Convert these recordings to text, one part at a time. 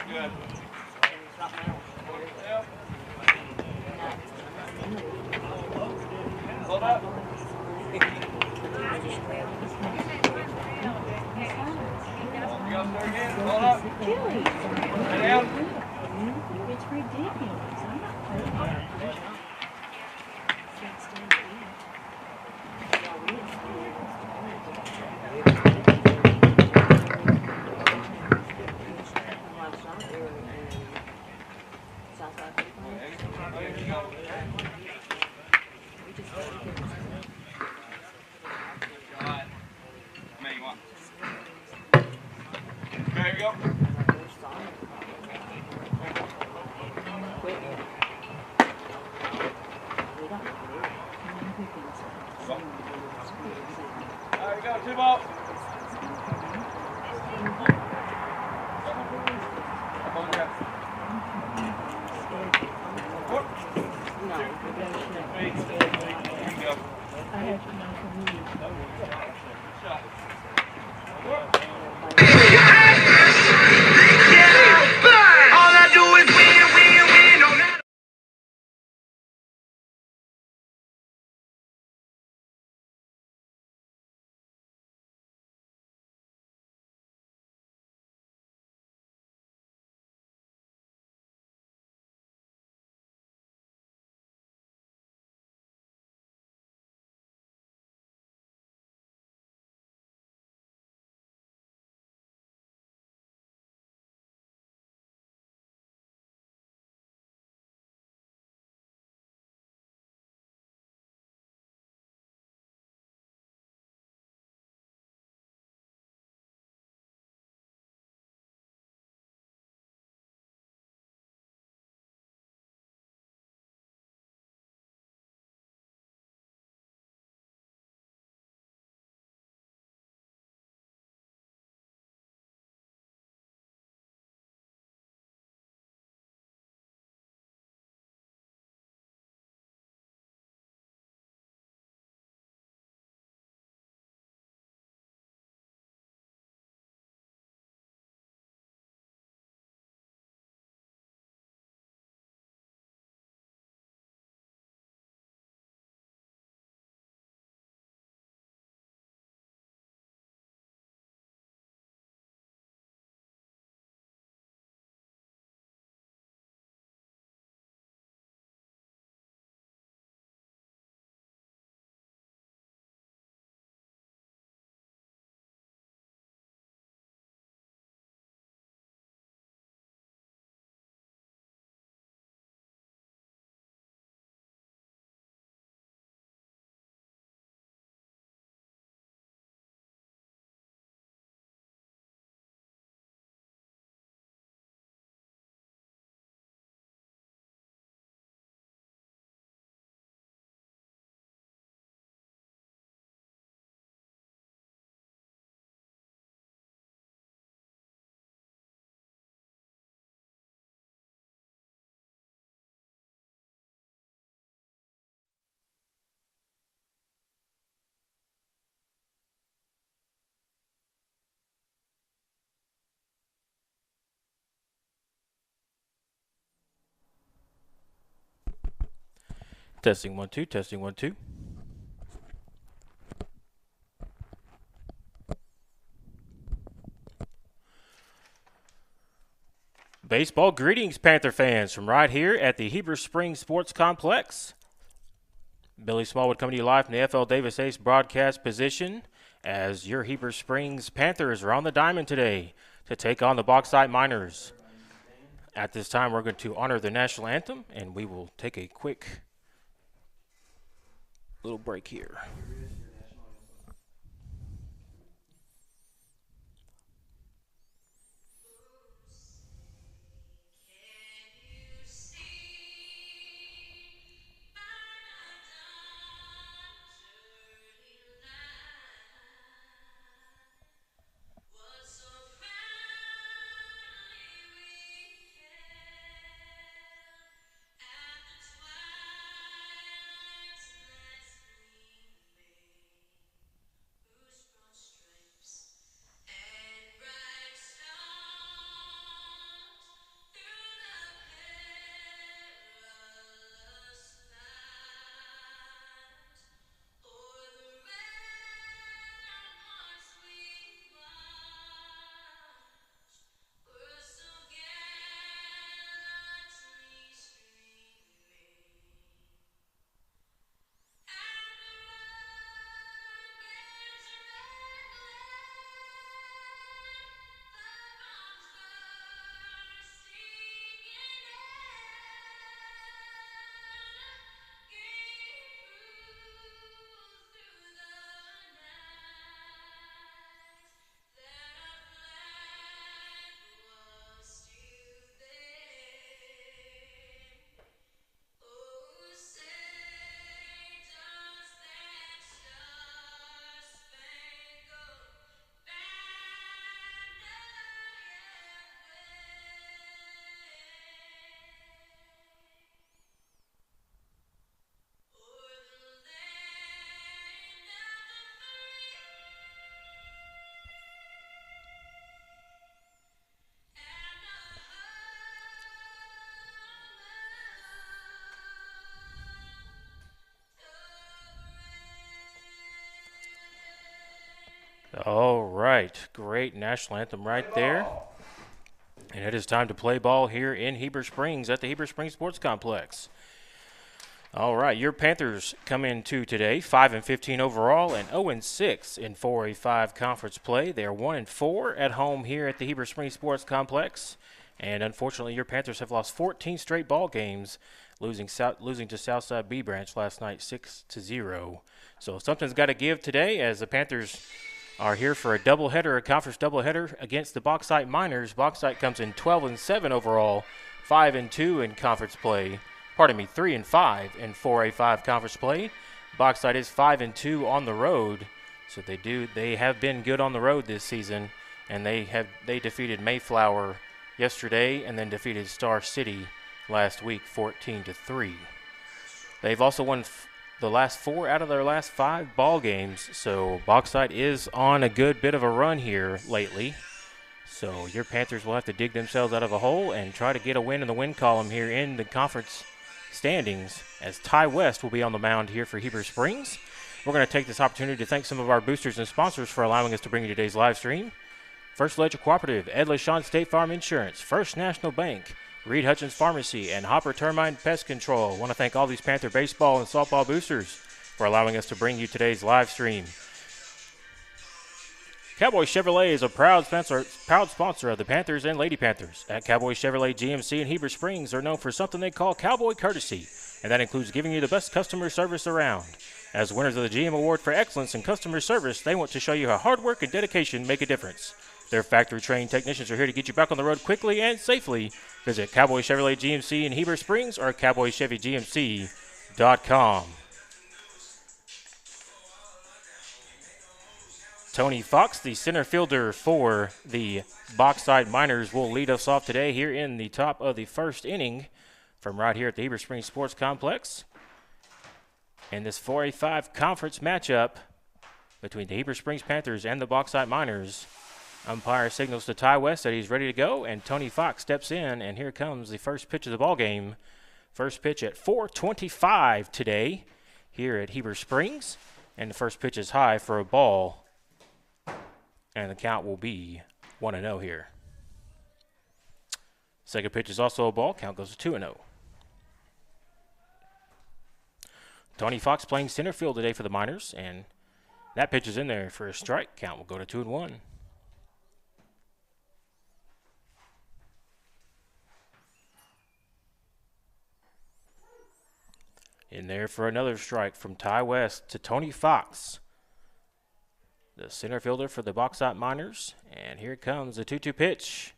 Good. Hold up. Hold up. Lay down. It's ridiculous. I'm not There you go. There you go, 2 ball. Up on that. I have to know from you. Shot. All I do is win, win, win, no matter. Testing 1 2, testing 1 2. Baseball greetings, Panther fans, from right here at the Heber Springs Sports Complex. Billy Smallwood coming to you live from the FL Davis Ace broadcast position as your Heber Springs Panthers are on the diamond today to take on the Bauxite Miners. At this time, we're going to honor the national anthem, and we will take a quick little break here. All right, great national anthem right there. And it is time to play ball here in Heber Springs at the Heber Springs Sports Complex. All right, your Panthers come into today 5-15 overall and 0-6 in 4A5 conference play. They are 1-4 at home here at the Heber Springs Sports Complex. And unfortunately, your Panthers have lost 14 straight ball games, losing to Southside B Branch last night 6-0. So something's got to give today as the Panthers are here for a doubleheader, a conference doubleheader against the Bauxite Miners. Bauxite comes in 12-7 overall, 5-2 in conference play. 3-5 in 4A5 conference play. Bauxite is 5-2 on the road, so they have been good on the road this season, and they defeated Mayflower yesterday and then defeated Star City last week 14-3. They've also won the last 4 out of their last 5 ball games, so Bauxite is on a good bit of a run here lately. So your Panthers will have to dig themselves out of a hole and try to get a win in the win column here in the conference standings, as Ty West will be on the mound here for Heber Springs. We're going to take this opportunity to thank some of our boosters and sponsors for allowing us to bring you today's live stream. First Ledger Cooperative, Ed LaShawn State Farm Insurance, First National Bank, Reed Hutchins Pharmacy, and Hopper Termite Pest Control. I want to thank all these Panther baseball and softball boosters for allowing us to bring you today's live stream. Cowboy Chevrolet is a proud sponsor of the Panthers and Lady Panthers. At Cowboy Chevrolet GMC in Heber Springs are known for something they call Cowboy Courtesy, and that includes giving you the best customer service around. As winners of the GM Award for Excellence in Customer Service, they want to show you how hard work and dedication make a difference. Their factory-trained technicians are here to get you back on the road quickly and safely. Visit Cowboy Chevrolet GMC in Heber Springs or CowboyChevyGMC.com. Tony Fox, the center fielder for the Bauxite Miners, will lead us off today here in the top of the first inning from right here at the Heber Springs Sports Complex. In this 4A5 conference matchup between the Heber Springs Panthers and the Bauxite Miners, umpire signals to Ty West that he's ready to go, and Tony Fox steps in, and here comes the first pitch of the ball game. First pitch at 4:25 today here at Heber Springs, and the first pitch is high for a ball, and the count will be 1-0 here. Second pitch is also a ball. Count goes to 2-0. Tony Fox playing center field today for the Miners, and that pitch is in there for a strike. Count will go to 2-1. 'In there for another strike from Ty West to Tony Fox, the center fielder for the Bauxite Miners. And here comes the 2-2 pitch.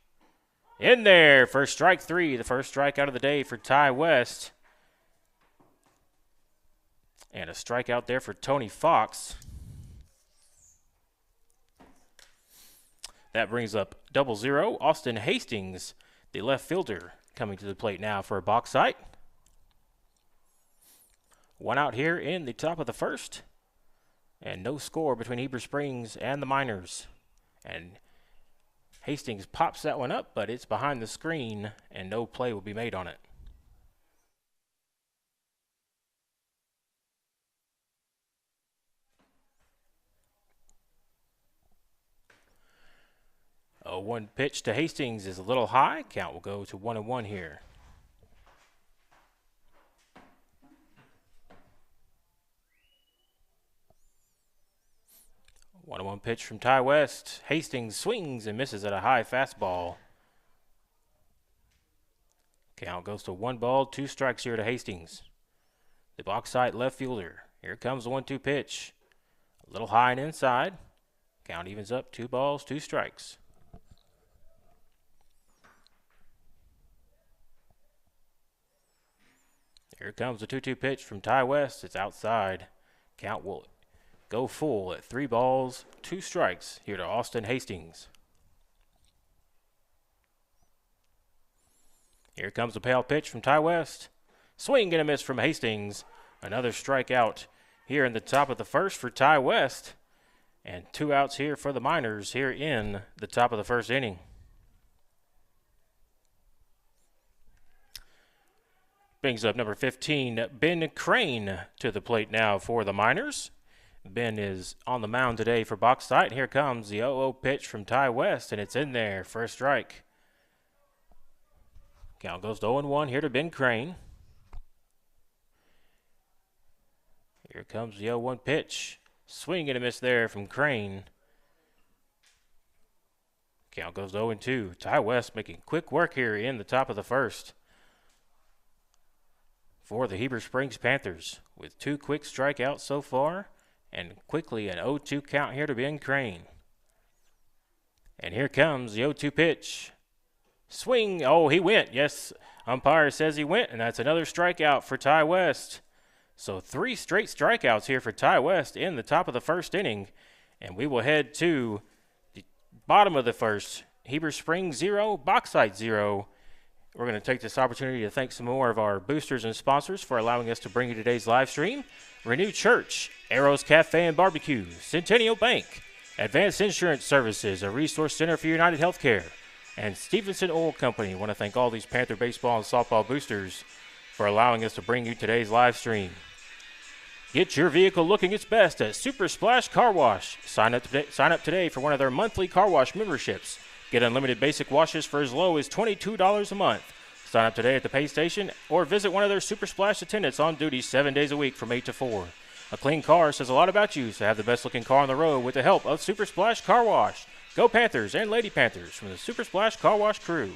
In there for strike 3, the first strike out of the day for Ty West. And a strikeout there for Tony Fox. That brings up 0-0. Austin Hastings, the left fielder, coming to the plate now for Bauxite. One out here in the top of the first. And no score between Heber Springs and the Miners. And Hastings pops that one up, but it's behind the screen, and no play will be made on it. A 1 pitch to Hastings is a little high. Count will go to 1-1 here. One pitch from Ty West. Hastings swings and misses at a high fastball. Count goes to 1 ball, 2 strikes here to Hastings. The Bauxite left fielder. Here comes the 1-2 pitch. A little high and inside. Count evens up, 2 balls, 2 strikes. Here comes the 2-2 pitch from Ty West. It's outside. Count will go full at 3 balls, 2 strikes here to Austin Hastings. Here comes the pale pitch from Ty West. Swing and a miss from Hastings. Another strikeout here in the top of the first for Ty West. And 2 outs here for the Miners here in the top of the first inning. Brings up number 15, Ben Crane, to the plate now for the Miners. Ben is on the mound today for Bauxite, and here comes the 0-0 pitch from Ty West, and it's in there for a strike. Count goes to 0-1 here to Ben Crane. Here comes the 0-1 pitch. Swing and a miss there from Crane. Count goes to 0-2. Ty West making quick work here in the top of the first for the Heber Springs Panthers with 2 quick strikeouts so far and quickly an 0-2 count here to Ben Crane. And here comes the 0-2 pitch. Swing. Oh, he went. Yes, umpire says he went, and that's another strikeout for Ty West. So 3 straight strikeouts here for Ty West in the top of the first inning. And we will head to the bottom of the first. Heber Springs 0, Bauxite 0. We're going to take this opportunity to thank some more of our boosters and sponsors for allowing us to bring you today's live stream. Renew Church, Arrows Cafe and Barbecue, Centennial Bank, Advanced Insurance Services, a resource center for United Healthcare, and Stevenson Oil Company. I want to thank all these Panther baseball and softball boosters for allowing us to bring you today's live stream. Get your vehicle looking its best at Super Splash Car Wash. Sign up today for one of their monthly car wash memberships. Get unlimited basic washes for as low as $22 a month. Sign up today at the pay station or visit one of their Super Splash attendants on duty 7 days a week from 8 to 4. A clean car says a lot about you, so have the best looking car on the road with the help of Super Splash Car Wash. Go Panthers and Lady Panthers from the Super Splash Car Wash crew.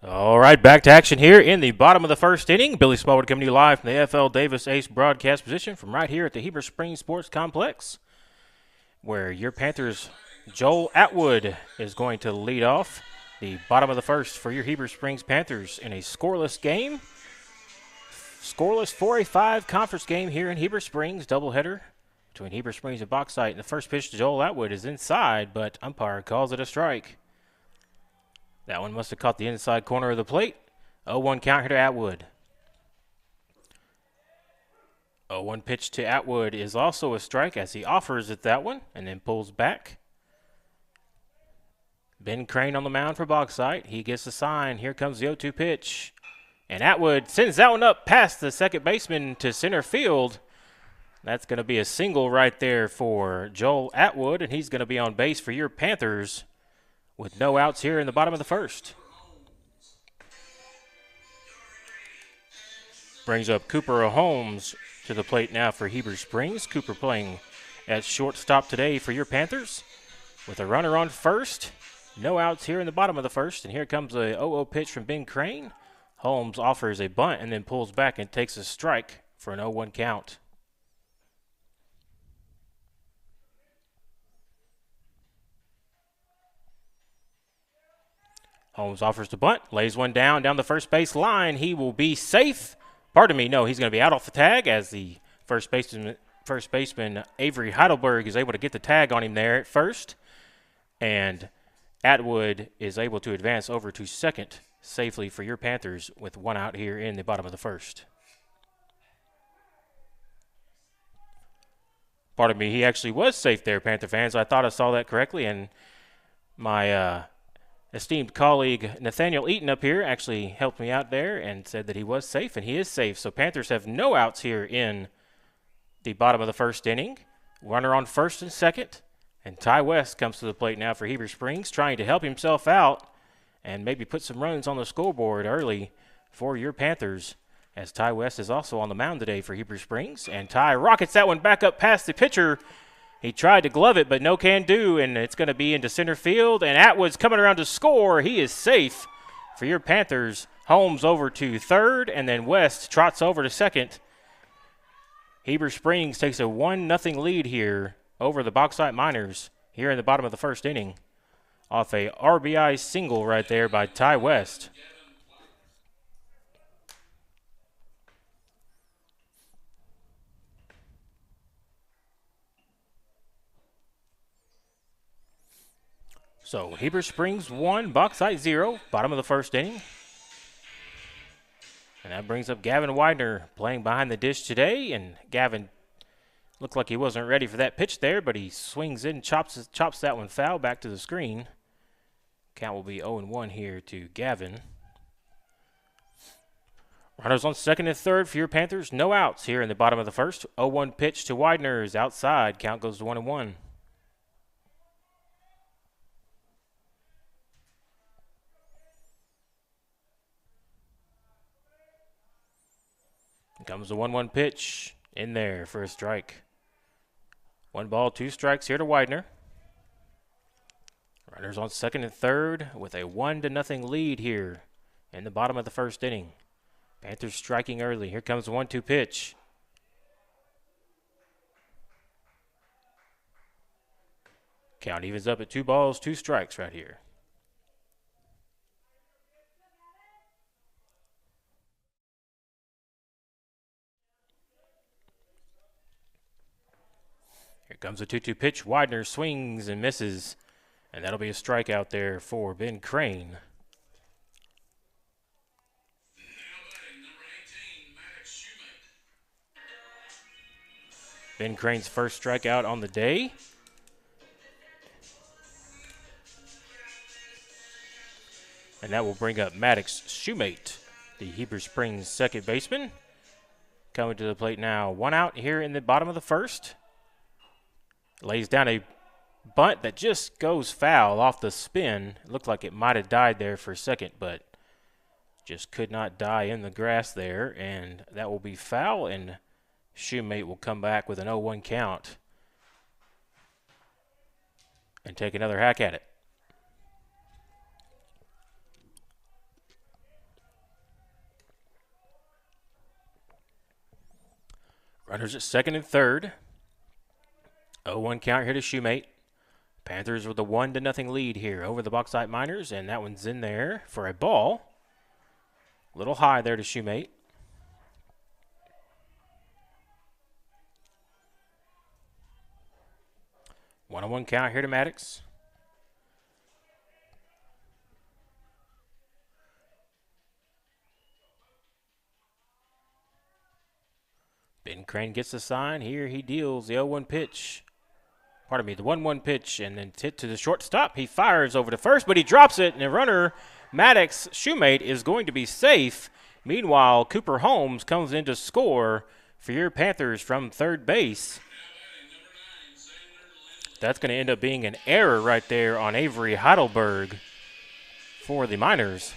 All right, back to action here in the bottom of the first inning. Billy Smallwood coming to you live from the AFL Davis Ace broadcast position from right here at the Heber Springs Sports Complex, where your Panthers' Joel Atwood is going to lead off the bottom of the first for your Heber Springs Panthers in a scoreless game. Scoreless 4-5 conference game here in Heber Springs, doubleheader between Heber Springs and Bauxite. And the first pitch to Joel Atwood is inside, but umpire calls it a strike. That one must have caught the inside corner of the plate. 0-1 count here to Atwood. 0-1 pitch to Atwood is also a strike as he offers it that one and then pulls back. Ben Crane on the mound for Bauxite. He gets the sign. Here comes the 0-2 pitch. And Atwood sends that one up past the second baseman to center field. That's going to be a single right there for Joel Atwood, and he's going to be on base for your Panthers with no outs here in the bottom of the first. Brings up Cooper Holmes to the plate now for Heber Springs. Cooper playing at shortstop today for your Panthers with a runner on first. No outs here in the bottom of the first, and here comes a 0-0 pitch from Ben Crane. Holmes offers a bunt and then pulls back and takes a strike for an 0-1 count. Holmes offers to bunt, lays one down the first base line. He will be safe. Pardon me, no, he's going to be out off the tag as the first baseman Avery Heidelberg is able to get the tag on him there at first. And Atwood is able to advance over to second safely for your Panthers with one out here in the bottom of the first. Pardon me, he actually was safe there, Panther fans. I thought I saw that correctly, and my esteemed colleague Nathaniel Eaton up here actually helped me out there and said that he was safe, and he is safe. So Panthers have no outs here in the bottom of the first inning. Runner on first and second, and Ty West comes to the plate now for Heber Springs, trying to help himself out and maybe put some runs on the scoreboard early for your Panthers, as Ty West is also on the mound today for Heber Springs. And Ty rockets that one back up past the pitcher. He tried to glove it, but no can do, and it's going to be into center field. And Atwood's coming around to score. He is safe for your Panthers. Holmes over to third, and then West trots over to second. Heber Springs takes a 1-0 lead here over the Bauxite Miners here in the bottom of the first inning off a RBI single right there by Ty West. So Heber Springs 1, Bauxite 0, bottom of the first inning. And that brings up Gavin Widener playing behind the dish today. And Gavin looked like he wasn't ready for that pitch there, but he swings in, chops that one foul back to the screen. Count will be 0-1 here to Gavin. Runners on second and third for your Panthers. No outs here in the bottom of the first. 0-1 pitch to Widener is outside. Count goes to 1-1. Comes the 1-1 pitch in there for a strike. 1 ball, 2 strikes here to Widener. Runners on second and third with a 1-0 lead here in the bottom of the first inning. Panthers striking early. Here comes the 1-2 pitch. Count evens up at 2 balls, 2 strikes right here. Here comes a 2-2 pitch. Widener swings and misses, and that'll be a strikeout there for Ben Crane. Ben Crane's first strikeout on the day. And that will bring up Maddox Shoemate, the Heber Springs second baseman. Coming to the plate now. 1 out here in the bottom of the first. Lays down a bunt that just goes foul off the spin. It looked like it might have died there for a second, but just could not die in the grass there. And that will be foul, and Shoemate will come back with an 0-1 count and take another hack at it. Runners at second and third. 0-1 count here to Shoemate. Panthers with a 1-0 lead here over the Bauxite Miners, and that one's in there for a ball. A little high there to Shoemate. One count here to Maddox. Ben Crane gets the sign. Here he deals the 0-1 pitch. Pardon me, the 1-1 pitch, and then hit to the shortstop. He fires over to first, but he drops it, and the runner, Maddox Shoemate, is going to be safe. Meanwhile, Cooper Holmes comes in to score for your Panthers from third base. That's going to end up being an error right there on Avery Heidelberg for the Miners.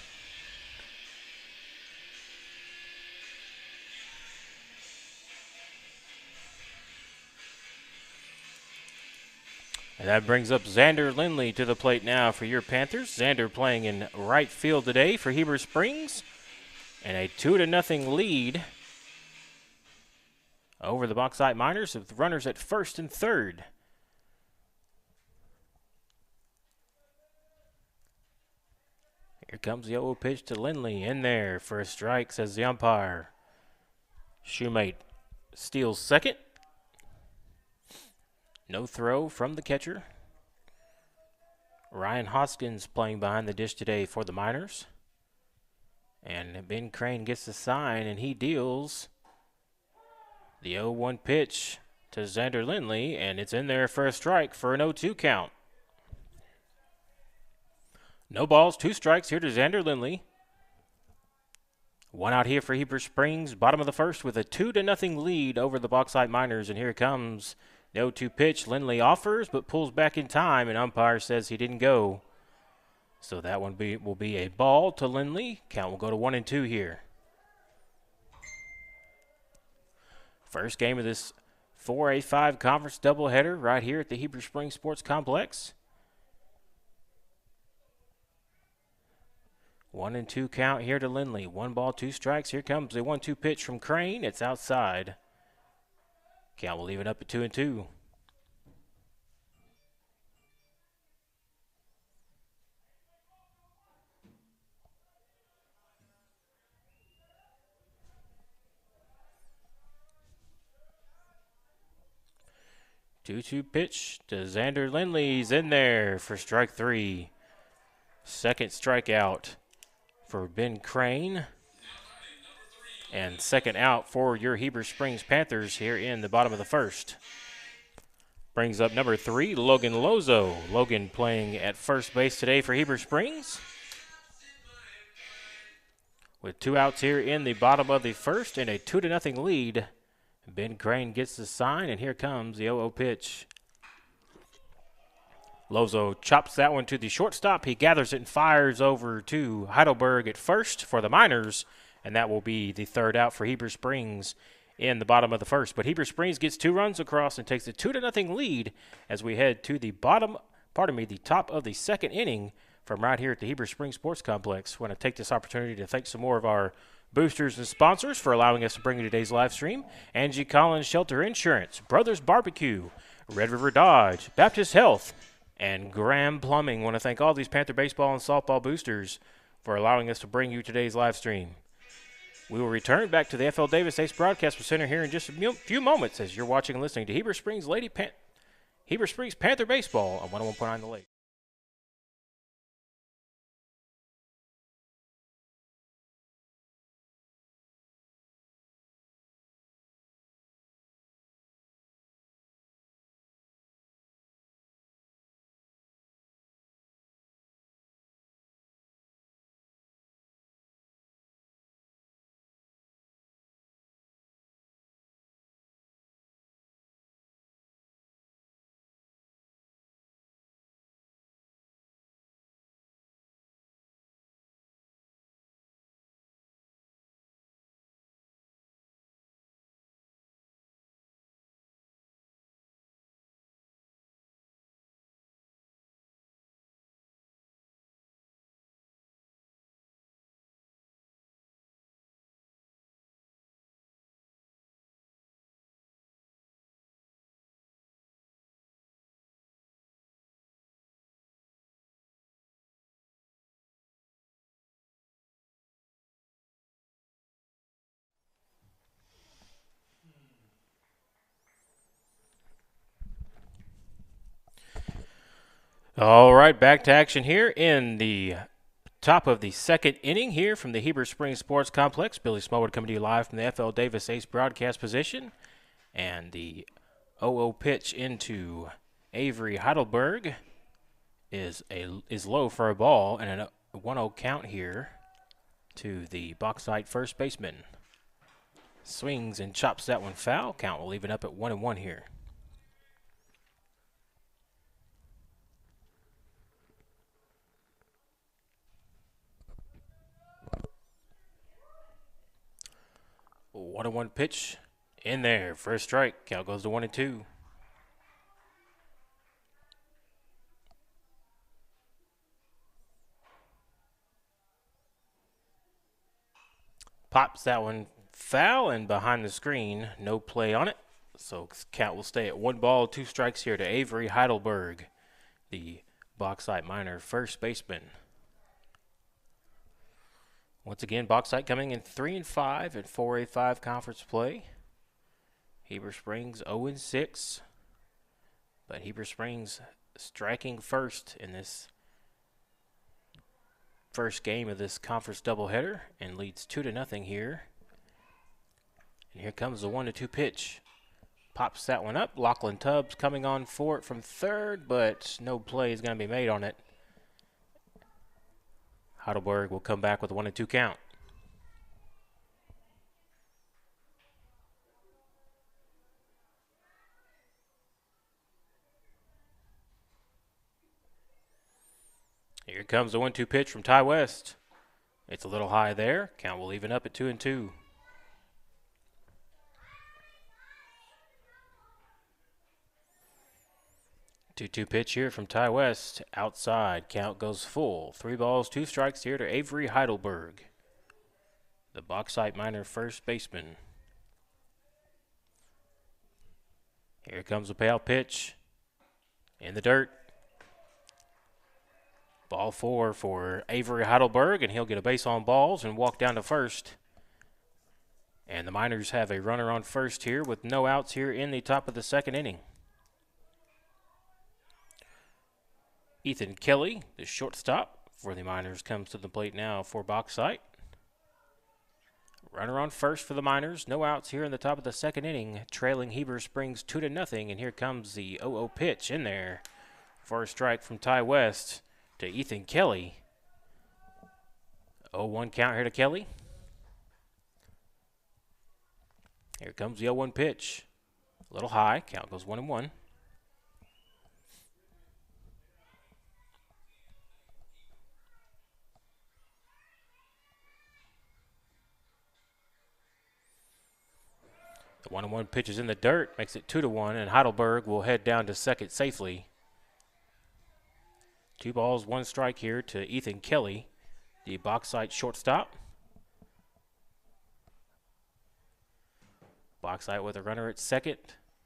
And that brings up Xander Lindley to the plate now for your Panthers. Xander playing in right field today for Heber Springs. And a 2-0 lead over the Bauxite Miners with runners at first and third. Here comes the 0 pitch to Lindley. In there for a strike, says the umpire. Shoemate steals second. No throw from the catcher. Ryan Hoskins playing behind the dish today for the Miners. And Ben Crane gets the sign, and he deals the 0-1 pitch to Xander Lindley, and it's in there for a strike for an 0-2 count. No balls, 2 strikes here to Xander Lindley. 1 out here for Heber Springs, bottom of the first with a 2-0 lead over the Bauxite Miners. And here comes the 0-2 pitch. Lindley offers but pulls back in time, and umpire says he didn't go. So that one will be a ball to Lindley. Count will go to 1-2 here. First game of this 4A5 conference doubleheader right here at the Heber Springs Sports Complex. 1-2 count here to Lindley. 1 ball, 2 strikes. Here comes a 1-2 pitch from Crane. It's outside. Count will leave it up at 2-2. Two-two pitch to Xander Lindley. He's in there for strike 3. Second strikeout for Ben Crane. And second out for your Heber Springs Panthers here in the bottom of the first. Brings up number 3, Logan Lozo. Logan playing at first base today for Heber Springs. With 2 outs here in the bottom of the first and a 2-0 lead. Ben Crane gets the sign, and here comes the 0-0 pitch. Lozo chops that one to the shortstop. He gathers it and fires over to Heidelberg at first for the Miners, and that will be the third out for Heber Springs in the bottom of the first. But Heber Springs gets 2 runs across and takes a 2-0 lead as we head to the the top of the second inning from right here at the Heber Springs Sports Complex. I want to take this opportunity to thank some more of our boosters and sponsors for allowing us to bring you today's live stream. Angie Collins Shelter Insurance, Brothers Barbecue, Red River Dodge, Baptist Health, and Graham Plumbing. I want to thank all these Panther baseball and softball boosters for allowing us to bring you today's live stream. We will return back to the FL Davis Ace Broadcast Center here in just a few moments as you're watching and listening to Heber Springs Panther Baseball on 101.9 The Lake. All right, back to action here in the top of the second inning here from the Heber Springs Sports Complex. Billy Smallwood coming to you live from the FL Davis Ace broadcast position. And the 0-0 pitch into Avery Heidelberg is low for a ball, and a 1-0 count here to the Bauxite first baseman. Swings and chops that one foul. Count will leave it up at 1-1 here. One 1 pitch in there. First strike. Count goes to 1-2. Pops that one foul and behind the screen. No play on it. So count will stay at 1 ball, 2 strikes here to Avery Heidelberg, the Bauxite Miner first baseman. Once again, Bauxite coming in 3-5 at 4A5 conference play. Heber Springs 0-6. But Heber Springs striking first in this first game of this conference doubleheader and leads 2-0 here. And here comes the 1-2 pitch. Pops that one up. Lachlan Tubbs coming on for it from third, but no play is going to be made on it. Heidelberg will come back with a 1-2 count. Here comes the 1-2 pitch from Ty West. It's a little high there. Count will even up at 2-2. 2-2 pitch here from Ty West. Outside. Count goes full. 3 balls, 2 strikes here to Avery Heidelberg, the Bauxite Miner first baseman. Here comes the payout pitch. In the dirt. Ball 4 for Avery Heidelberg, and he'll get a base on balls and walk down to first. And the Miners have a runner on first here with no outs here in the top of the second inning. Ethan Kelly, the shortstop for the Miners, comes to the plate now for Bauxite. Runner on first for the Miners. No outs here in the top of the second inning, trailing Heber Springs 2-0. And here comes the 0-0 pitch in there for a strike from Ty West to Ethan Kelly. 0-1 count here to Kelly. Here comes the 0-1 pitch. A little high. Count goes 1-1. The 1-1 pitch is in the dirt, makes it 2-1, and Heidelberg will head down to second safely. 2 balls, 1 strike here to Ethan Kelly, the Bauxite shortstop. Bauxite with a runner at second.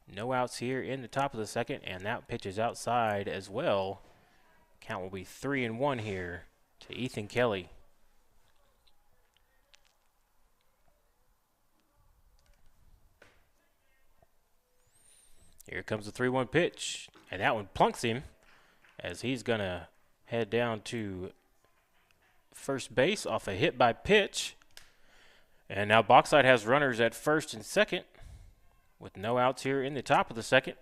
No outs here in the top of the second, and that pitch is outside as well. Count will be 3-1 here to Ethan Kelly. Here comes the 3-1 pitch, and that one plunks him as he's going to head down to first base off a hit by pitch. And now Bauxite has runners at first and second with no outs here in the top of the second.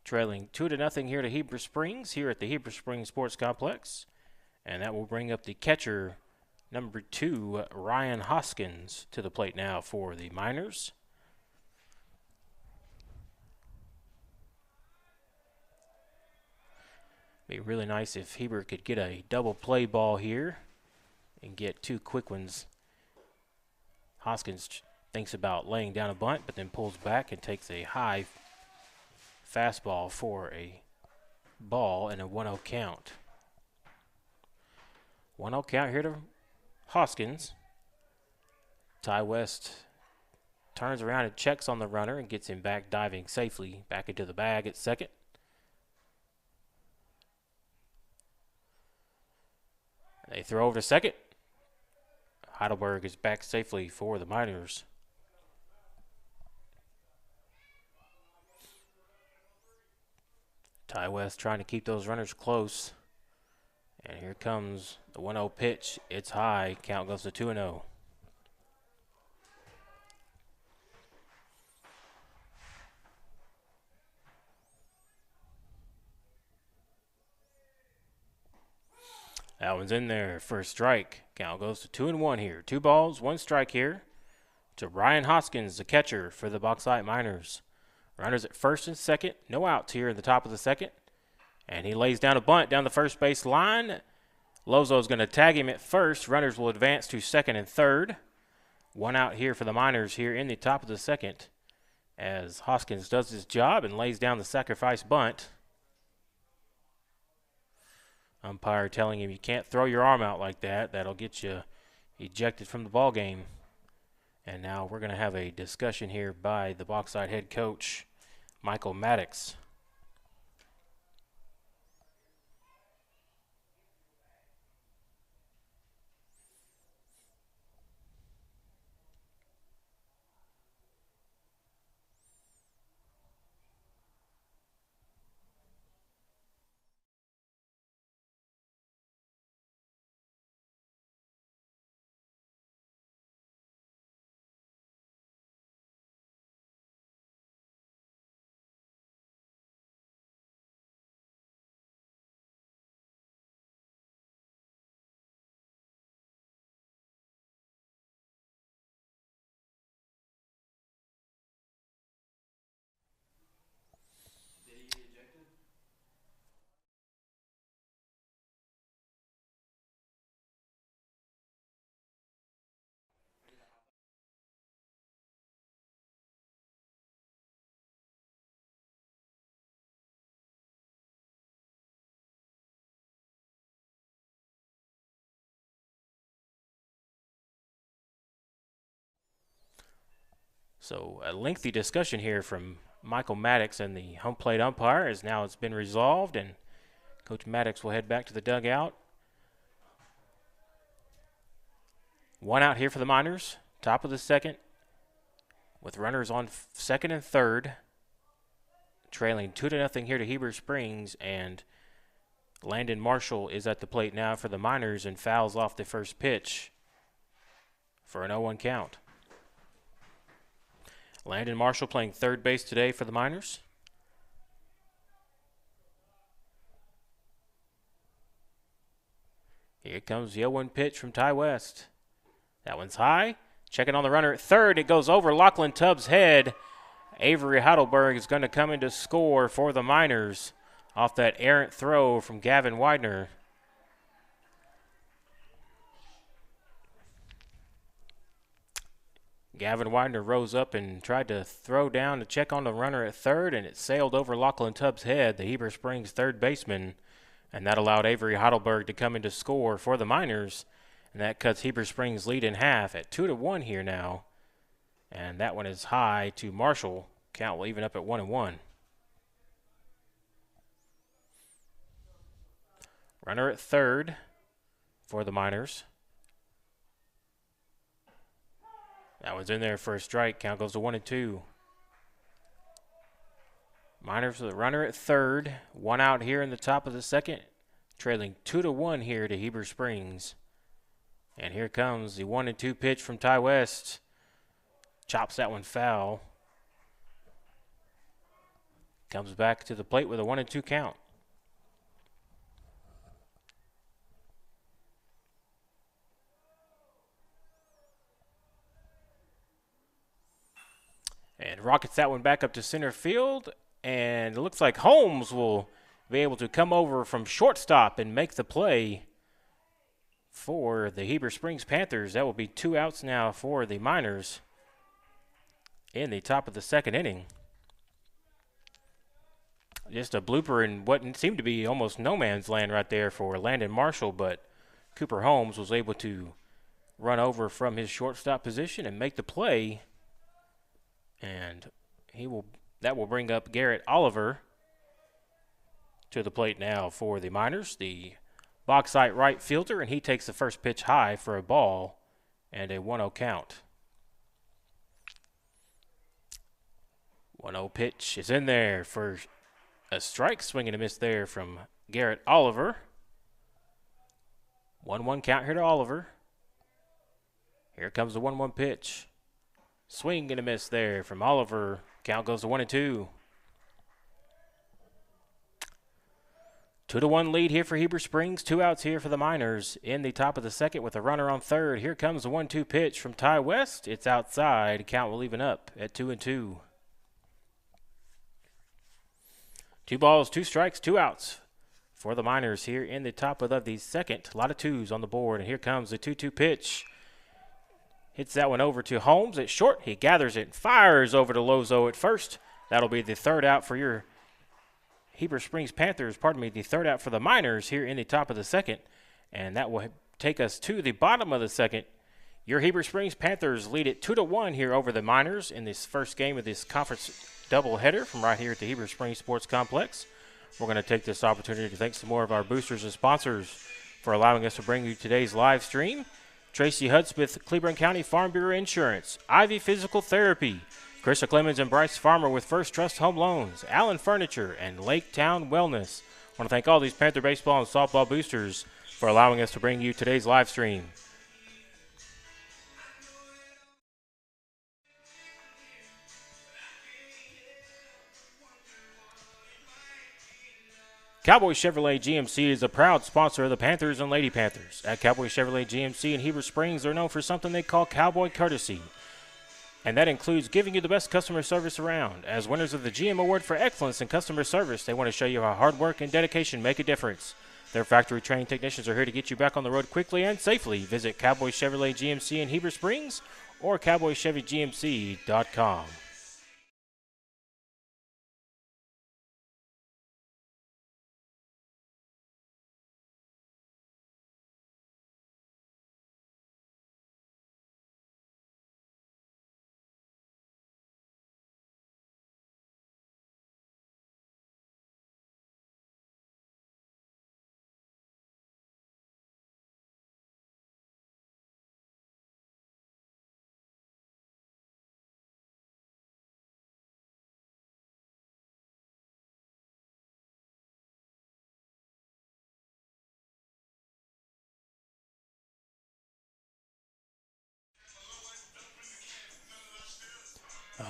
Trailing 2-0 here to Heber Springs here at the Heber Springs Sports Complex. And that will bring up the catcher, number 2, Ryan Hoskins, to the plate now for the Miners. Be really nice if Heber could get a double play ball here and get 2 quick ones. Hoskins thinks about laying down a bunt, but then pulls back and takes a high fastball for a ball and a 1-0 count. 1-0 count here to Hoskins. Ty West turns around and checks on the runner and gets him back diving safely back into the bag at second. They throw over to second. Heidelberg is back safely for the Miners. Ty West trying to keep those runners close. And here comes the 1-0 pitch. It's high. Count goes to 2-0. That one's in there for a strike. Count goes to 2-1 here. 2 balls, 1 strike here to Ryan Hoskins, the catcher for the Bauxite Miners. Runners at first and second. No outs here in the top of the second. And he lays down a bunt down the first base line. Lozo's going to tag him at first. Runners will advance to second and third. 1 out here for the Miners here in the top of the second as Hoskins does his job and lays down the sacrifice bunt. Umpire telling him you can't throw your arm out like that. That'll get you ejected from the ball game. And now we're going to have a discussion here by the Bauxite head coach, Michael Maddox. So a lengthy discussion here from Michael Maddox and the home plate umpire, as now it's been resolved, and Coach Maddox will head back to the dugout. One out here for the Miners, top of the second, with runners on second and third, trailing 2-0 here to Heber Springs, and Landon Marshall is at the plate now for the Miners and fouls off the first pitch for an 0-1 count. Landon Marshall playing third base today for the Miners. Here comes the 0-1 pitch from Ty West. That one's high. Checking on the runner at third. It goes over Lachlan Tubbs' head. Avery Heidelberg is going to come in to score for the Miners off that errant throw from Gavin Widener. Gavin Widener rose up and tried to throw down to check on the runner at third, and it sailed over Lachlan Tubbs' head, the Heber Springs third baseman, and that allowed Avery Heidelberg to come in to score for the Miners, and that cuts Heber Springs' lead in half at 2-1 here now, and that one is high to Marshall. Count will even up at 1-1. Runner at third for the Miners. That one's in there for a strike. Count goes to 1-2. Miners with a runner at third. One out here in the top of the second. Trailing 2-1 here to Heber Springs. And here comes the 1-2 pitch from Ty West. Chops that one foul. Comes back to the plate with a 1-2 count. And rockets that one back up to center field. And it looks like Holmes will be able to come over from shortstop and make the play for the Heber Springs Panthers. That will be 2 outs now for the Miners in the top of the second inning. Just a blooper in what seemed to be almost no man's land right there for Landon Marshall, but Cooper Holmes was able to run over from his shortstop position and make the play. And that will bring up Garrett Oliver to the plate now for the Miners, the box-side right fielder, and he takes the first pitch high for a ball and a 1-0 count. 1-0 pitch is in there for a strike. Swing and a miss there from Garrett Oliver. 1-1 count here to Oliver. Here comes the 1-1 pitch. Swing and a miss there from Oliver. Count goes to 1-2. 2-1 lead here for Heber Springs. 2 outs here for the Miners in the top of the second with a runner on third. Here comes the 1-2 pitch from Ty West. It's outside. Count will even up at 2-2. 2 balls, 2 strikes, 2 outs for the Miners here in the top of the second. A lot of twos on the board. And here comes the 2-2 pitch. Hits that one over to Holmes at short. He gathers it and fires over to Lozo at first. That'll be the third out for your Heber Springs Panthers. The third out for the Miners here in the top of the second. And that will take us to the bottom of the second. Your Heber Springs Panthers lead it 2-1 here over the Miners in this first game of this conference doubleheader from right here at the Heber Springs Sports Complex. We're going to take this opportunity to thank some more of our boosters and sponsors for allowing us to bring you today's live stream. Tracy Hudspeth, Cleburne County Farm Bureau Insurance, Ivy Physical Therapy, Krista Clemens and Bryce Farmer with First Trust Home Loans, Allen Furniture, and Lake Town Wellness. I want to thank all these Panther baseball and softball boosters for allowing us to bring you today's live stream. Cowboy Chevrolet GMC is a proud sponsor of the Panthers and Lady Panthers. At Cowboy Chevrolet GMC in Heber Springs, they're known for something they call Cowboy Courtesy. And that includes giving you the best customer service around. As winners of the GM Award for Excellence in Customer Service, they want to show you how hard work and dedication make a difference. Their factory-trained technicians are here to get you back on the road quickly and safely. Visit Cowboy Chevrolet GMC in Heber Springs or CowboyChevyGMC.com.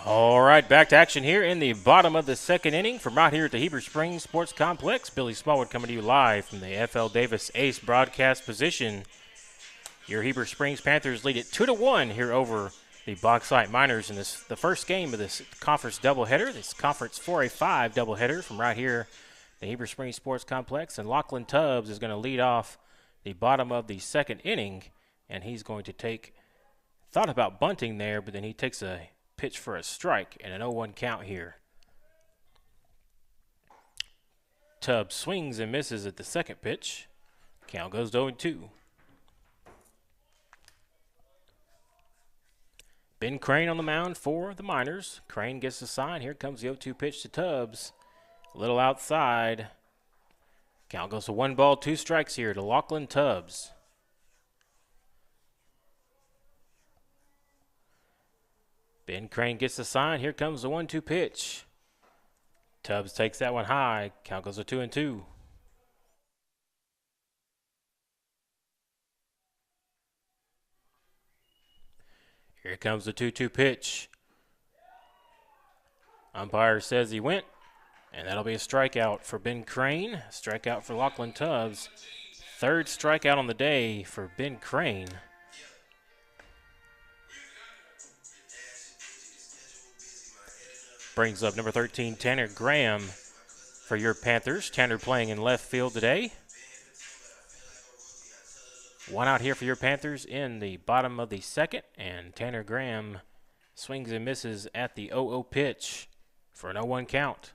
All right, back to action here in the bottom of the second inning from right here at the Heber Springs Sports Complex. Billy Smallwood coming to you live from the FL Davis Ace broadcast position. Your Heber Springs Panthers lead it 2-1 here over the Bauxite Miners in the first game of this conference doubleheader, this conference 4A5 doubleheader from right here the Heber Springs Sports Complex. And Lachlan Tubbs is going to lead off the bottom of the second inning, and he's going to thought about bunting there, but then he takes a pitch for a strike and an 0-1 count here. Tubbs swings and misses at the second pitch. Count goes to 0-2. Ben Crane on the mound for the Miners. Crane gets the sign. Here comes the 0-2 pitch to Tubbs. A little outside. Count goes to 1 ball, 2 strikes here to Lachlan Tubbs. Ben Crane gets the sign. Here comes the 1-2 pitch. Tubbs takes that one high. Count goes to 2-2. Here comes the 2-2 pitch. Umpire says he went, and that'll be a strikeout for Ben Crane. Strikeout for Lachlan Tubbs. Third strikeout on the day for Ben Crane. Brings up number 13, Tanner Graham for your Panthers. Tanner playing in left field today. One out here for your Panthers in the bottom of the second, and Tanner Graham swings and misses at the 0-0 pitch for an 0-1 count.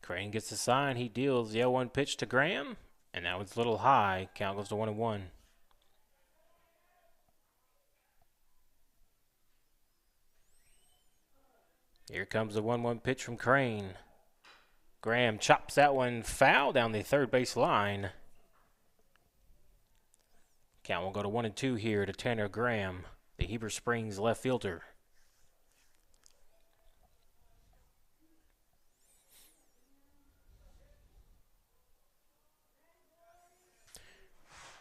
Crane gets the sign. He deals the 0-1 pitch to Graham, and that one's a little high. Count goes to 1-1. Here comes the 1-1 pitch from Crane. Graham chops that one foul down the third base line. Count will go to 1-2 here to Tanner Graham, the Heber Springs left fielder.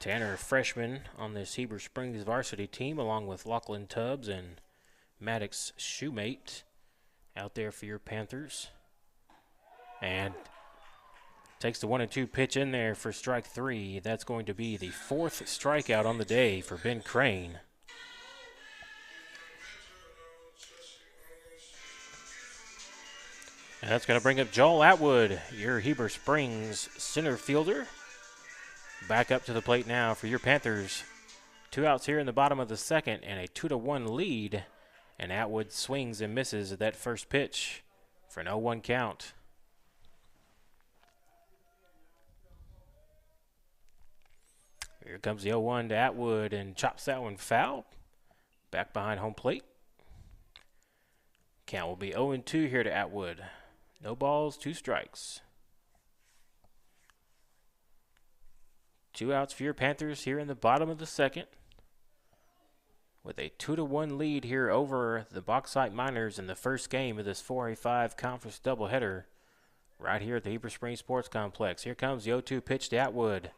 Tanner, freshman on this Heber Springs varsity team, along with Lachlan Tubbs and Maddox Shoemate out there for your Panthers. And takes the 1-2 pitch in there for strike 3. That's going to be the 4th strikeout on the day for Ben Crane. And that's going to bring up Joel Atwood, your Heber Springs center fielder. Back up to the plate now for your Panthers. 2 outs here in the bottom of the second and a 2-1 lead. And Atwood swings and misses at that first pitch for an 0-1 count. Here comes the 0-1 to Atwood and chops that one foul. Back behind home plate. Count will be 0-2 here to Atwood. No balls, 2 strikes. 2 outs for your Panthers here in the bottom of the second. With a 2-1 lead here over the Bauxite Miners in the first game of this 4A5 conference doubleheader right here at the Heber Springs Sports Complex. Here comes the 0-2 pitch to Atwood.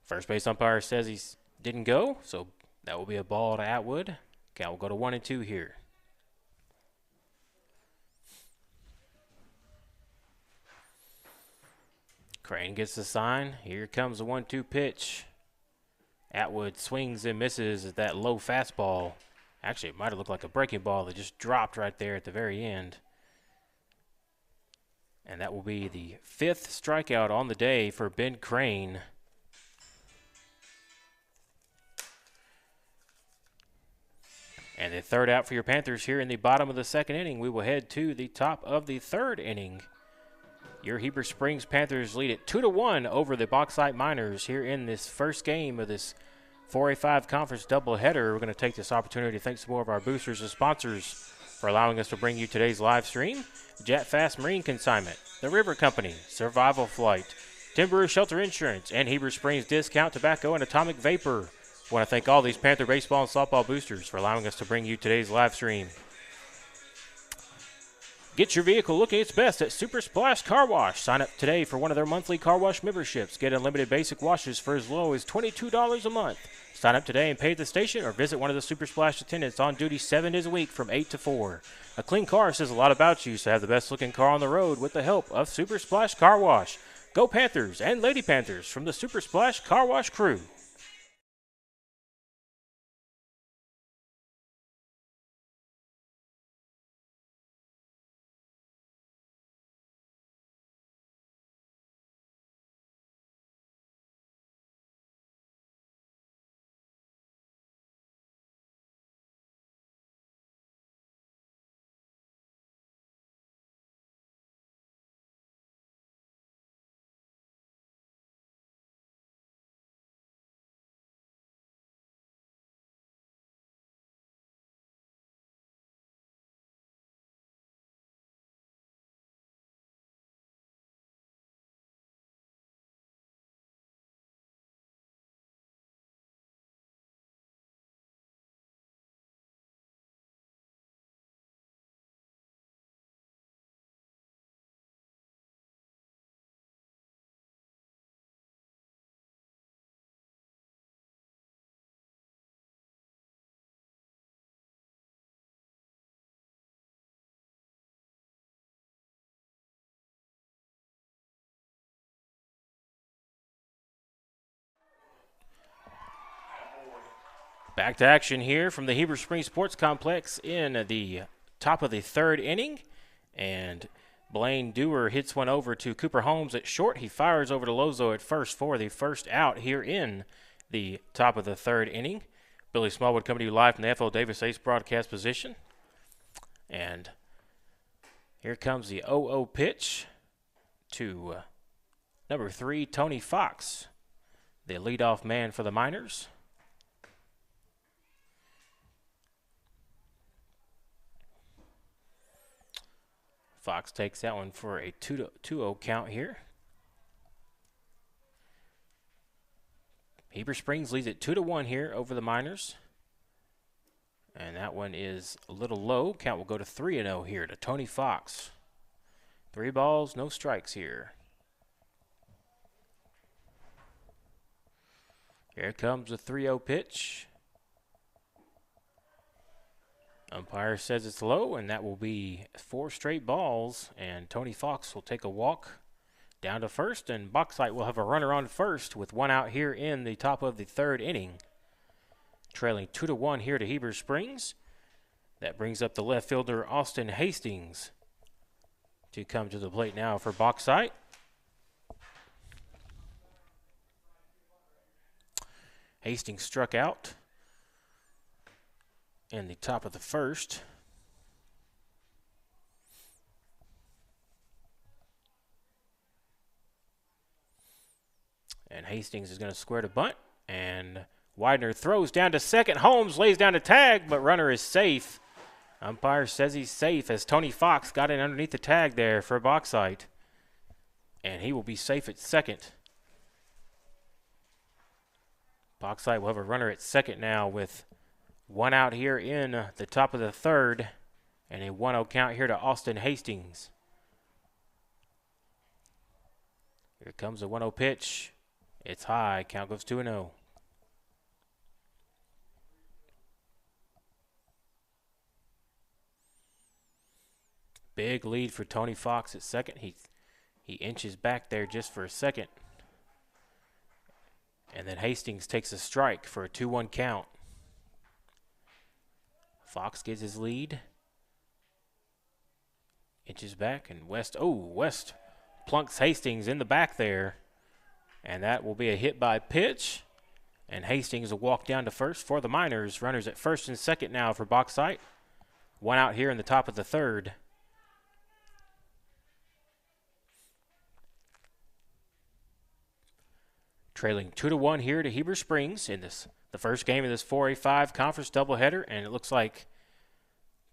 First base umpire says he didn't go, so that will be a ball to Atwood. Count will go to 1-2 here. Crane gets the sign. Here comes the 1-2 pitch. Atwood swings and misses at that low fastball. Actually, it might have looked like a breaking ball that just dropped right there at the very end. And that will be the 5th strikeout on the day for Ben Crane. And the 3rd out for your Panthers here in the bottom of the second inning. We will head to the top of the 3rd inning. Your Heber Springs Panthers lead it 2-1 over the Bauxite Miners here in this first game of this 4A5 conference doubleheader. We're going to take this opportunity to thank some more of our boosters and sponsors for allowing us to bring you today's live stream. Jet Fast Marine Consignment, The River Company, Survival Flight, Timber Shelter Insurance, and Heber Springs Discount Tobacco and Atomic Vapor. I want to thank all these Panther baseball and softball boosters for allowing us to bring you today's live stream. Get your vehicle looking its best at Super Splash Car Wash. Sign up today for one of their monthly car wash memberships. Get unlimited basic washes for as low as $22 a month. Sign up today and pay at the station or visit one of the Super Splash attendants on duty 7 days a week from 8 to 4. A clean car says a lot about you, so have the best looking car on the road with the help of Super Splash Car Wash. Go Panthers and Lady Panthers from the Super Splash Car Wash crew. Back to action here from the Heber Springs Sports Complex in the top of the third inning. And Blaine Dewar hits one over to Cooper Holmes at short. He fires over to Lozo at first for the first out here in the top of the third inning. Billy Smallwood coming to you live from the FL Davis Ace broadcast position. And here comes the 0-0 pitch to number 3, Tony Fox, the leadoff man for the Miners. Fox takes that one for a 2-0 count here. Heber Springs leads it 2-1 here over the Miners. And that one is a little low. Count will go to 3-0 here to Tony Fox. 3 balls, no strikes here. Here comes the 3-0 pitch. Umpire says it's low, and that will be 4 straight balls, and Tony Fox will take a walk down to first, and Bauxite will have a runner on first with 1 out here in the top of the third inning. Trailing 2-1 here to Heber Springs. That brings up the left fielder Austin Hastings to come to the plate now for Bauxite. Hastings struck out in the top of the first. And Hastings is going to square to bunt. And Widener throws down to second. Holmes lays down a tag, but runner is safe. Umpire says he's safe as Tony Fox got in underneath the tag there for Bauxite. And he will be safe at second. Bauxite will have a runner at second now with 1 out here in the top of the third, and a 1-0 count here to Austin Hastings. Here comes a 1-0 pitch. It's high. Count goes 2-0. Big lead for Tony Fox at second. He inches back there just for a second. And then Hastings takes a strike for a 2-1 count. Fox gets his lead. Inches back, and West plunks Hastings in the back there. And that will be a hit by pitch. And Hastings will walk down to first for the Miners. Runners at first and second now for Bauxite. 1 out here in the top of the third. Trailing 2-1 here to Heber Springs in the first game of this 4A5 conference doubleheader, and it looks like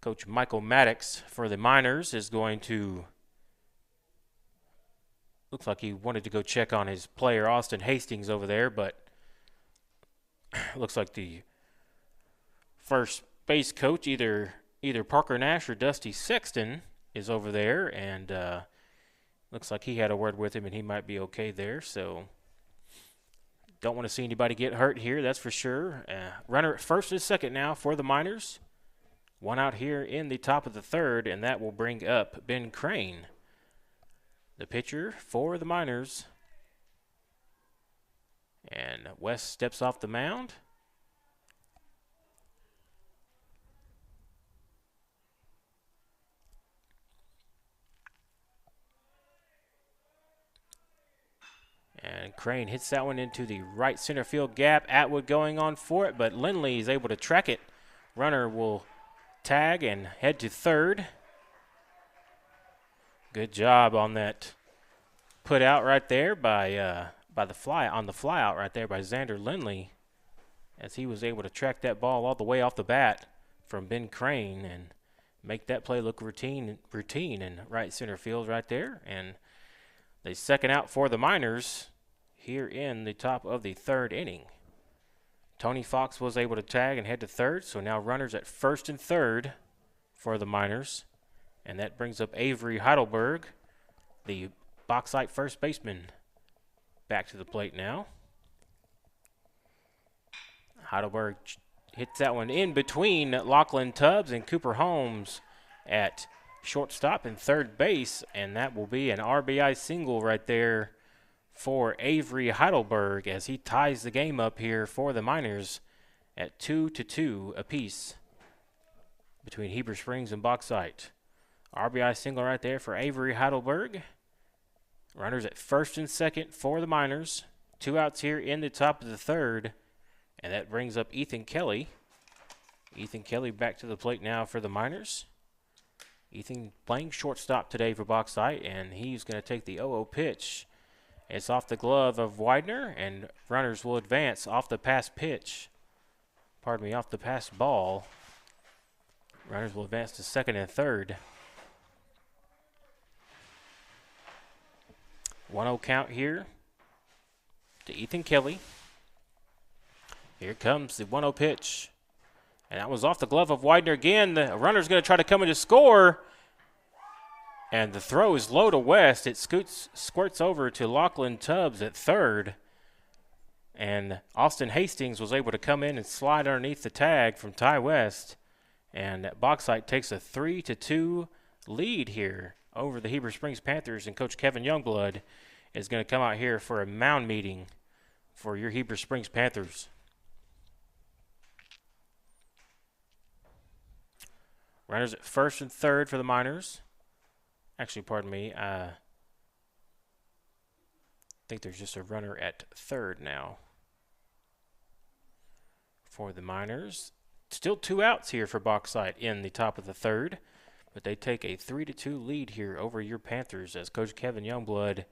Coach Michael Maddox for the Miners is going to, looks like he wanted to go check on his player Austin Hastings over there, but looks like the first base coach, either Parker Nash or Dusty Sexton, is over there, and looks like he had a word with him, and he might be okay there. So don't want to see anybody get hurt here, that's for sure. Runner at first and second now for the Miners. One out here in the top of the third, and that will bring up Ben Crane, the pitcher for the Miners. And West steps off the mound. And Crane hits that one into the right center field gap. Atwood going on for it, but Lindley is able to track it. Runner will tag and head to third. Good job on that put out right there by the fly out right there by Xander Lindley, as he was able to track that ball all the way off the bat from Ben Crane and make that play look routine in right center field right there. And the second out for the Miners here in the top of the third inning. Tony Fox was able to tag and head to third, so now runners at first and third for the Miners. And that brings up Avery Heidelberg, the Bauxite first baseman, back to the plate now. Heidelberg hits that one in between Lachlan Tubbs and Cooper Holmes at shortstop and third base, and that will be an RBI single right there for Avery Heidelberg as he ties the game up here for the Miners at 2-2 apiece between Heber Springs and Bauxite. RBI single right there for Avery Heidelberg. Runners at first and second for the Miners. Two outs here in the top of the third, and that brings up Ethan Kelly. Ethan Kelly back to the plate now for the Miners. Ethan playing shortstop today for Bauxite, and he's going to take the 0-0 pitch. It's off the glove of Widener, and runners will advance off the pass pitch. Pardon me, off the pass ball. Runners will advance to second and third. 1-0 count here to Ethan Kelly. Here comes the 1-0 pitch. And that was off the glove of Widener again. The runner's going to try to come in to score. And the throw is low to West. It squirts over to Lachlan Tubbs at third. And Austin Hastings was able to come in and slide underneath the tag from Ty West. And Bauxite takes a 3-2 lead here over the Heber Springs Panthers. And Coach Kevin Youngblood is going to come out here for a mound meeting for your Heber Springs Panthers. Runners at first and third for the Miners. Actually, pardon me. I think there's just a runner at third now for the Miners. Still two outs here for Bauxite in the top of the third, but they take a 3-2 lead here over your Panthers as Coach Kevin Youngblood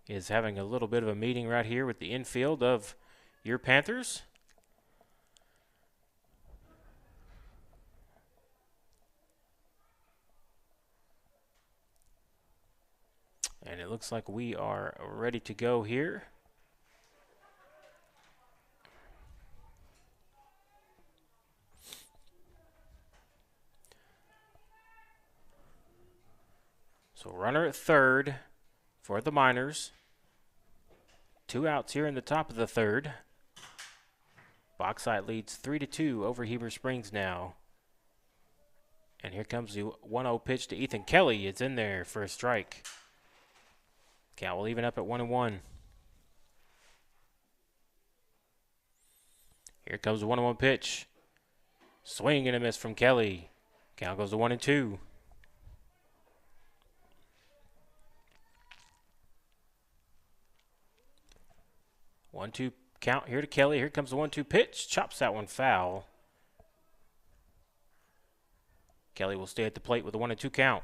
is having a little bit of a meeting right here with the infield of your Panthers. And it looks like we are ready to go here. So runner at third for the Miners. Two outs here in the top of the third. Bauxite leads 3-2 over Heber Springs now. And here comes the 1-0 pitch to Ethan Kelly. It's in there for a strike. Count will even up at 1-1. Here comes the 1-1 pitch. Swing and a miss from Kelly. Count goes to 1-2. One-two count here to Kelly. Here comes the 1-2 pitch. Chops that one foul. Kelly will stay at the plate with a 1-2 count.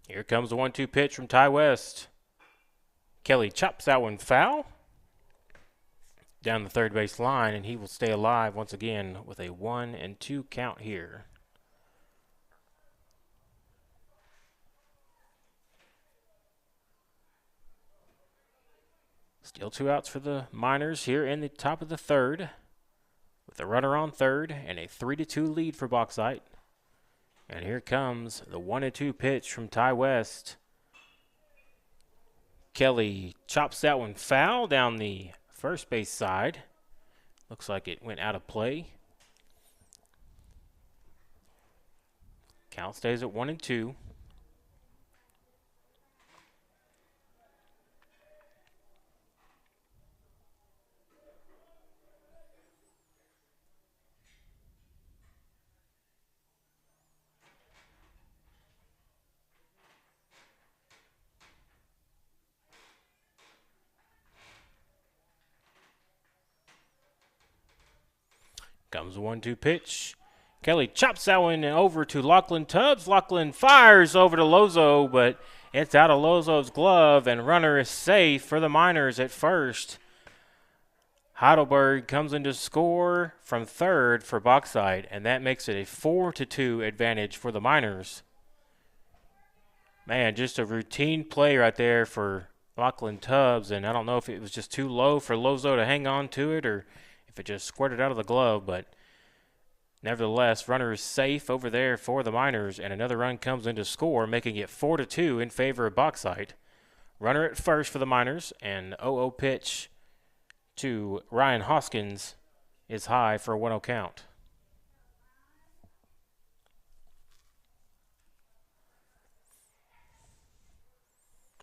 Here comes the 1-2 pitch from Ty West. Kelly chops that one foul down the third base line, and he will stay alive once again with a 1-2 count here. Still 2 outs for the Miners here in the top of the third, with a runner on third and a 3-2 lead for Bauxite. And here comes the 1-2 pitch from Ty West. Kelly chops that one foul down the first base side. Looks like it went out of play. Count stays at 1-2. Comes the 1-2 pitch. Kelly chops that one over to Lachlan Tubbs. Lachlan fires over to Lozo, but it's out of Lozo's glove, and runner is safe for the Miners at first. Heidelberg comes in to score from third for Bauxite, and that makes it a 4-2 advantage for the Miners. Man, just a routine play right there for Lachlan Tubbs, and I don't know if it was just too low for Lozo to hang on to it or if it just squirted out of the glove, but nevertheless, runner is safe over there for the Miners, and another run comes in to score, making it 4-2 in favor of Bauxite. Runner at first for the Miners, and 0-0 pitch to Ryan Hoskins is high for a 1-0 count.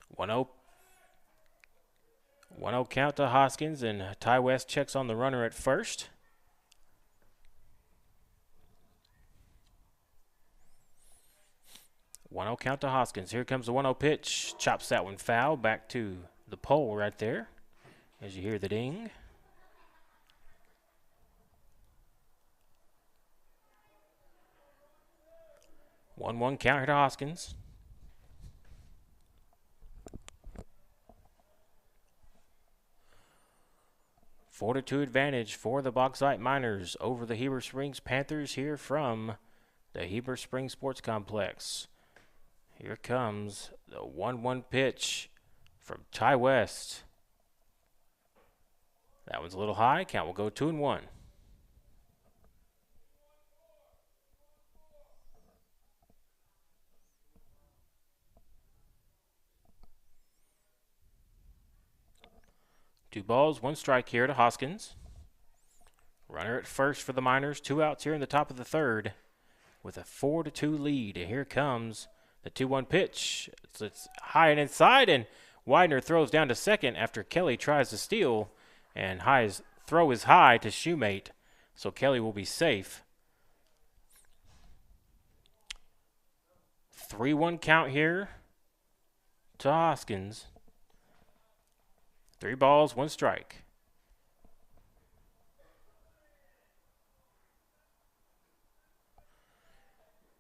One 1-0 count to Hoskins, and Ty West checks on the runner at first. One 1-0 count to Hoskins. Here comes the 1-0 pitch. Chops that one foul back to the pole right there as you hear the ding. 1-1 count here to Hoskins. Four to 2 advantage for the Bauxite Miners over the Heber Springs Panthers here from the Heber Springs Sports Complex. Here comes the 1-1 pitch from Ty West. That one's a little high. Count will go 2-1. Two balls, one strike here to Hoskins. Runner at first for the Miners. 2 outs here in the top of the third with a 4-2 lead. And here comes the 2-1 pitch. It's high and inside, and Widener throws down to second after Kelly tries to steal. And his throw is high to Shoemate, so Kelly will be safe. 3-1 count here to Hoskins. 3 balls, 1 strike.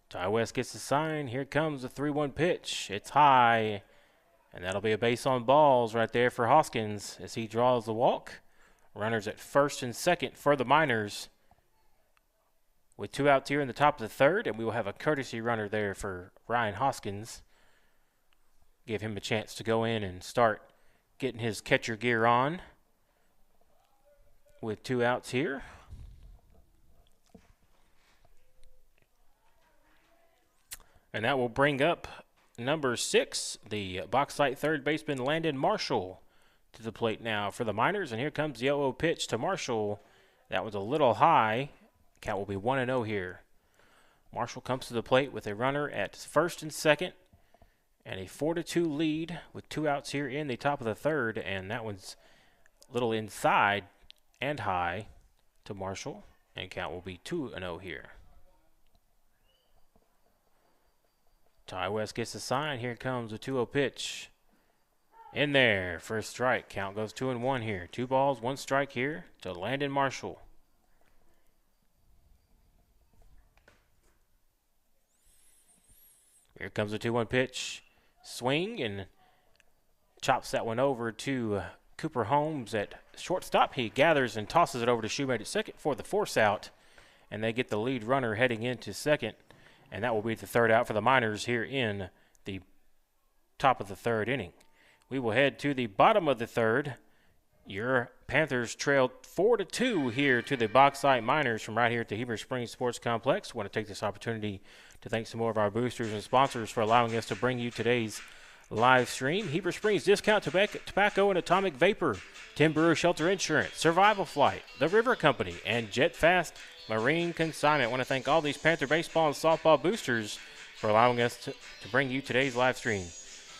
Ty West gets the sign. Here comes the 3-1 pitch. It's high, and that'll be a base on balls right there for Hoskins as he draws the walk. Runners at first and second for the Miners with 2 outs here in the top of the third, and we will have a courtesy runner there for Ryan Hoskins. Give him a chance to go in and start getting his catcher gear on with 2 outs here. And that will bring up number 6, the Bauxite third baseman Landon Marshall, to the plate now for the Miners. And here comes the 0-0 pitch to Marshall. That was a little high. Count will be 1-0 here. Marshall comes to the plate with a runner at first and second, and a 4-2 lead with 2 outs here in the top of the third, and that one's a little inside and high to Marshall, and count will be 2-0 here. Ty West gets the sign. Here comes the 2-0 pitch. In there, first strike. Count goes 2-1 here. 2 balls, 1 strike here to Landon Marshall. Here comes the 2-1 pitch. Swing, and chops that one over to Cooper Holmes at shortstop. He gathers and tosses it over to Shoemate at second for the force out, and they get the lead runner heading into second, and that will be the 3rd out for the Miners here in the top of the 3rd inning. We will head to the bottom of the 3rd Your Panthers trailed 4-2 here to the Bauxite Miners from right here at the Heber Springs Sports Complex. I want to take this opportunity to thank some more of our boosters and sponsors for allowing us to bring you today's live stream. Heber Springs Discount Tobacco and Atomic Vapor, Tim Brewer Shelter Insurance, Survival Flight, The River Company, and Jet Fast Marine Consignment. I want to thank all these Panther baseball and softball boosters for allowing us to bring you today's live stream.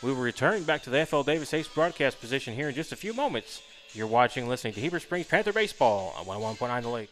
We will return back to the FL Davis Ace broadcast position here in just a few moments. You're watching and listening to Heber Springs Panther Baseball on 101.9 The Lake.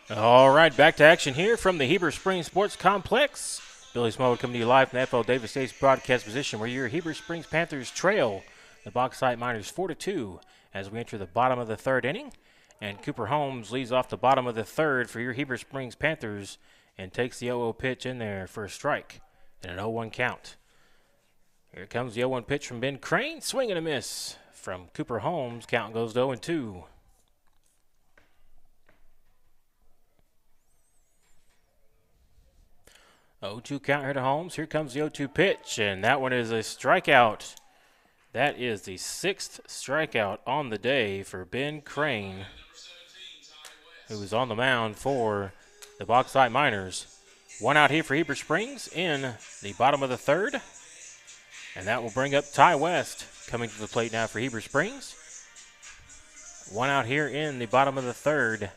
All right, back to action here from the Heber Springs Sports Complex. Billy Smallwood coming to you live from the FL Davis State's broadcast position where your Heber Springs Panthers trail the Bauxite Miners 4-2 as we enter the bottom of the third inning. And Cooper Holmes leads off the bottom of the third for your Heber Springs Panthers and takes the 0-0 pitch in there for a strike and an 0-1 count. Here comes the 0-1 pitch from Ben Crane. Swing and a miss from Cooper Holmes. Count goes to 0-2. 0-2 count here to Holmes. Here comes the 0-2 pitch, and that one is a strikeout. That is the 6th strikeout on the day for Ben Crane, who is on the mound for the Bauxite Miners. One out here for Heber Springs in the bottom of the third, and that will bring up Ty West coming to the plate now for Heber Springs. One out here in the bottom of the third,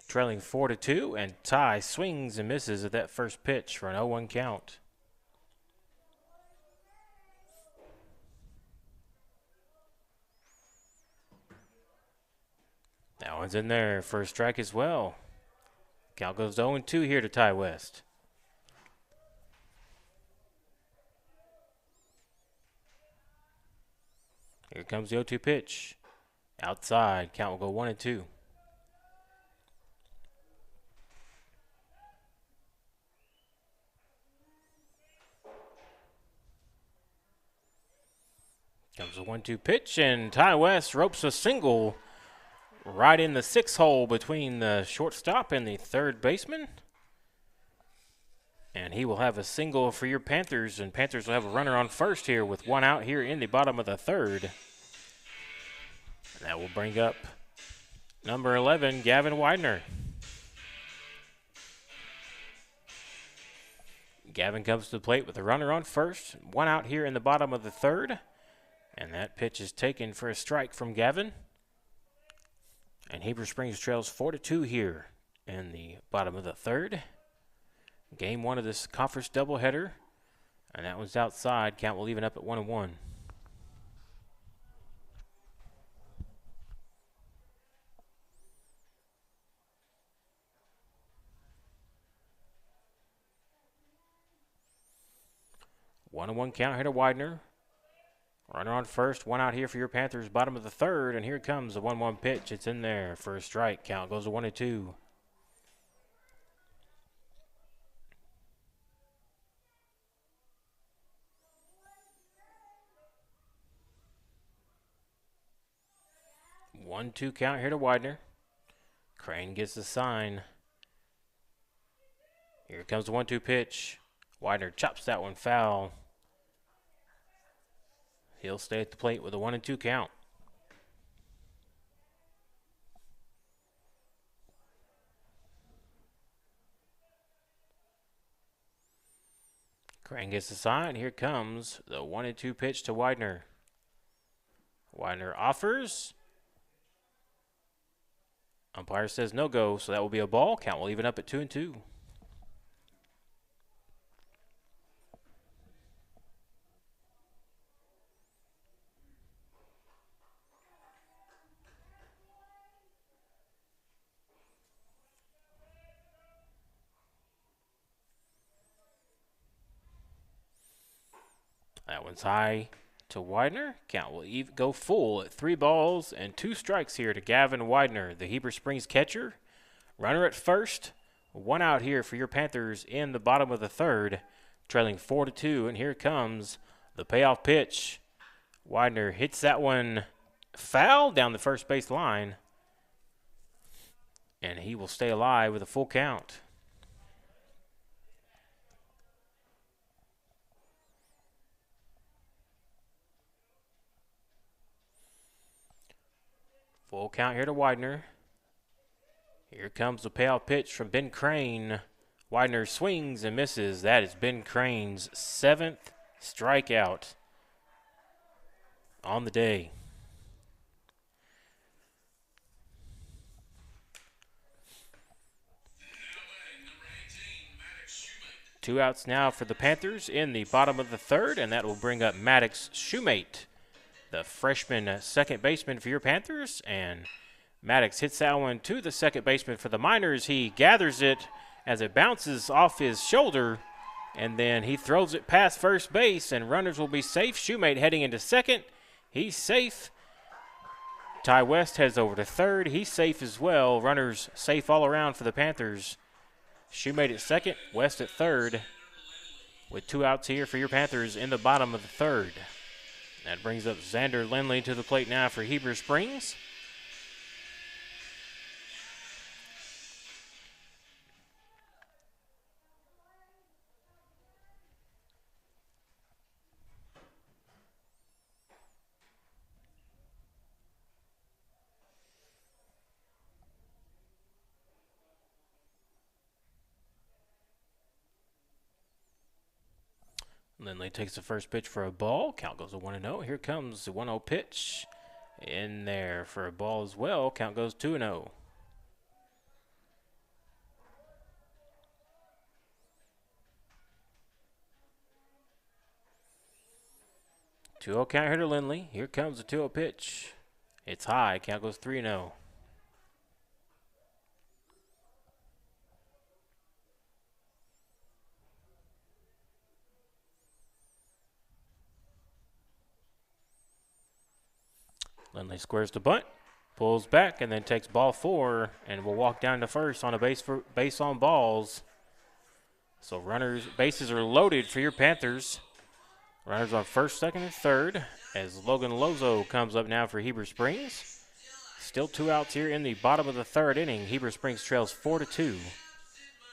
trailing 4-2, and Ty swings and misses at that first pitch for an 0-1 count. That one's in there for a strike as well. Count goes to 0-2 here to Ty West. Here comes the 0-2 pitch. Outside, count will go 1-2. Comes a 1-2 pitch, and Ty West ropes a single right in the 6th hole between the shortstop and the third baseman. And he will have a single for your Panthers, and Panthers will have a runner on first here with one out here in the bottom of the third. And that will bring up number 11, Gavin Widener. Gavin comes to the plate with a runner on first, one out here in the bottom of the third. And that pitch is taken for a strike from Gavin. And Heber Springs trails 4-2 here in the bottom of the third. Game 1 of this conference doubleheader. And that one's outside. Count will even up at 1-1. One and 1 count here to Widener. Runner on first, one out here for your Panthers, bottom of the third, and here comes the 1-1 pitch. It's in there for a strike. Count goes to 1-2. One, 2 count here to Widener. Crane gets the sign. Here comes the 1-2 pitch. Widener chops that one foul. He'll stay at the plate with a 1-2 count. Crane gets the sign. Here comes the 1-2 pitch to Widener. Widener offers. Umpire says no go, so that will be a ball. Count will even up at 2-2. That one's high to Widener. Count will even go full at 3 balls and 2 strikes here to Gavin Widener, the Heber Springs catcher. Runner at first. 1 out here for your Panthers in the bottom of the third, trailing 4-2. And here comes the payoff pitch. Widener hits that one foul down the first base line, and he will stay alive with a full count. Full count here to Widener. Here comes the payoff pitch from Ben Crane. Widener swings and misses. That is Ben Crane's 7th strikeout on the day. Two outs now for the Panthers in the bottom of the third, and that will bring up Maddox Shoemate, the freshman second baseman for your Panthers. And Maddox hits that one to the second baseman for the Miners. He gathers it as it bounces off his shoulder, and then he throws it past first base, and runners will be safe. Shoemate heading into second. He's safe. Ty West heads over to third. He's safe as well. Runners safe all around for the Panthers. Shoemate at second, West at third, with 2 outs here for your Panthers in the bottom of the third. That brings up Xander Lindley to the plate now for Heber Springs. Lindley takes the first pitch for a ball. Count goes to 1-0. Here comes the 1-0 pitch. In there for a ball as well. Count goes 2-0. Two-0 count here to Lindley. Here comes the 2-0 pitch. It's high. Count goes 3-0. Lindley squares the bunt, pulls back, and then takes ball 4, and will walk down to first on a base on balls. So bases are loaded for your Panthers. Runners on first, second, and third as Logan Lozo comes up now for Heber Springs. Still 2 outs here in the bottom of the third inning. Heber Springs trails 4-2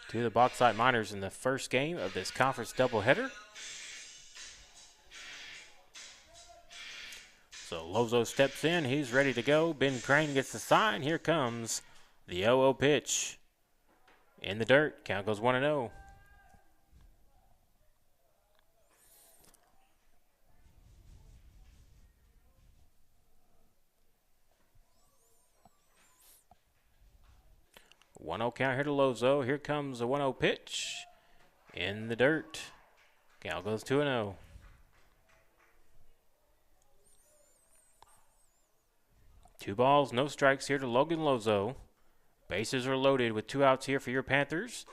to the Bauxite Miners in the first game of this conference doubleheader. So Lozo steps in. He's ready to go. Ben Crane gets the sign. Here comes the 0-0 pitch. In the dirt. Count goes 1-0. One-0 count here to Lozo. Here comes the 1-0 pitch. In the dirt. Count goes 2-0. Two balls, no strikes here to Logan Lozo. Bases are loaded with 2 outs here for your Panthers.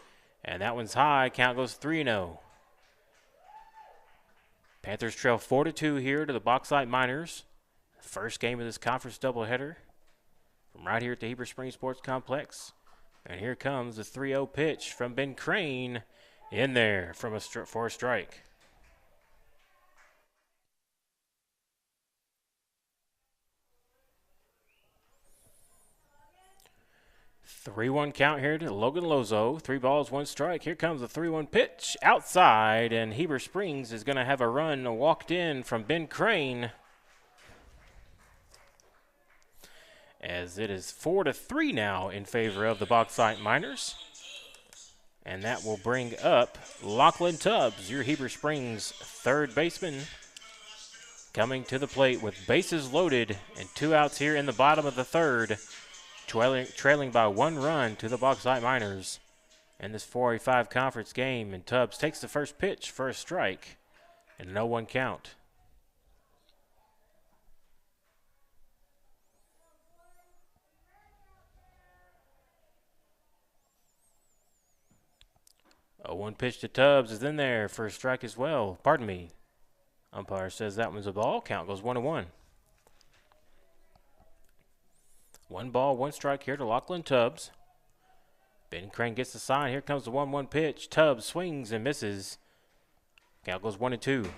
And that one's high. Count goes 3-0. Panthers trail 4-2 here to the Bauxite Miners. First game of this conference doubleheader from right here at the Heber Springs Sports Complex. And here comes the 3-0 pitch from Ben Crane in there for a strike. 3-1 count here to Logan Lozo. 3 balls, 1 strike. Here comes the 3-1 pitch outside, and Heber Springs is going to have a run walked in from Ben Crane. as it is 4-3 now in favor of the Bauxite Miners. And that will bring up Lachlan Tubbs, your Heber Springs third baseman, coming to the plate with bases loaded and 2 outs here in the bottom of the third, trailing by 1 run to the Bauxite Miners in this 4A5 conference game. And Tubbs takes the first pitch for a strike and a 0-1 count. A 1 pitch to Tubbs is in there for a strike as well. Pardon me. Umpire says that one's a ball. Count goes 1-1. 1 ball, 1 strike here to Lachlan Tubbs. Ben Crane gets the sign. Here comes the 1-1 pitch. Tubbs swings and misses. Count goes 1-2.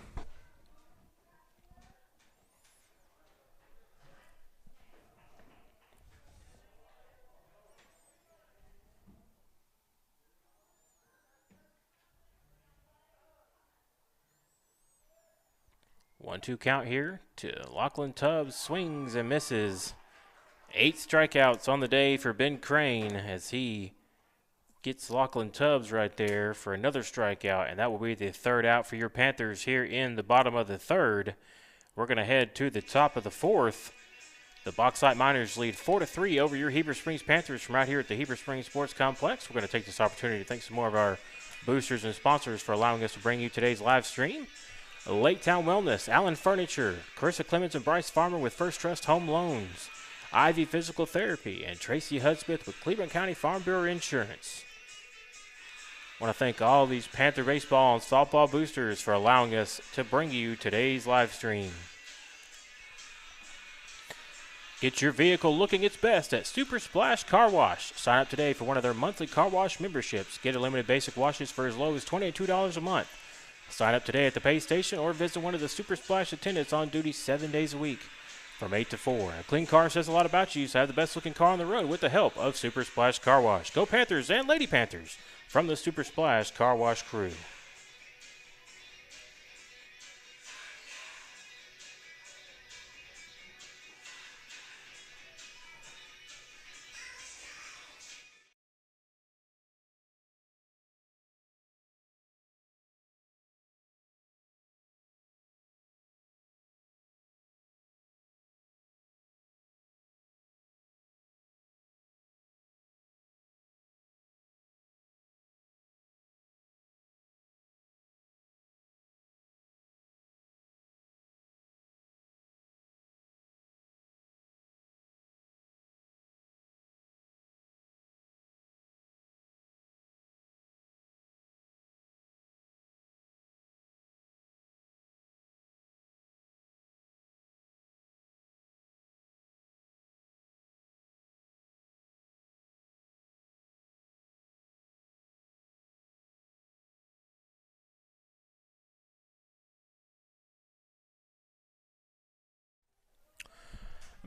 One-two count here to Lachlan Tubbs. Swings and misses. 8 strikeouts on the day for Ben Crane as he gets Lachlan Tubbs right there for another strikeout, and that will be the 3rd out for your Panthers here in the bottom of the 3rd. We're going to head to the top of the 4th. The Bauxite Miners lead 4-3 over your Heber Springs Panthers from right here at the Heber Springs Sports Complex. We're going to take this opportunity to thank some more of our boosters and sponsors for allowing us to bring you today's live stream. Lake Town Wellness, Allen Furniture, Carissa Clemens and Bryce Farmer with First Trust Home Loans, Ivy Physical Therapy, and Tracy Hudspeth with Cleveland County Farm Bureau Insurance. I want to thank all these Panther baseball and softball boosters for allowing us to bring you today's live stream. Get your vehicle looking its best at Super Splash Car Wash. Sign up today for one of their monthly car wash memberships. Get unlimited basic washes for as low as $22 a month. Sign up today at the pay station or visit one of the Super Splash attendants on duty 7 days a week from 8 to 4. A clean car says a lot about you, so have the best looking car on the road with the help of Super Splash Car Wash. Go Panthers and Lady Panthers from the Super Splash Car Wash crew.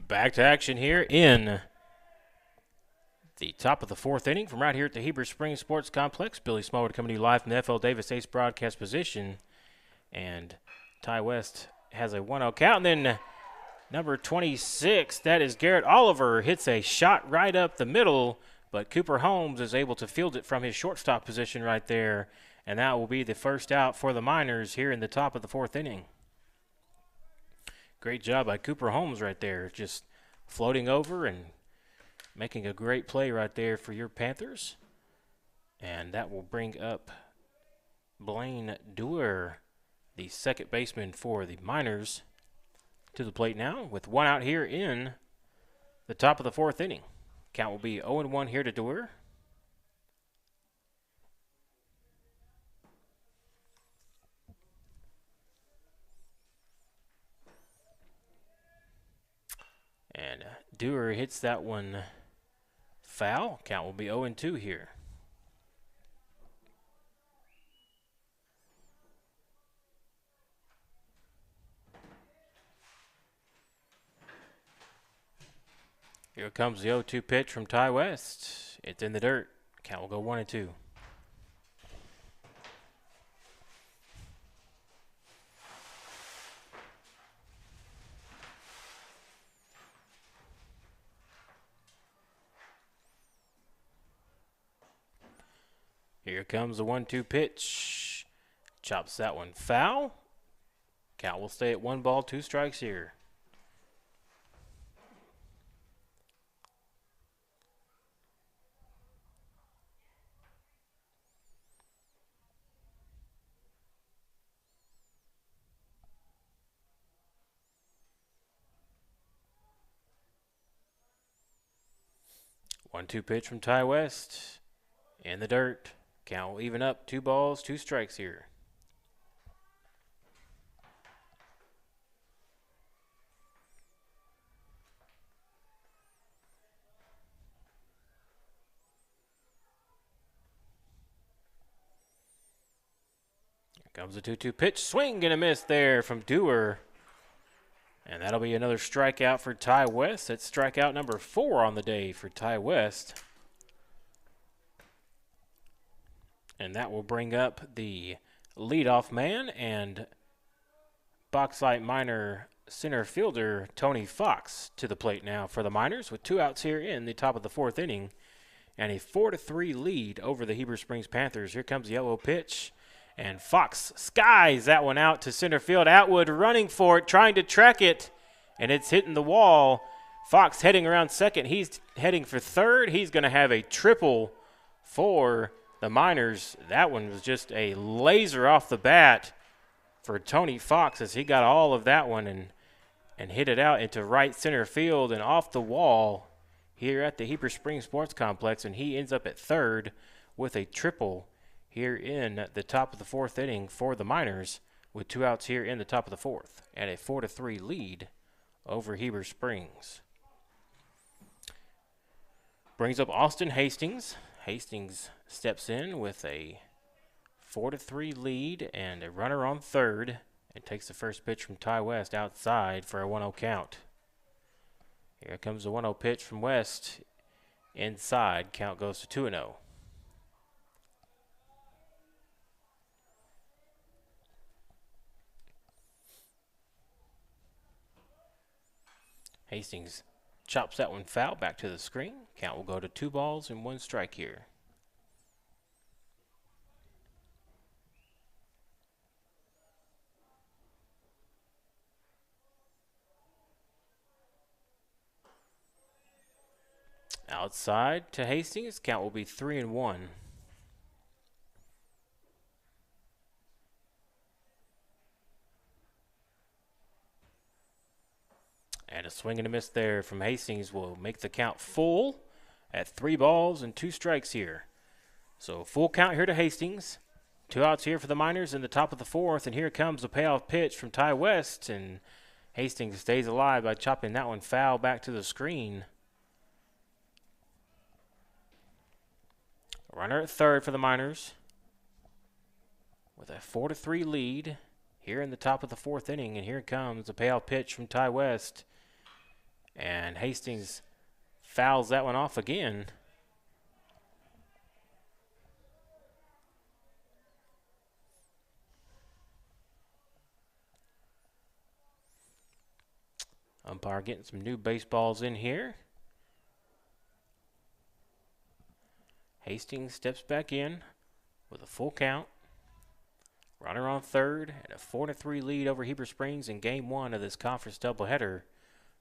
Back to action here in the top of the 4th inning from right here at the Heber Springs Sports Complex. Billy Smallwood coming to you live from the FL Davis Ace broadcast position. And Ty West has a 1-0 count. And then number 26, that is Garrett Oliver, hits a shot right up the middle. But Cooper Holmes is able to field it from his shortstop position right there. And that will be the first out for the Miners here in the top of the 4th inning. Great job by Cooper Holmes right there, just floating over and making a great play right there for your Panthers. And that will bring up Blaine Dewar, the second baseman for the Miners, to the plate now with 1 out here in the top of the 4th inning. Count will be 0-1 here to Dewar. And Dewar hits that one foul. Count will be 0-2 here. Here comes the 0-2 pitch from Ty West. It's in the dirt. Count will go 1-2. Here comes the 1-2 pitch. Chops that one foul. Count will stay at 1 ball, 2 strikes here. One-two pitch from Ty West. In the dirt. Count will even up. 2 balls, 2 strikes here. Here comes the 2-2 pitch. Swing and a miss there from Dewar. And that'll be another strikeout for Ty West. That's strikeout number 4 on the day for Ty West. And that will bring up the leadoff man and Bauxite Miner center fielder Tony Fox to the plate now for the Miners with 2 outs here in the top of the 4th inning. And a 4-3 lead over the Heber Springs Panthers. Here comes the yellow pitch. And Fox skies that one out to center field. Atwood running for it, trying to track it, and it's hitting the wall. Fox heading around second. He's heading for third. He's going to have a triple for the Miners. That one was just a laser off the bat for Tony Fox as he got all of that one and hit it out into right center field and off the wall here at the Heber Springs Sports Complex, and he ends up at third with a triple here in the top of the 4th inning for the Miners with 2 outs here in the top of the 4th and a 4-3 lead over Heber Springs. Brings up Austin Hastings. Hastings steps in with a 4-3 lead and a runner on third and takes the first pitch from Ty West outside for a 1-0 count. Here comes the 1-0 pitch from West. Inside, count goes to 2-0. Hastings chops that one foul back to the screen. Count will go to 2 balls and 1 strike here. Outside to Hastings. Count will be 3-1. And a swing and a miss there from Hastings will make the count full at 3 balls and 2 strikes here. So full count here to Hastings. 2 outs here for the Miners in the top of the 4th. And here comes a payoff pitch from Ty West. And Hastings stays alive by chopping that one foul back to the screen. Runner at third for the Miners with a 4-3 lead here in the top of the 4th inning. And here comes a payoff pitch from Ty West. And Hastings fouls that one off again. Umpire getting some new baseballs in here. Hastings steps back in with a full count. Runner on third and a 4-3 lead over Heber Springs in Game 1 of this conference doubleheader.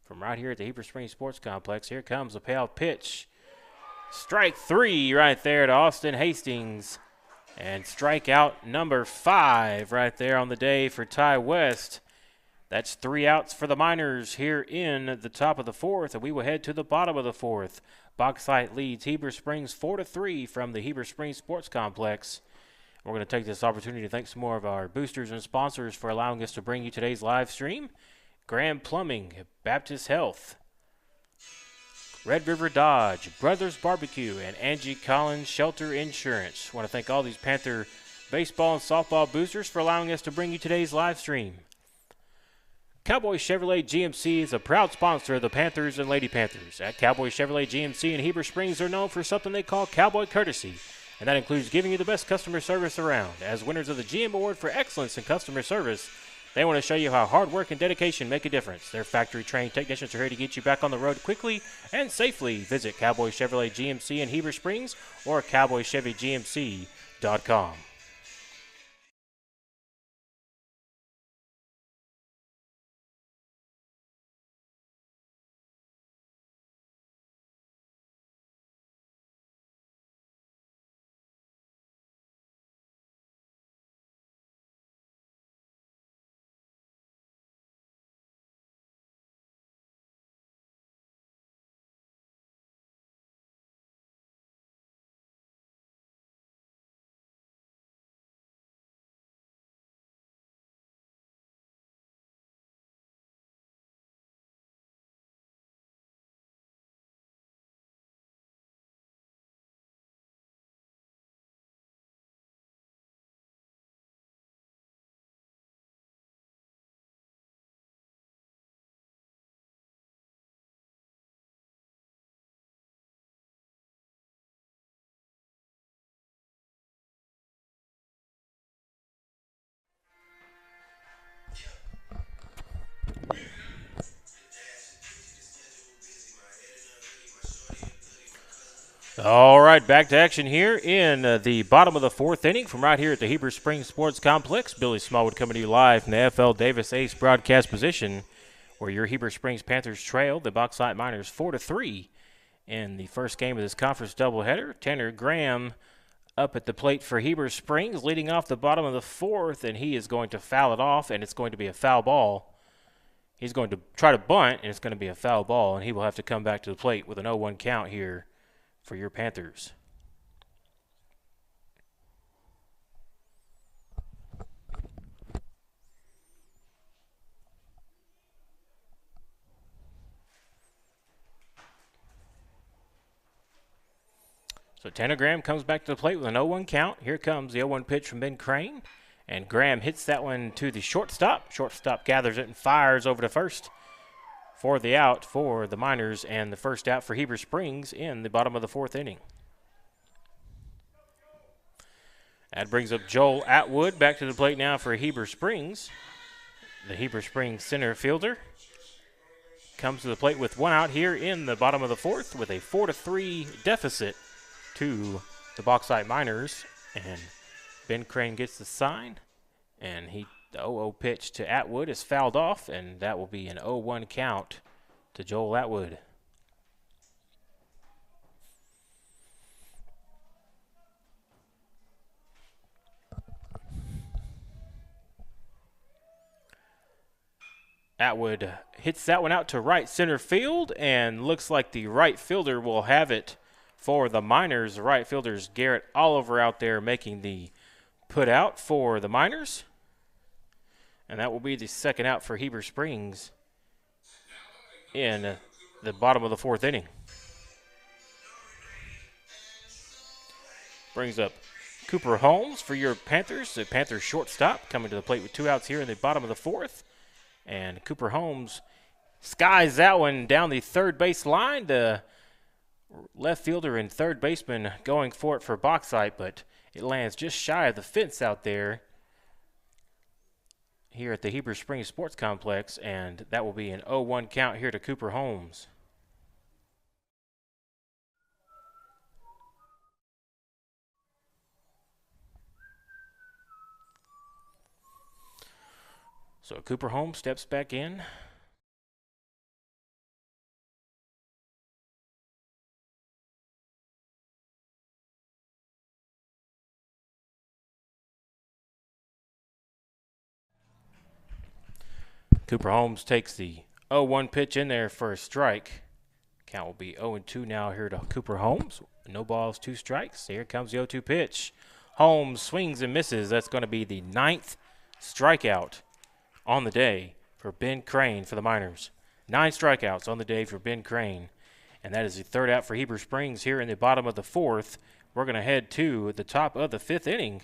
From right here at the Heber Springs Sports Complex, here comes a payoff pitch. Strike 3 right there to Austin Hastings. And strikeout number 5 right there on the day for Ty West. That's 3 outs for the Miners here in the top of the 4th, and we will head to the bottom of the 4th. Bauxite leads Heber Springs 4-3 from the Heber Springs Sports Complex. We're going to take this opportunity to thank some more of our boosters and sponsors for allowing us to bring you today's live stream. Graham Plumbing, Baptist Health, Red River Dodge, Brothers Barbecue, and Angie Collins Shelter Insurance. I want to thank all these Panther baseball and softball boosters for allowing us to bring you today's live stream. Cowboy Chevrolet GMC is a proud sponsor of the Panthers and Lady Panthers. At Cowboy Chevrolet GMC in Heber Springs, they're known for something they call Cowboy Courtesy, and that includes giving you the best customer service around. As winners of the GM Award for Excellence in Customer Service, they want to show you how hard work and dedication make a difference. Their factory-trained technicians are here to get you back on the road quickly and safely. Visit Cowboy Chevrolet GMC in Heber Springs or cowboychevygmc.com. HeberSpringsSportsComplex.com. All right, back to action here in the bottom of the fourth inning from right here at the Heber Springs Sports Complex. Billy Smallwood coming to you live from the FL Davis Ace broadcast position, where your Heber Springs Panthers trail the Bauxite Miners 4-3 in the first game of this conference doubleheader. Tanner Graham up at the plate for Heber Springs, leading off the bottom of the fourth, and he is going to foul it off, and it's going to be a foul ball. He's going to try to bunt, and it's going to be a foul ball, and he will have to come back to the plate with an 0-1 count here for your Panthers. So Tanner Graham comes back to the plate with an 0-1 count. Here comes the 0-1 pitch from Ben Crane. And Graham hits that one to the shortstop. Shortstop gathers it and fires over to first for the out for the Miners, and the first out for Heber Springs in the bottom of the fourth inning. That brings up Joel Atwood back to the plate now for Heber Springs. The Heber Springs center fielder comes to the plate with one out here in the bottom of the fourth with a 4-3 deficit to the Bauxite Miners. And Ben Crane gets the sign, and the 0-0 pitch to Atwood is fouled off, and that will be an 0-1 count to Joel Atwood. Atwood hits that one out to right center field, and looks like the right fielder will have it for the Miners. The right fielder's Garrett Oliver out there making the put out for the Miners. And that will be the second out for Heber Springs in the bottom of the fourth inning. Brings up Cooper Holmes for your Panthers. The Panthers shortstop coming to the plate with two outs here in the bottom of the fourth. And Cooper Holmes skies that one down the third base line. The left fielder and third baseman going for it for Bauxite, but it lands just shy of the fence out there here at the Heber Springs Sports Complex, and that will be an 0-1 count here to Cooper Holmes. So Cooper Holmes steps back in. Cooper Holmes takes the 0-1 pitch in there for a strike. Count will be 0-2 now here to Cooper Holmes. No balls, two strikes. Here comes the 0-2 pitch. Holmes swings and misses. That's going to be the 9th strikeout on the day for Ben Crane for the Miners. 9 strikeouts on the day for Ben Crane. And that is the third out for Heber Springs here in the bottom of the fourth. We're going to head to the top of the fifth inning.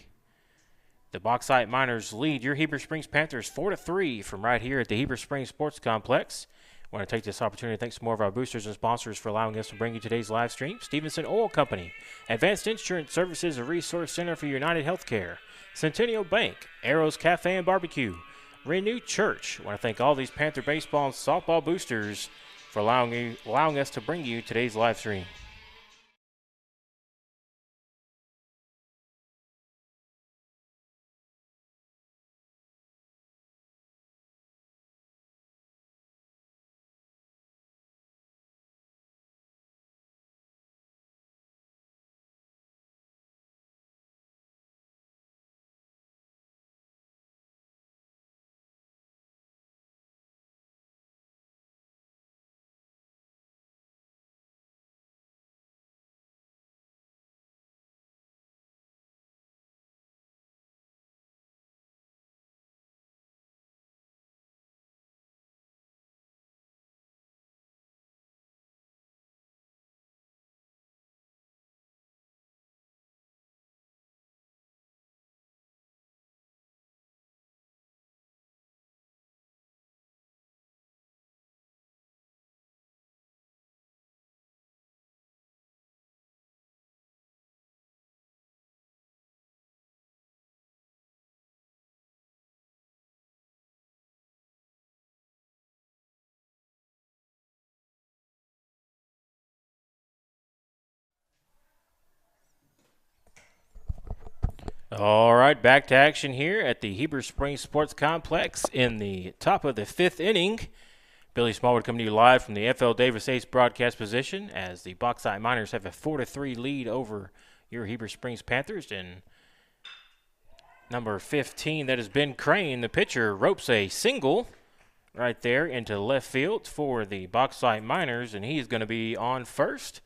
The Bauxite Miners lead your Heber Springs Panthers 4-3 from right here at the Heber Springs Sports Complex. I want to take this opportunity to thank some more of our boosters and sponsors for allowing us to bring you today's live stream. Stevenson Oil Company, Advanced Insurance Services, a resource center for United Healthcare, Centennial Bank, Arrows Cafe and Barbecue, Renew Church. I want to thank all these Panther baseball and softball boosters for allowing us to bring you today's live stream. All right, back to action here at the Heber Springs Sports Complex in the top of the 5th inning. Billy Smallwood coming to you live from the FL Davis Ace broadcast position as the Bauxite Miners have a 4-3 lead over your Heber Springs Panthers. And number 15, that is Ben Crane, the pitcher, ropes a single right there into left field for the Bauxite Miners, and he's going to be on first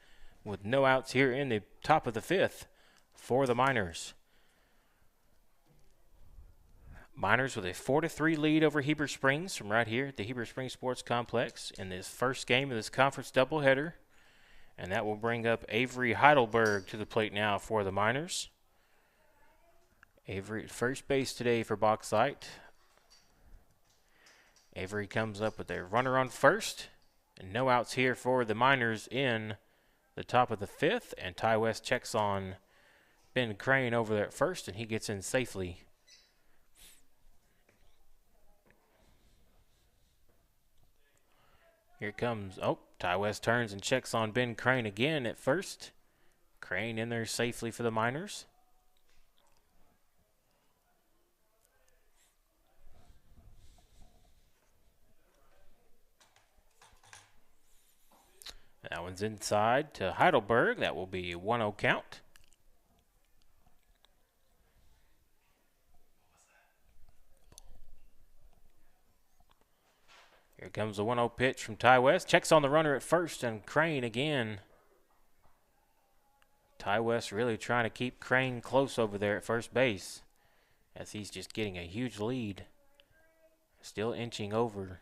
with no outs here in the top of the 5th for the Miners. Miners with a 4-3 lead over Heber Springs from right here at the Heber Springs Sports Complex in this first game of this conference doubleheader. And that will bring up Avery Heidelberg to the plate now for the Miners. Avery at first base today for Bauxite. Avery comes up with a runner on first. And no outs here for the Miners in the top of the 5th. And Ty West checks on Ben Crane over there at first, and he gets in safely. Here comes, Ty West turns and checks on Ben Crane again at first. Crane in there safely for the Miners. That one's inside to Heidelberg. That will be a 1-0 count. Here comes the 1-0 pitch from Ty West. Checks on the runner at first, and Crane again. Ty West really trying to keep Crane close over there at first base as he's just getting a huge lead. Still inching over.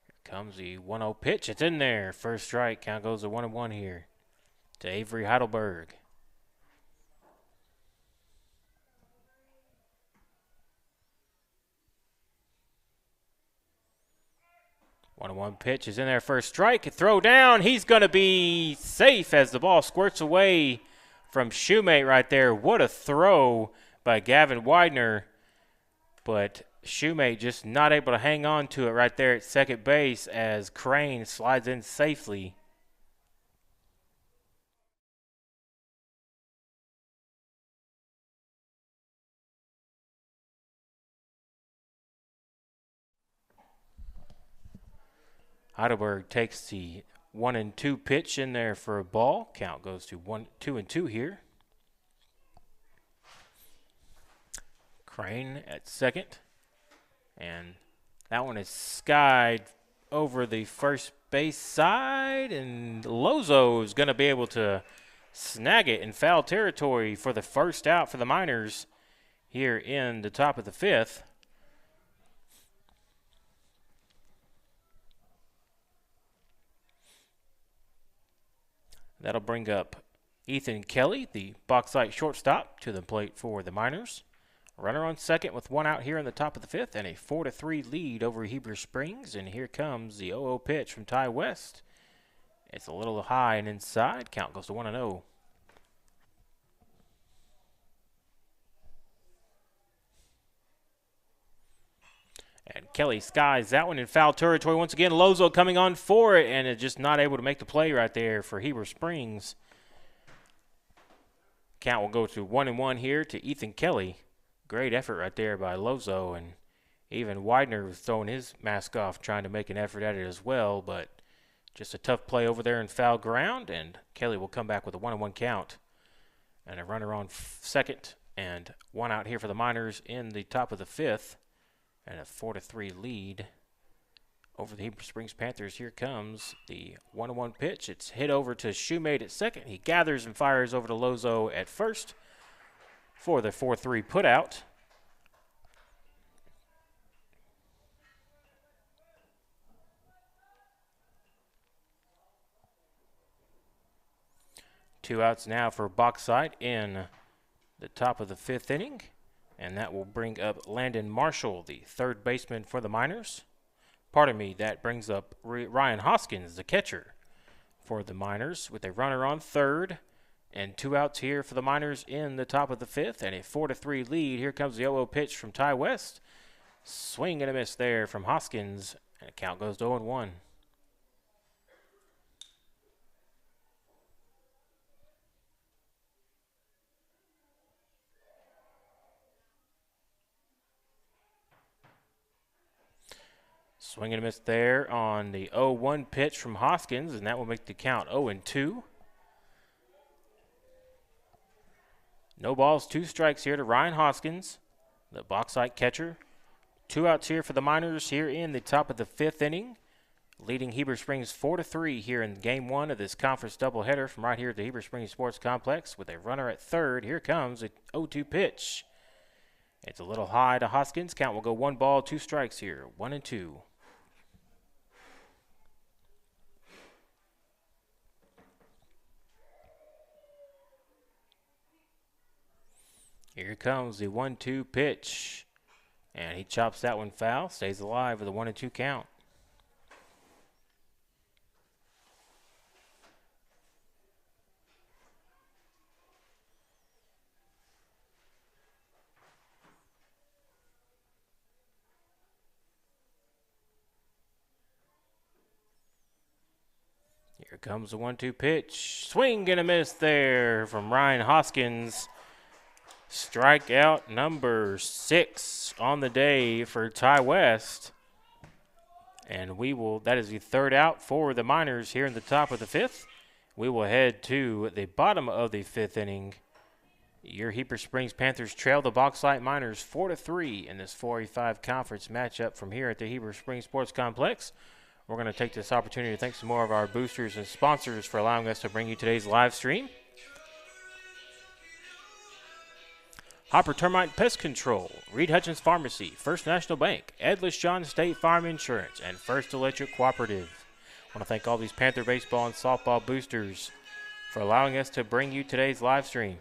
Here comes the 1-0 pitch. It's in there. First strike. Count goes to 1-1 here to Avery Heidelberg. 1-1 pitch is in there. First strike. Throw down. He's going to be safe as the ball squirts away from Shoemate right there. What a throw by Gavin Widener. But Shoemate just not able to hang on to it right there at second base as Crane slides in safely. Heidelberg takes the 1-2 pitch in there for a ball. Count goes to 2-2 here. Crane at second. And that one is skied over the first base side. And Lozo is going to be able to snag it in foul territory for the first out for the Miners here in the top of the 5th. That'll bring up Ethan Kelly, the Bauxite shortstop, to the plate for the Miners. Runner on second with 1 out here in the top of the 5th and a 4-3 lead over Heber Springs. And here comes the 0-0 pitch from Ty West. It's a little high and inside. Count goes to 1-0. And Kelly skies that one in foul territory. Once again, Lozo coming on for it, and is just not able to make the play right there for Heber Springs. Count will go to 1-1 here to Ethan Kelly. Great effort right there by Lozo, and even Widener was throwing his mask off trying to make an effort at it as well, but just a tough play over there in foul ground, and Kelly will come back with a 1-1 count. And a runner on second, and 1 out here for the Miners in the top of the 5th. And a 4-3 lead over the Heber Springs Panthers. Here comes the 1-1 pitch. It's hit over to Shoemate at second. He gathers and fires over to Lozo at first for the 4-3 putout. Two outs now for Bauxite in the top of the 5th inning. And that will bring up Landon Marshall, the third baseman for the Miners. Pardon me, that brings up Ryan Hoskins, the catcher for the Miners, with a runner on third and 2 outs here for the Miners in the top of the 5th and a 4-3 lead. Here comes the 0-0 pitch from Ty West. Swing and a miss there from Hoskins, and the count goes to 0-1. Swing and a miss there on the 0-1 pitch from Hoskins, and that will make the count 0-2. No balls, 2 strikes here to Ryan Hoskins, the box-side catcher. 2 outs here for the Miners here in the top of the 5th inning, leading Heber Springs 4-3 here in Game 1 of this conference doubleheader from right here at the Heber Springs Sports Complex with a runner at third. Here comes a 0-2 pitch. It's a little high to Hoskins. Count will go 1 ball, 2 strikes here, 1-2. Here comes the 1-2 pitch. And he chops that one foul, stays alive with a 1-2 count. Here comes the 1-2 pitch. Swing and a miss there from Ryan Hoskins. Strikeout number 6 on the day for Ty West. And that is the 3rd out for the Miners here in the top of the 5th. We will head to the bottom of the 5th inning. Your Heber Springs Panthers trail the Bauxite Miners 4-3 in this 4A5 conference matchup from here at the Heber Springs Sports Complex. We're going to take this opportunity to thank some more of our boosters and sponsors for allowing us to bring you today's live stream. Hopper Termite Pest Control, Reed Hutchins Pharmacy, First National Bank, Ed LeSean State Farm Insurance, and First Electric Cooperative. I want to thank all these Panther baseball and softball boosters for allowing us to bring you today's live stream.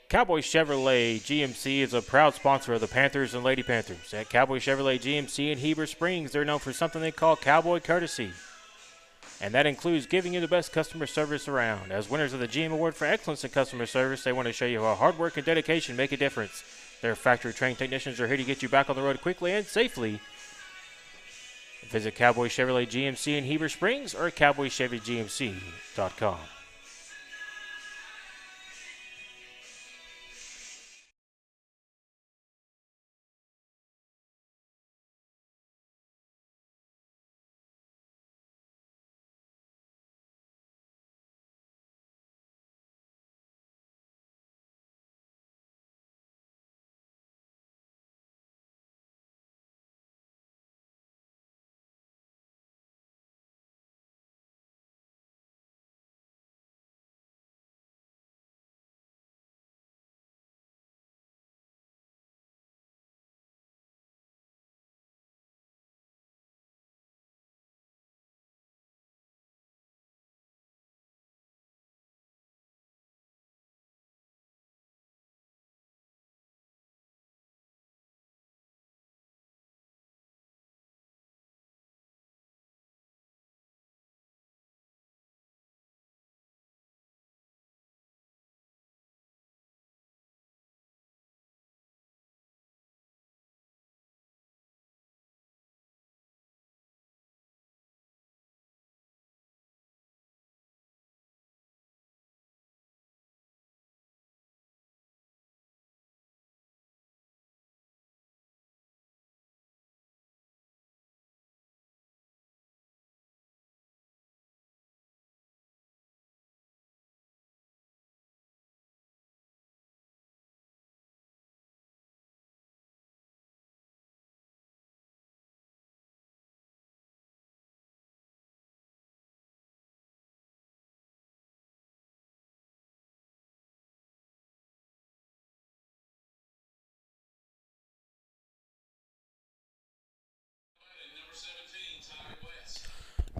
Cowboy Chevrolet GMC is a proud sponsor of the Panthers and Lady Panthers. At Cowboy Chevrolet GMC in Heber Springs, they're known for something they call Cowboy Courtesy. And that includes giving you the best customer service around. As winners of the GM Award for Excellence in Customer Service, they want to show you how hard work and dedication make a difference. Their factory-trained technicians are here to get you back on the road quickly and safely. Visit Cowboy Chevrolet GMC in Heber Springs or cowboychevygmc.com.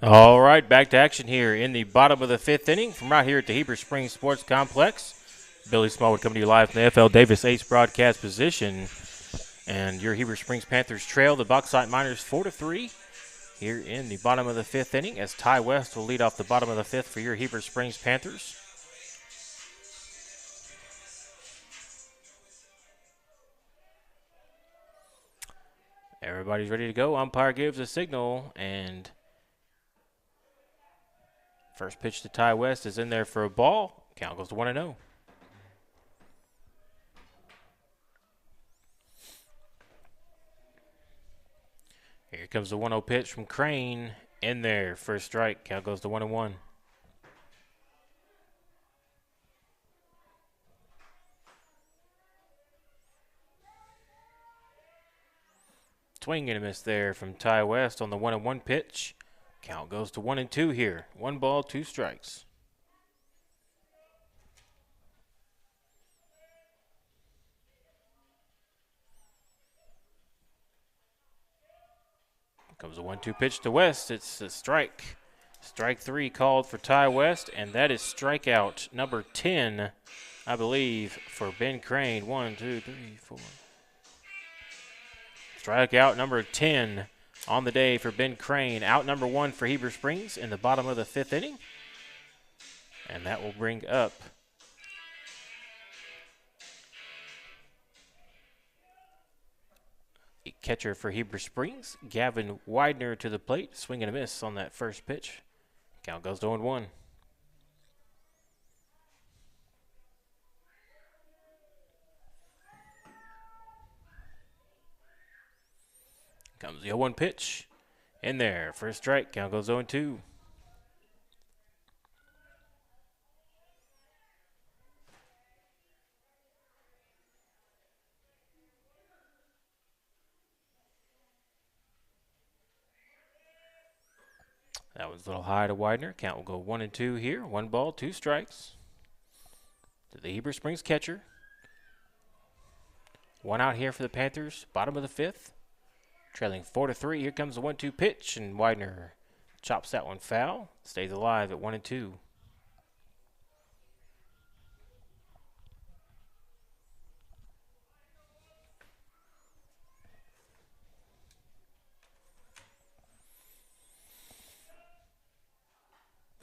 All right, back to action here in the bottom of the 5th inning from right here at the Heber Springs Sports Complex. Billy Smallwood coming to you live from the FL Davis Ace broadcast position. And your Heber Springs Panthers trail the Bauxite Miners 4-3 here in the bottom of the 5th inning as Ty West will lead off the bottom of the 5th for your Heber Springs Panthers. Everybody's ready to go. Umpire gives a signal, and first pitch to Ty West is in there for a ball. Count goes to 1-0. comes the 1-0 pitch from Crane. In there, first strike. Count goes to 1-1. Swing and a miss there from Ty West on the 1-1 pitch. Count goes to 1-2 here. 1 ball, 2 strikes. Comes a 1-2 pitch to West. It's a strike. Strike 3 called for Ty West, and that is strikeout number 10, I believe, for Ben Crane. 1, 2, 3, 4. Strikeout number 10 on the day for Ben Crane. Out number 1 for Heber Springs in the bottom of the 5th inning. And that will bring up catcher for Heber Springs, Gavin Widener to the plate. Swing and a miss on that first pitch. Count goes to 0-1. Comes the 0-1 pitch. In there. First strike. Count goes 0-2. That was a little high to Widener. Count will go 1-2 here. 1 ball, 2 strikes. To the Heber Springs catcher. 1 out here for the Panthers. Bottom of the 5th. Trailing 4-3. Here comes the 1-2 pitch, and Widener chops that one foul. Stays alive at 1-2.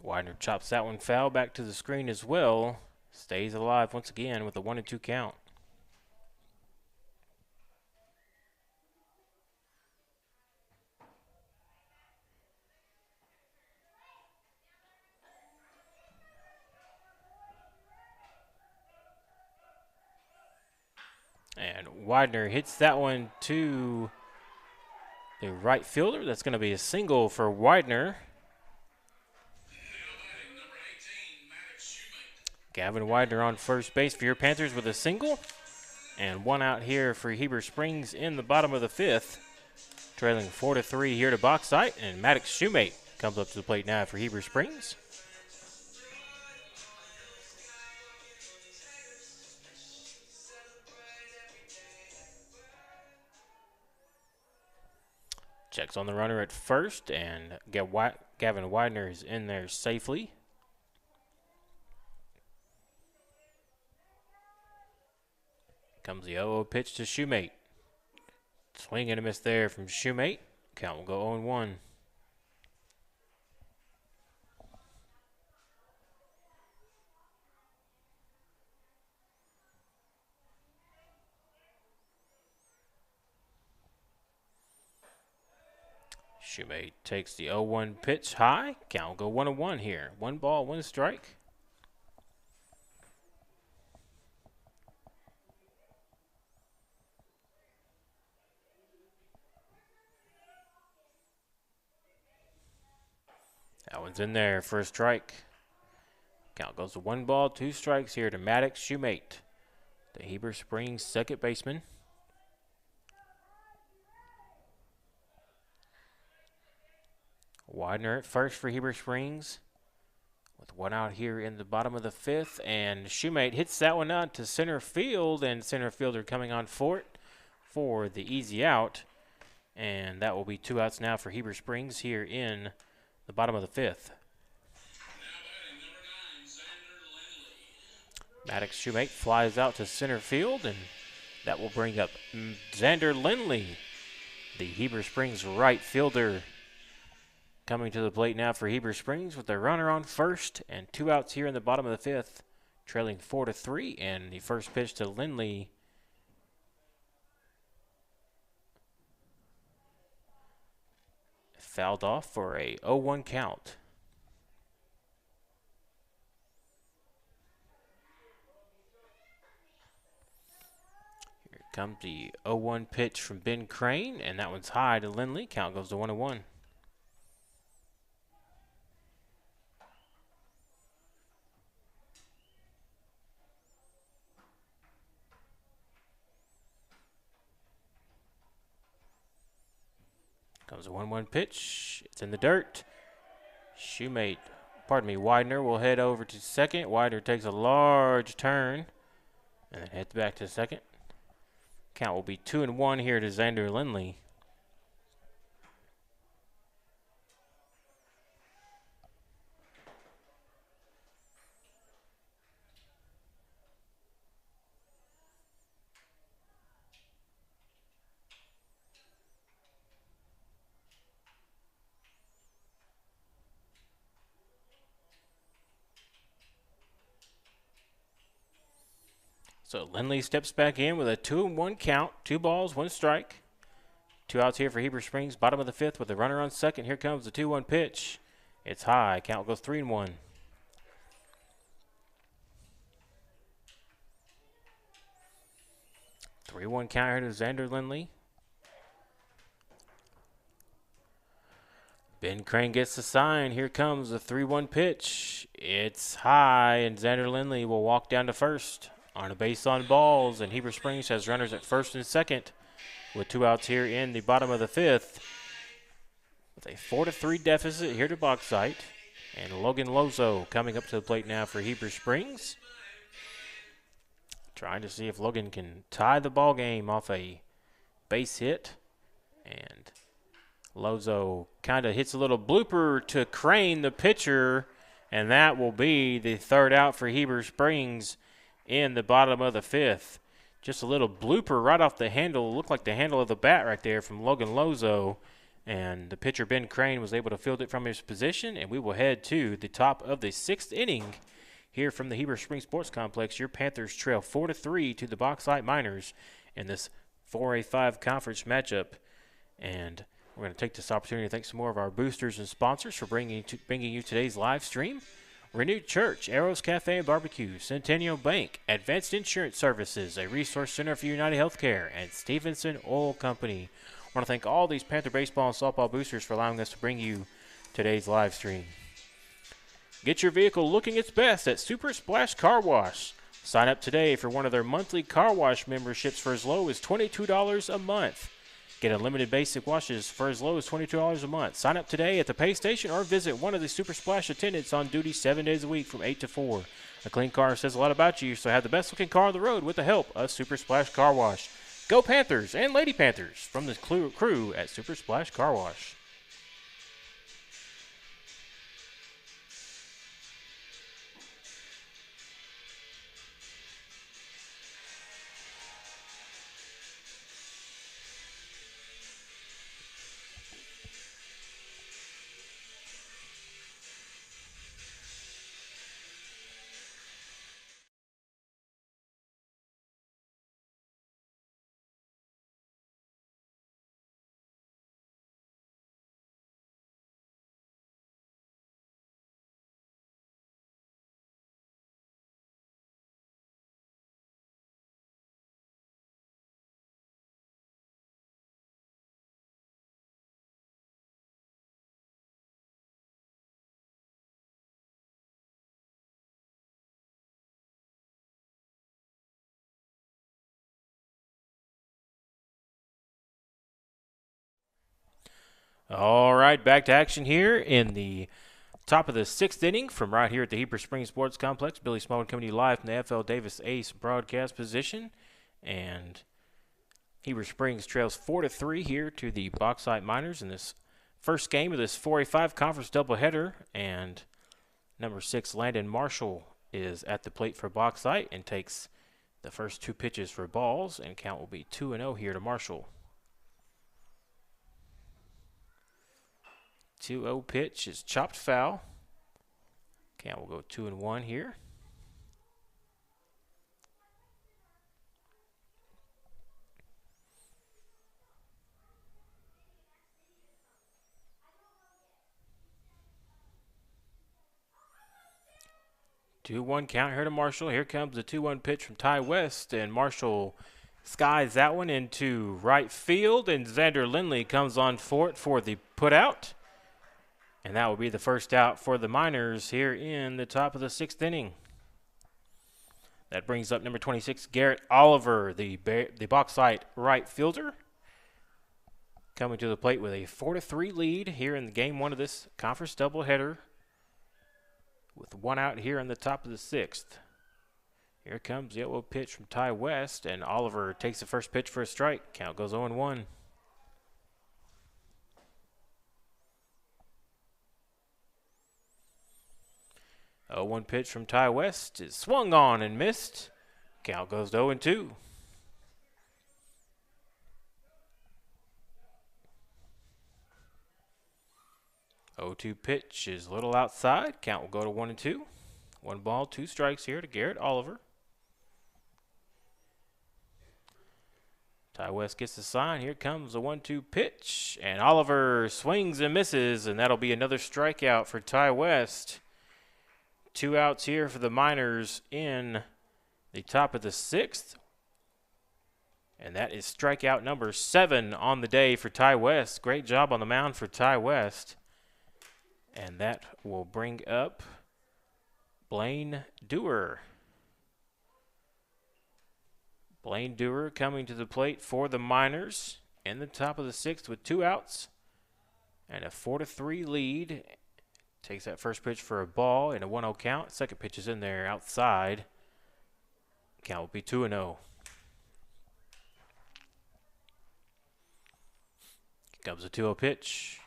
Widener chops that one foul back to the screen as well. Stays alive once again with a 1-2 count. And Widener hits that one to the right fielder. That's going to be a single for Widener. Gavin Widener on first base for your Panthers with a single. And 1 out here for Heber Springs in the bottom of the 5th. Trailing 4-3 here to Bauxite. And Maddox Shoemate comes up to the plate now for Heber Springs. Checks on the runner at first, and Gavin Widener is in there safely. Comes the 0-0 pitch to Shoemate. Swing and a miss there from Shoemate. Count will go 0-1. Shoemate takes the 0-1 pitch high. Count will go 1-1 here. 1 ball, 1 strike. That one's in there for a strike. Count goes to 1 ball, 2 strikes here to Maddox Shoemate, the Heber Springs second baseman. Widener at first for Heber Springs with 1 out here in the bottom of the 5th, and Shoemate hits that one out to center field, and center fielder coming on for it for the easy out, and that will be 2 outs now for Heber Springs here in the bottom of the 5th. Maddox Shoemate flies out to center field, and that will bring up Xander Lindley, the Heber Springs right fielder, coming to the plate now for Heber Springs with a runner on first and 2 outs here in the bottom of the 5th, trailing 4-3, and the first pitch to Lindley fouled off for a 0-1 count. comes the 0-1 pitch from Ben Crane, and that one's high to Lindley. Count goes to 1-1. Comes a 1-1 pitch. It's in the dirt. Widener will head over to second. Widener takes a large turn and then heads back to second. Count will be 2-1 here to Xander Lindley. So Lindley steps back in with a 2-1 count. 2 balls, 1 strike. 2 outs here for Heber Springs. Bottom of the 5th with a runner on second. Here comes the 2-1 pitch. It's high. Count goes 3-1. Three-one count here to Xander Lindley. Ben Crane gets the sign. Here comes the 3-1 pitch. It's high, and Xander Lindley will walk down to first on a base on balls, and Heber Springs has runners at first and second with 2 outs here in the bottom of the 5th. With a 4-3 deficit here to Bauxite, and Logan Lozo coming up to the plate now for Heber Springs. Trying to see if Logan can tie the ball game off a base hit, and Lozo kind of hits a little blooper to Crane, the pitcher, and that will be the 3rd out for Heber Springs in the bottom of the 5th. Just a little blooper right off the handle. Looked like the handle of the bat right there from Logan Lozo. And the pitcher, Ben Crane, was able to field it from his position. And we will head to the top of the 6th inning here from the Heber Springs Sports Complex. Your Panthers trail 4-3 to the Bauxite Miners in this 4A5 conference matchup. And we're going to take this opportunity to thank some more of our boosters and sponsors for bringing you today's live stream. Renewed Church, Arrows Cafe and Barbecue, Centennial Bank, Advanced Insurance Services, a resource center for United Healthcare, and Stevenson Oil Company. I want to thank all these Panther baseball and softball boosters for allowing us to bring you today's live stream. Get your vehicle looking its best at Super Splash Car Wash. Sign up today for one of their monthly car wash memberships for as low as $22 a month. Get unlimited basic washes for as low as $22 a month. Sign up today at the pay station or visit one of the Super Splash attendants on duty 7 days a week from 8 to 4. A clean car says a lot about you, so have the best looking car on the road with the help of Super Splash Car Wash. Go Panthers and Lady Panthers from the crew at Super Splash Car Wash. All right, back to action here in the top of the 6th inning from right here at the Heber Springs Sports Complex. Billy Smallwood coming to you live from the FL Davis Ace broadcast position. And Heber Springs trails 4-3 here to the Bauxite Miners in this first game of this 4A5 conference doubleheader. And number 6, Landon Marshall, is at the plate for Bauxite and takes the first 2 pitches for balls. And count will be 2-0 here to Marshall. 2-0 pitch is chopped foul. Count will go 2-1 here. Two-one count here to Marshall. Here comes the 2-1 pitch from Ty West, and Marshall skies that one into right field, and Xander Lindley comes on for it for the putout. And that will be the first out for the Miners here in the top of the 6th inning. That brings up number 26, Garrett Oliver, the Bauxite right fielder, coming to the plate with a 4-3 lead here in game 1 of this conference doubleheader, with one out here in the top of the 6th. Here comes the 0 pitch from Ty West, and Oliver takes the first pitch for a strike. Count goes 0-1. 0-1 pitch from Ty West is swung on and missed. Count goes to 0-2. 0-2 pitch is a little outside. Count will go to 1-2. 1 ball, 2 strikes here to Garrett Oliver. Ty West gets the sign. Here comes the 1-2 pitch, and Oliver swings and misses, and that'll be another strikeout for Ty West. 2 outs here for the Miners in the top of the 6th. And that is strikeout number 7 on the day for Ty West. Great job on the mound for Ty West. And that will bring up Blaine Dewar. Blaine Dewar coming to the plate for the Miners in the top of the 6th with 2 outs and a 4-3 lead. Takes that first pitch for a ball and a 1-0 count. Second pitch is in there outside. Count will be 2-0. Comes a 2-0 pitch.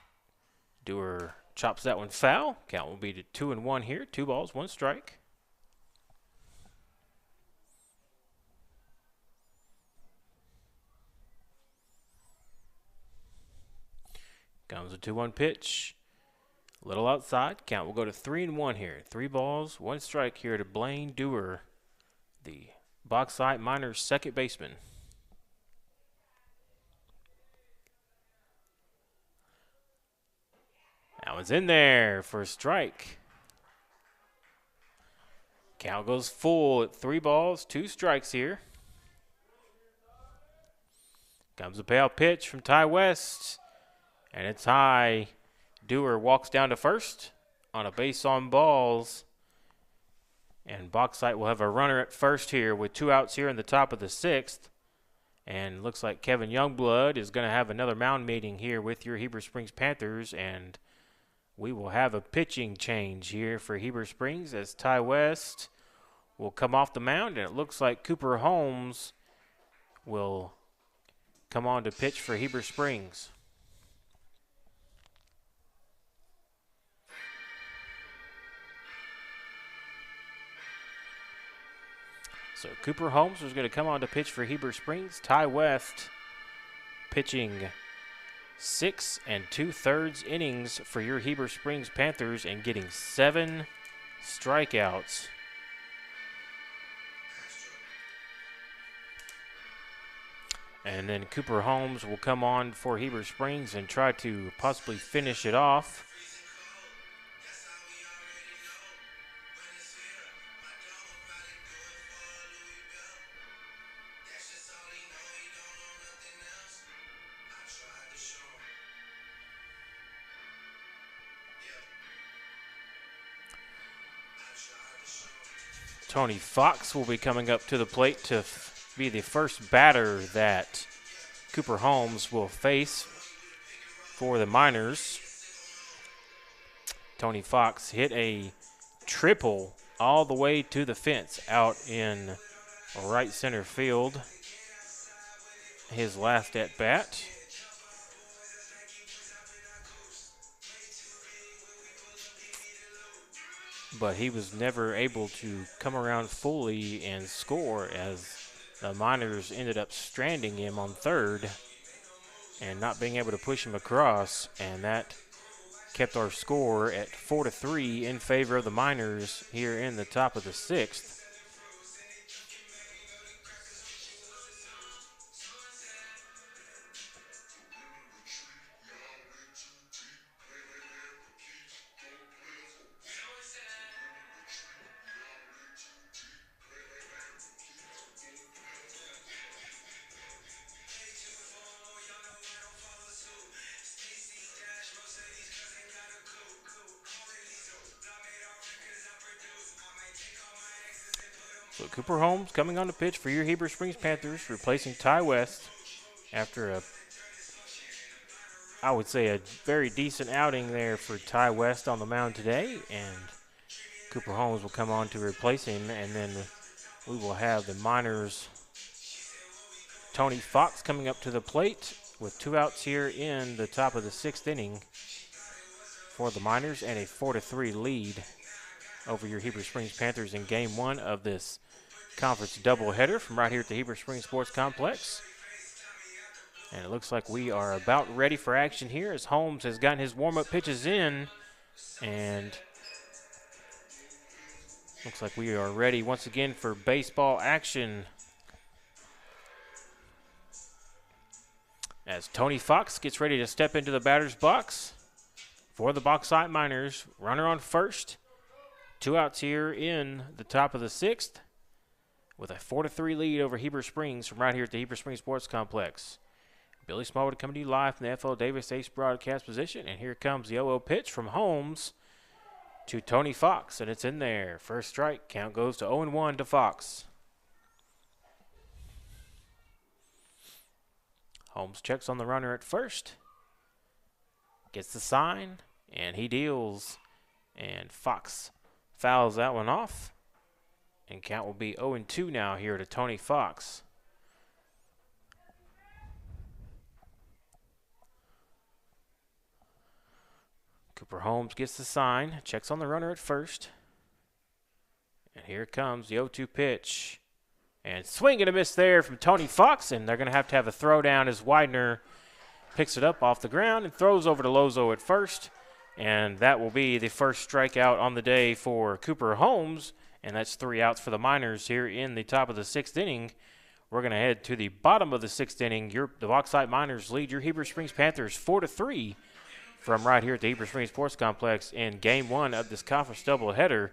Dewar chops that one foul. Count will be to 2-1 here. 2 balls, 1 strike. Comes a 2-1 pitch. A little outside. Count will go to 3-1 here. 3 balls, 1 strike here to Blaine Dewar, the Bauxite Miners second baseman. That one's in there for a strike. Count goes full at 3 balls, 2 strikes here. Comes a payoff pitch from Ty West, and it's high. Dewar walks down to first on a base on balls, and Bauxite will have a runner at first here with 2 outs here in the top of the 6th. And looks like Kevin Youngblood is going to have another mound meeting here with your Heber Springs Panthers, and we will have a pitching change here for Heber Springs as Ty West will come off the mound, and it looks like Cooper Holmes will come on to pitch for Heber Springs. So Cooper Holmes was going to come on to pitch for Heber Springs. Ty West pitching 6 2/3 innings for your Heber Springs Panthers and getting 7 strikeouts. And then Cooper Holmes will come on for Heber Springs and try to possibly finish it off. Tony Fox will be coming up to the plate to be the first batter that Cooper Holmes will face for the Miners. Tony Fox hit a triple all the way to the fence out in right center field his last at bat. But he was never able to come around fully and score, as the Miners ended up stranding him on third and not being able to push him across, and that kept our score at 4-3 in favor of the Miners here in the top of the 6th. So Cooper Holmes coming on the pitch for your Heber Springs Panthers, replacing Ty West after I would say a very decent outing there for Ty West on the mound today, and Cooper Holmes will come on to replace him, and then we will have the Miners' Tony Fox coming up to the plate with 2 outs here in the top of the 6th inning for the Miners, and a 4-3 lead over your Heber Springs Panthers in Game 1 of this conference doubleheader from right here at the Heber Springs Sports Complex. And it looks like we are about ready for action here as Holmes has gotten his warm-up pitches in, and looks like we are ready once again for baseball action as Tony Fox gets ready to step into the batter's box for the Bauxite Miners. Runner on first. 2 outs here in the top of the 6th with a 4-3 lead over Heber Springs from right here at the Heber Springs Sports Complex. Billy Smallwood coming to you live from the FL Davis Ace broadcast position, and here comes the 0-0 pitch from Holmes to Tony Fox, and it's in there. First strike. Count goes to 0-1 to Fox. Holmes checks on the runner at first. Gets the sign, and he deals. And Fox fouls that one off. And count will be 0-2 now here to Tony Fox. Cooper Holmes gets the sign, checks on the runner at first. And here comes the 0-2 pitch. And swing and a miss there from Tony Fox, and they're going to have a throw down as Widener picks it up off the ground and throws over to Lozo at first. And that will be the first strikeout on the day for Cooper Holmes, and that's 3 outs for the Miners here in the top of the 6th inning. We're going to head to the bottom of the 6th inning. The Bauxite Miners lead your Heber Springs Panthers 4-3 from right here at the Heber Springs Sports Complex in Game 1 of this conference doubleheader.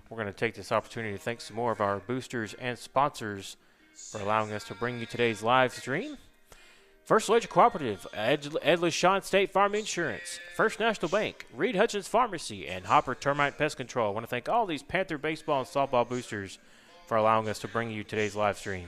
We're going to take this opportunity to thank some more of our boosters and sponsors for allowing us to bring you today's live stream. First Ledger Cooperative, Ed LeSean State Farm Insurance, First National Bank, Reed Hutchins Pharmacy, and Hopper Termite Pest Control. I want to thank all these Panther baseball and softball boosters for allowing us to bring you today's live stream.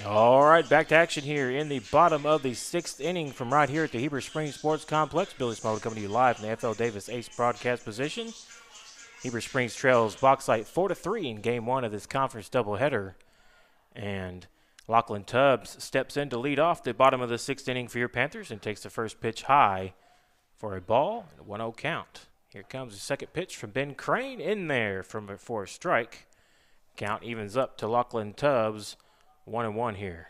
All right, back to action here in the bottom of the 6th inning from right here at the Heber Springs Sports Complex. Billy Smallwood coming to you live from the FL Davis Ace broadcast position. Heber Springs trails Bauxite 4-3 in Game 1 of this conference doubleheader. And Lachlan Tubbs steps in to lead off the bottom of the 6th inning for your Panthers and takes the first pitch high for a ball and a 1-0 count. Here comes the second pitch from Ben Crane in there for a strike. Count evens up to Lachlan Tubbs. 1-1 here.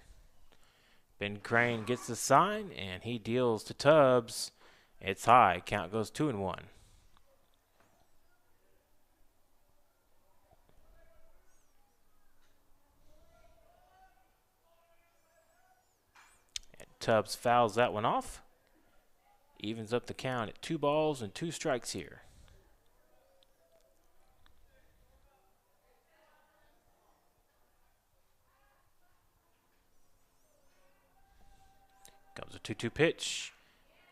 Ben Crane gets the sign, and he deals to Tubbs. It's high. Count goes 2-1. And Tubbs fouls that one off. Evens up the count at 2 balls and 2 strikes here. Comes a 2-2 pitch,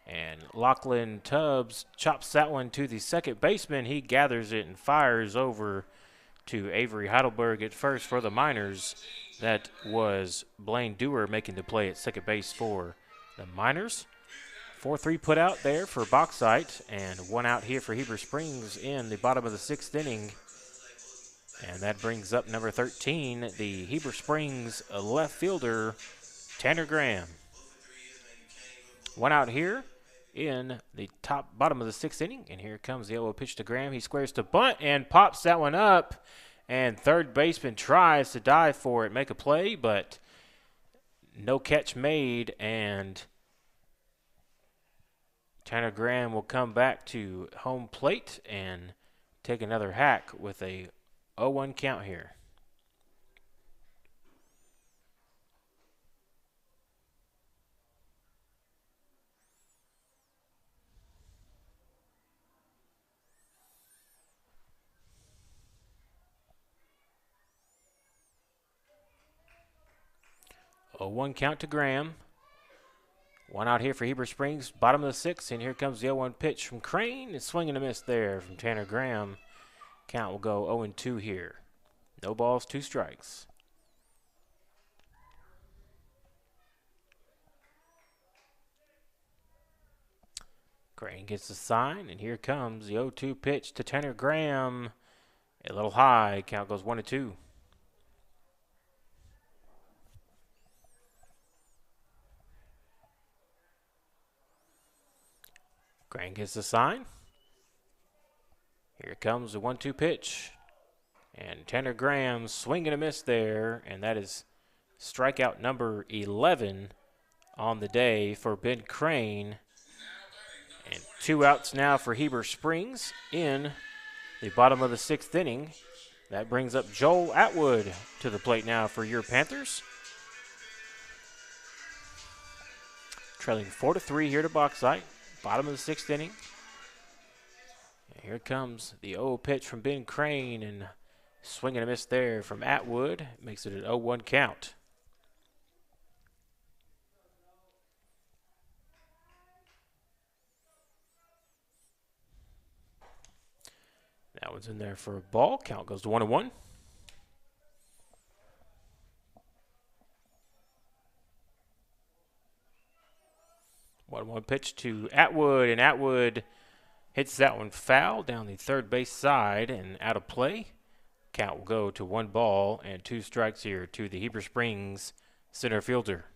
and Lachlan Tubbs chops that one to the second baseman. He gathers it and fires over to Avery Heidelberg at first for the Miners. That was Blaine Dewar making the play at second base for the Miners. 4-3 put out there for Bauxite, and one out here for Heber Springs in the bottom of the 6th inning. And that brings up number 13, the Heber Springs left fielder, Tanner Graham. One out here in the bottom of the 6th inning, and here comes the 0 pitch to Graham. He squares to bunt and pops that one up, and third baseman tries to dive for it, make a play, but no catch made, and Tanner Graham will come back to home plate and take another hack with a 0-1 count here. A 1 count to Graham. One out here for Heber Springs, bottom of the 6th, and here comes the 0-1 pitch from Crane. It's swing and a miss there from Tanner Graham. Count will go 0-2 here. No balls, 2 strikes. Crane gets the sign, and here comes the 0-2 pitch to Tanner Graham. A little high, count goes 1-2. Crane gets the sign. Here comes the 1-2 pitch. And Tanner Graham swing and a miss there, and that is strikeout number 11 on the day for Ben Crane. And 2 outs now for Heber Springs in the bottom of the 6th inning. That brings up Joel Atwood to the plate now for your Panthers. Trailing 4-3 here to Bauxite. Bottom of the 6th inning. And here comes the 0 pitch from Ben Crane, and swing and a miss there from Atwood. Makes it an 0-1 count. That one's in there for a ball. Count goes to 1-1. One pitch to Atwood, and Atwood hits that one foul down the third base side and out of play. Count will go to 1 ball and 2 strikes here to the Heber Springs center fielder.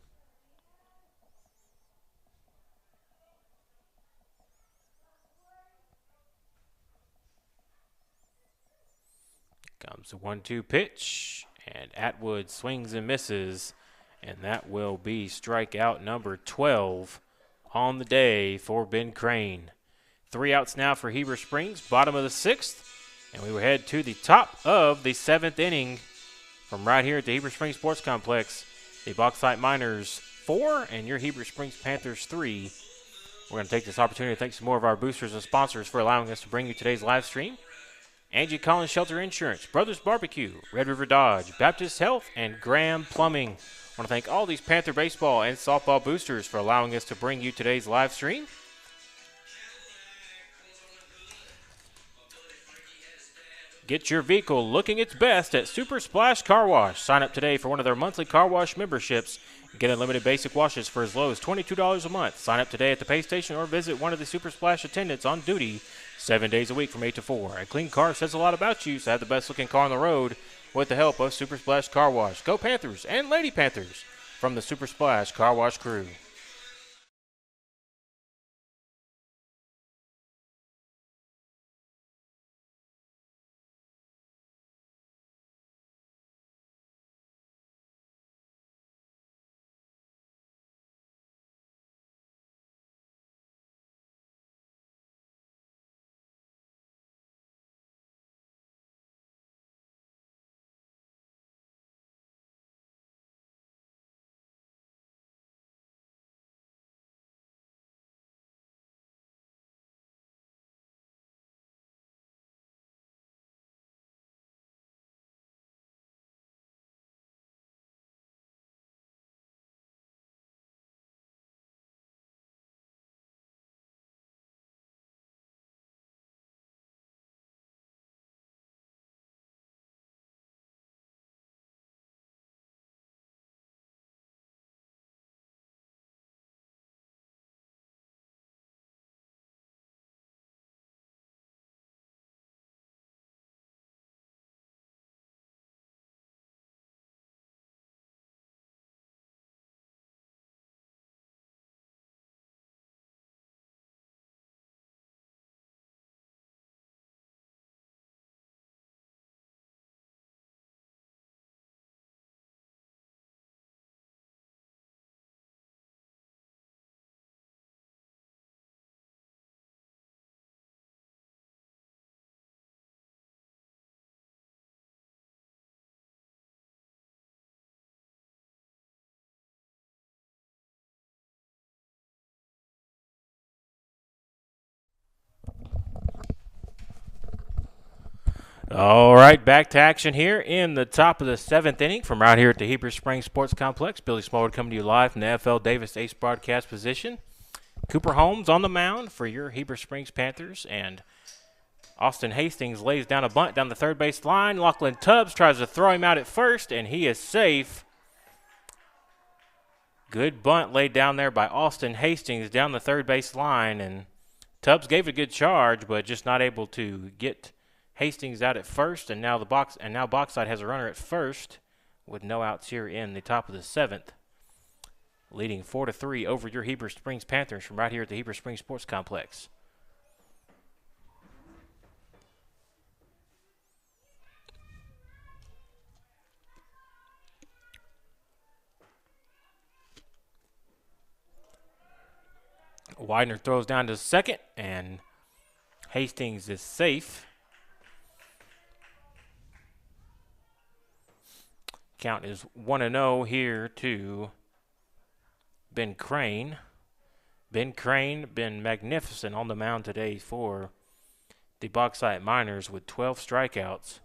Comes the 1-2 pitch, and Atwood swings and misses, and that will be strikeout number 12 on the day for Ben Crane. 3 outs now for Heber Springs, bottom of the 6th, and we will head to the top of the 7th inning from right here at the Heber Springs Sports Complex. The Bauxite Miners 4 and your Heber Springs Panthers 3. We're going to take this opportunity to thank some more of our boosters and sponsors for allowing us to bring you today's live stream. Angie Collins Shelter Insurance, Brothers Barbecue, Red River Dodge, Baptist Health, and Graham Plumbing. I want to thank all these Panther baseball and softball boosters for allowing us to bring you today's live stream. Get your vehicle looking its best at Super Splash Car Wash. Sign up today for one of their monthly car wash memberships. Get unlimited basic washes for as low as $22 a month. Sign up today at the pay station or visit one of the Super Splash attendants on duty 7 days a week from 8 to 4. A clean car says a lot about you, so have the best looking car on the road with the help of Super Splash Car Wash. Go Panthers and Lady Panthers from the Super Splash Car Wash crew. All right, back to action here in the top of the 7th inning from right here at the Heber Springs Sports Complex. Billy Smallwood coming to you live from the FL Davis Ace broadcast position. Cooper Holmes on the mound for your Heber Springs Panthers, and Austin Hastings lays down a bunt down the third base line. Lachlan Tubbs tries to throw him out at first, and he is safe. Good bunt laid down there by Austin Hastings down the third base line, and Tubbs gave a good charge, but just not able to get Hastings out at first, and now Boxside has a runner at first with no outs here in the top of the 7th, leading 4-3 over your Heber Springs Panthers from right here at the Heber Springs Sports Complex. Widener throws down to second, and Hastings is safe. Count is 1-0 here to Ben Crane. Ben Crane been magnificent on the mound today for the Bauxite Miners with 12 strikeouts.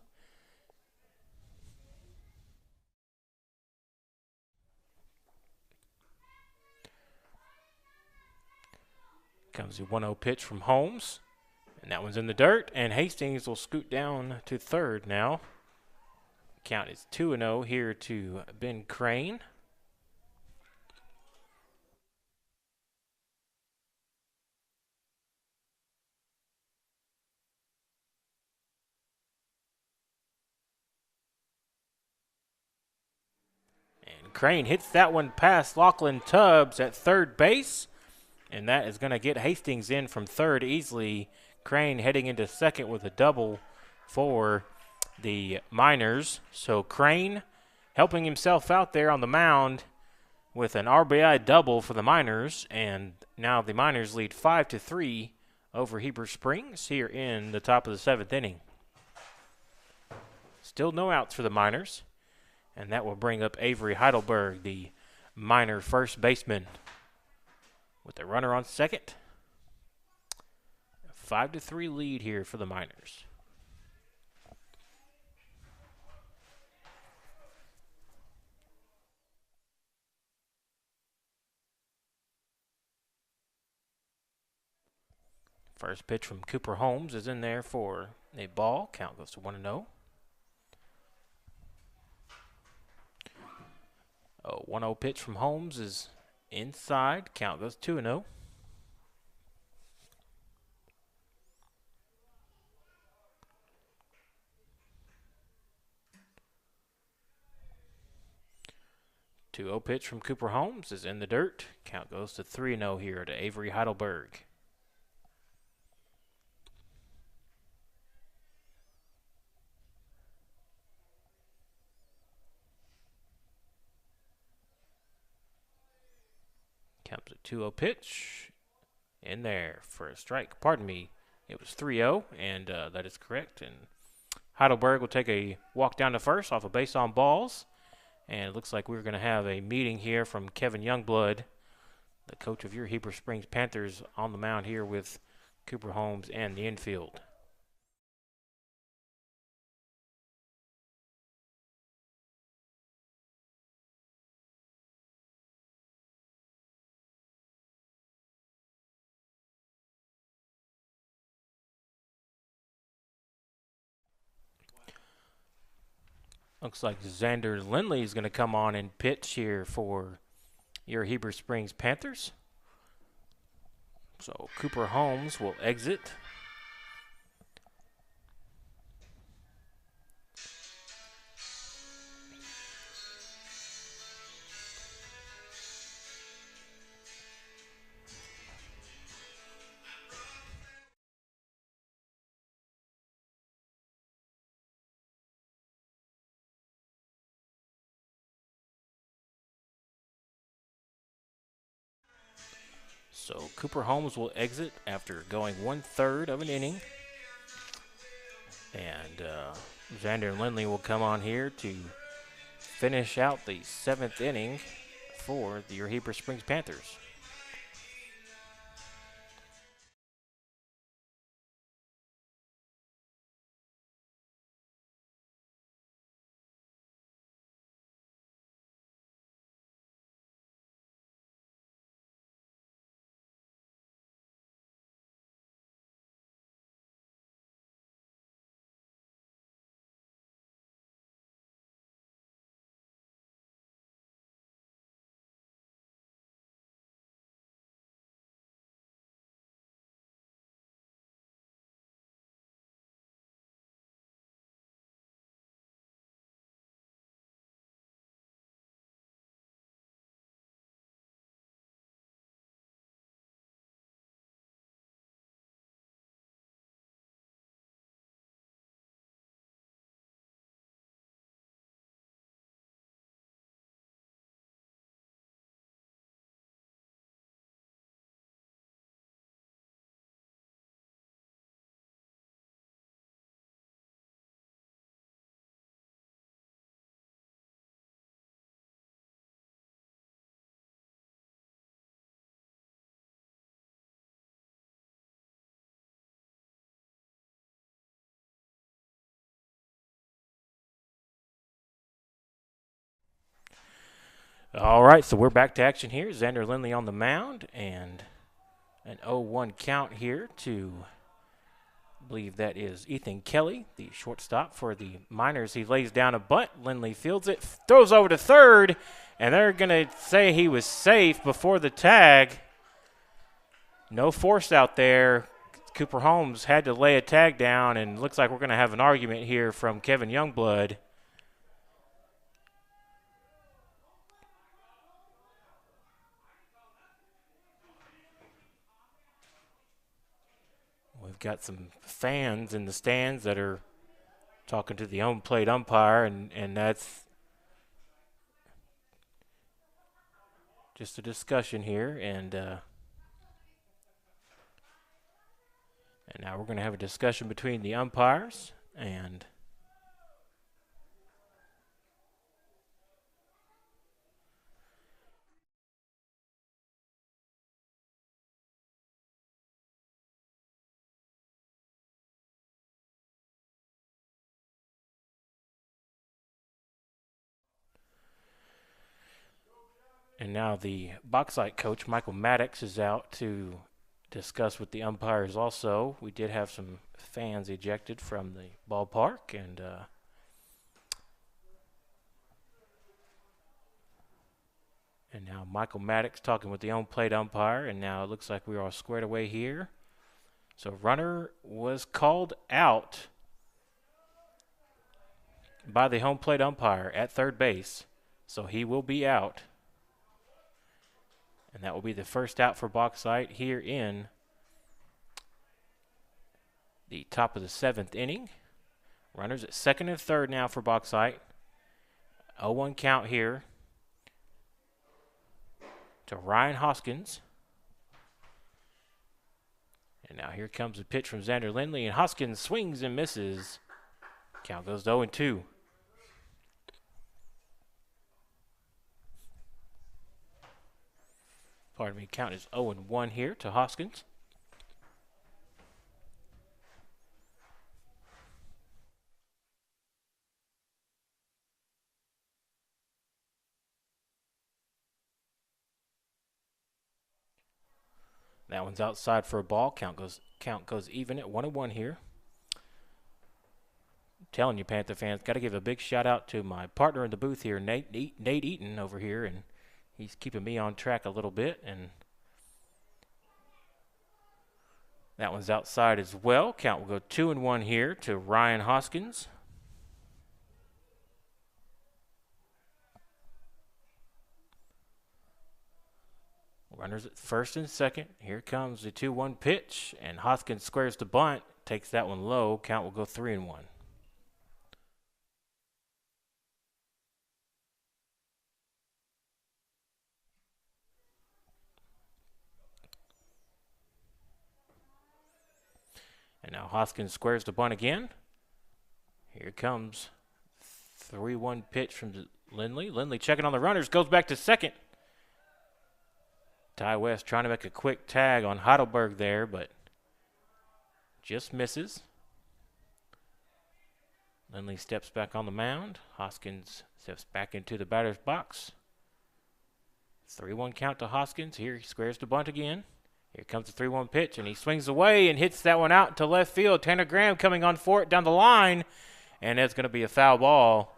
Comes the 1-0 pitch from Holmes, and that one's in the dirt, and Hastings will scoot down to third now. Count is 2-0 here to Ben Crane. And Crane hits that one past Lachlan Tubbs at third base, and that is going to get Hastings in from third easily. Crane heading into second with a double for the Miners. So Crane helping himself out there on the mound with an RBI double for the Miners, and now the Miners lead 5-3 over Heber Springs here in the top of the 7th inning. Still no outs for the Miners, and that will bring up Avery Heidelberg, the Miner first baseman, with the runner on second. 5-3 lead here for the Miners. First pitch from Cooper Holmes is in there for a ball. Count goes to 1-0. 1-0 pitch from Holmes is inside. Count goes 2-0. Two-0 pitch from Cooper Holmes is in the dirt. Count goes to 3-0 here to Avery Heidelberg. Comes a 2-0 pitch in there for a strike. Pardon me, it was 3-0, and that is correct. And Heidelberg will take a walk down to first off a base on balls. And it looks like we're going to have a meeting here from Kevin Youngblood, the coach of your Heber Springs Panthers, on the mound here with Cooper Holmes and the infield. Looks like Xander Lindley is going to come on and pitch here for your Heber Springs Panthers. So Cooper Holmes will exit. So Cooper Holmes will exit after going 1/3 of an inning. And Xander Lindley will come on here to finish out the 7th inning for your Heber Springs Panthers. All right, so we're back to action here. Xander Lindley on the mound, and an 0-1 count here to, I believe that is Ethan Kelly, the shortstop for the Miners. He lays down a bunt. Lindley fields it, throws over to third, and they're going to say he was safe before the tag. No force out there. Cooper Holmes had to lay a tag down, and looks like we're going to have an argument here from Kevin Youngblood. We've got some fans in the stands that are talking to the home plate umpire, and that's just a discussion here. And now we're going to have a discussion between the umpires and now the Bauxite coach, Michael Maddox, is out to discuss with the umpires also. We did have some fans ejected from the ballpark, and now Michael Maddox talking with the home plate umpire, and now it looks like we are all squared away here. So runner was called out by the home plate umpire at third base, so he will be out. And that will be the first out for Bauxite here in the top of the 7th inning. Runners at second and third now for Bauxite. 0-1 count here to Ryan Hoskins. And now here comes a pitch from Xander Lindley, and Hoskins swings and misses. Count goes to 0-2. Pardon me, count is 0-1 here to Hoskins. That one's outside for a ball. Count goes even at 1-1 here. I'm telling you, Panther fans, got to give a big shout out to my partner in the booth here, Nate Eaton over here, and he's keeping me on track a little bit, and that one's outside as well. Count will go 2-1 here to Ryan Hoskins. Runners at first and second. Here comes the 2-1 pitch, and Hoskins squares the bunt, takes that one low. Count will go 3-1. And now Hoskins squares the bunt again. Here comes 3-1 pitch from Lindley. Lindley checking on the runners, goes back to second. Ty West trying to make a quick tag on Heidelberg there, but just misses. Lindley steps back on the mound. Hoskins steps back into the batter's box. 3-1 count to Hoskins. Here he squares the bunt again. Here comes the 3-1 pitch, and he swings away and hits that one out to left field. Tanner Graham coming on for it down the line, and it's going to be a foul ball.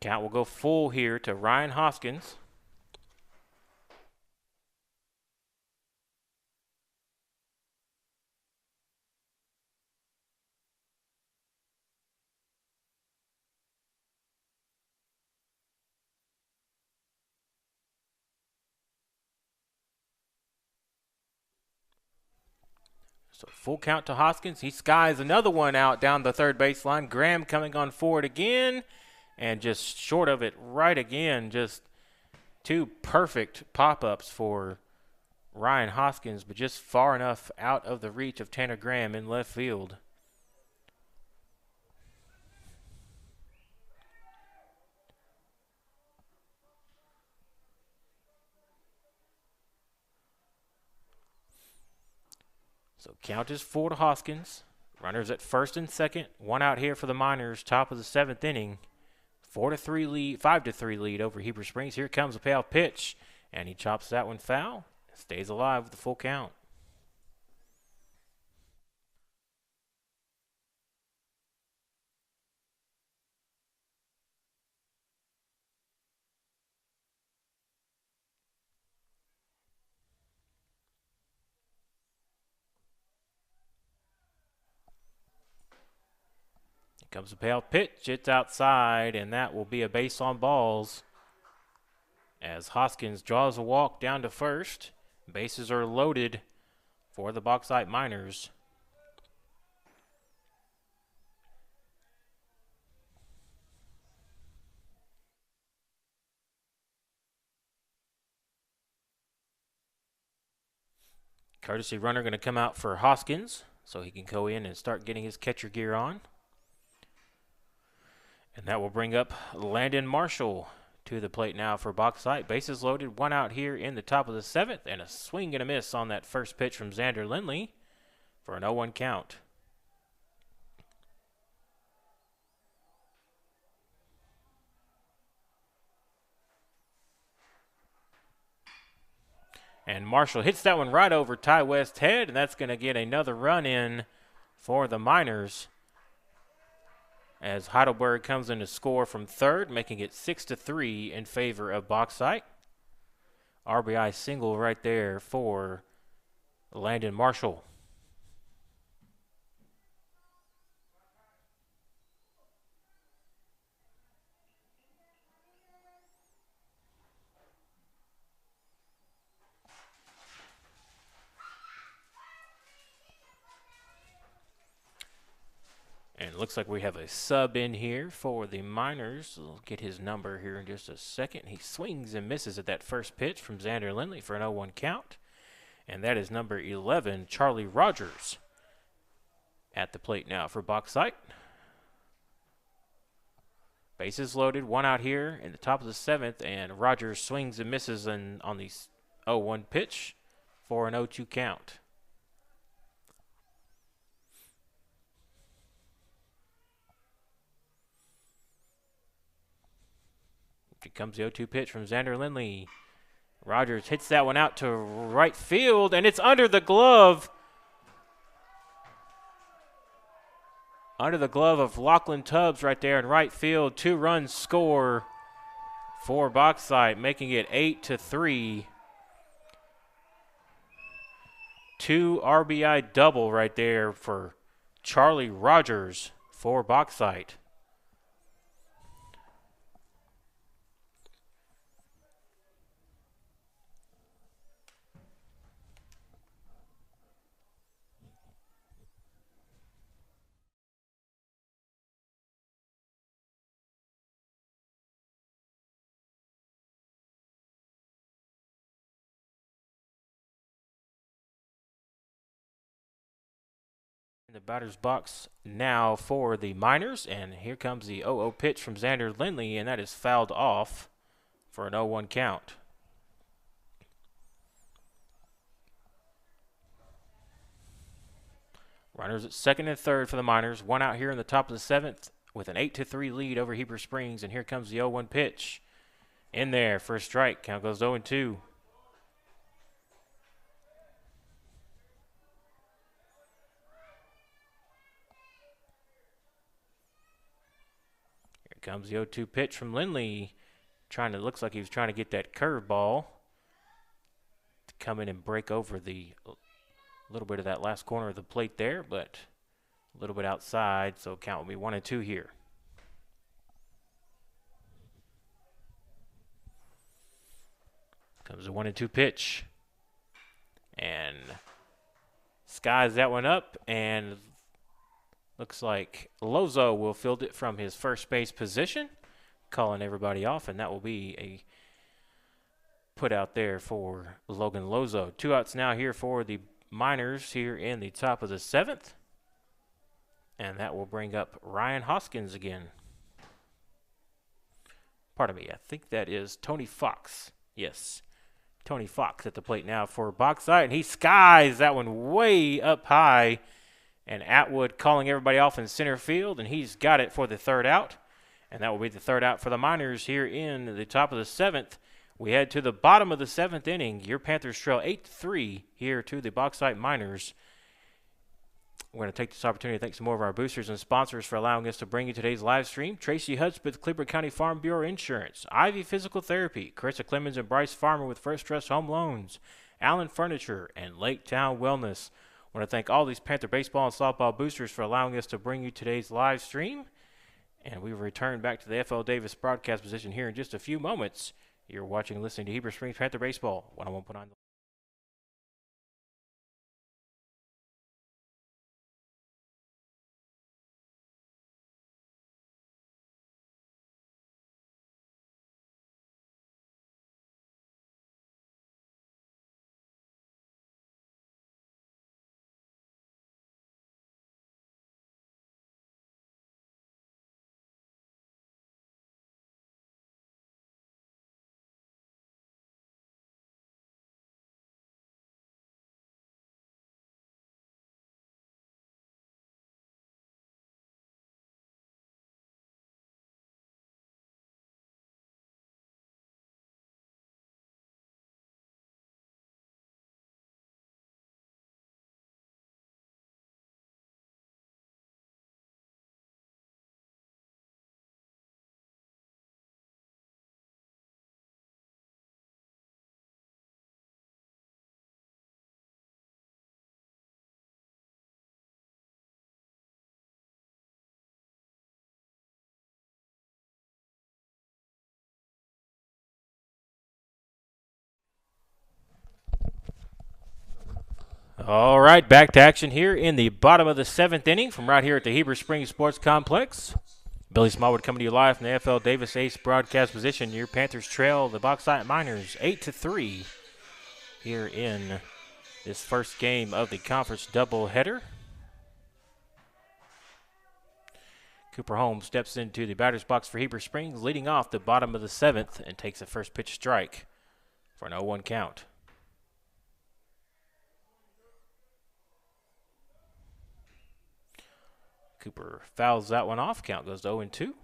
Count will go full here to Ryan Hoskins. So full count to Hoskins. He skies another one out down the third baseline. Graham coming on forward again. And just short of it right again. Just two perfect pop-ups for Ryan Hoskins, but just far enough out of the reach of Tanner Graham in left field. So count is 4 to Hoskins. Runners at first and second. One out here for the Miners. Top of the 7th inning. 4-3 lead, 5-3 lead over Heber Springs. Here comes a payoff pitch, and he chops that one foul. Stays alive with the full count. Comes a payoff pitch. It's outside, and that will be a base on balls as Hoskins draws a walk down to first. Bases are loaded for the Bauxite Miners. Courtesy runner going to come out for Hoskins so he can go in and start getting his catcher gear on. And that will bring up Landon Marshall to the plate now for Bauxite. Bases loaded, one out here in the top of the 7th, and a swing and a miss on that first pitch from Xander Lindley for an 0-1 count. And Marshall hits that one right over Ty West's head, and that's going to get another run in for the Miners, as Heidelberg comes in to score from third, making it 6-3 in favor of Bauxite. RBI single right there for Landon Marshall. And it looks like we have a sub in here for the Miners. We'll get his number here in just a second. He swings and misses at that first pitch from Xander Lindley for an 0-1 count. And that is number 11, Charlie Rogers, at the plate now for Bauxite. Bases loaded, one out here in the top of the 7th, and Rogers swings and misses on the 0-1 pitch for an 0-2 count. Here comes the 0-2 pitch from Xander Lindley. Rogers hits that one out to right field, and it's under the glove. Under the glove of Lachlan Tubbs right there in right field. 2-run score for Bauxite, making it 8-3. 2 RBI double right there for Charlie Rogers for Bauxite. The batter's box now for the Miners, and here comes the 0-0 pitch from Xander Lindley, and that is fouled off for an 0-1 count. Runners at second and third for the Miners, one out here in the top of the 7th with an 8-3 lead over Heber Springs, and here comes the 0-1 pitch. In there for a strike, count goes 0-2. Comes the 0-2 pitch from Lindley. Looks like he was trying to get that curveball to come in and break over the little bit of that last corner of the plate there, but a little bit outside, so count will be 1-2 here. Comes the 1-2 pitch. And skies that one up, and looks like Lozo will field it from his first base position, calling everybody off, and that will be a put out there for Logan Lozo. 2 outs now here for the Miners here in the top of the 7th, and that will bring up Ryan Hoskins again. Pardon me, I think that is Tony Fox. Yes, Tony Fox at the plate now for Bauxite, and he skies that one way up high And Atwood calling everybody off in center field, and he's got it for the third out. And that will be the third out for the Miners here in the top of the seventh. We head to the bottom of the seventh inning. Your Panthers trail 8-3 here to the Bauxite Miners. We're going to take this opportunity to thank some more of our boosters and sponsors for allowing us to bring you today's live stream. Tracy Hudspeth, Cleveland County Farm Bureau Insurance. Ivy Physical Therapy. Carissa Clemens and Bryce Farmer with First Trust Home Loans. Allen Furniture and Lake Town Wellness. I want to thank all these Panther baseball and softball boosters for allowing us to bring you today's live stream. And we will return back to the FL Davis broadcast position here in just a few moments. You're watching and listening to Heber Springs Panther Baseball, 101.9. All right, back to action here in the bottom of the seventh inning from right here at the Heber Springs Sports Complex. Billy Smallwood coming to you live from the FL Davis Ace broadcast position. Your Panthers trail the Bauxite Miners 8-3 here in this first game of the conference doubleheader. Cooper Holmes steps into the batter's box for Heber Springs, leading off the bottom of the seventh, and takes a first pitch strike for an 0-1 count. Cooper fouls that one off. Count goes to 0-2.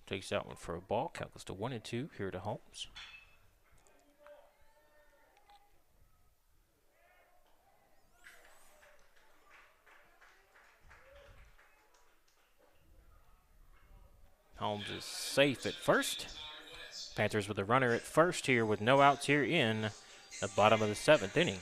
Takes that one for a ball. Count goes to 1-2 here to Holmes. Holmes is safe at first. Panthers with a runner at first here with no outs here in the bottom of the seventh inning.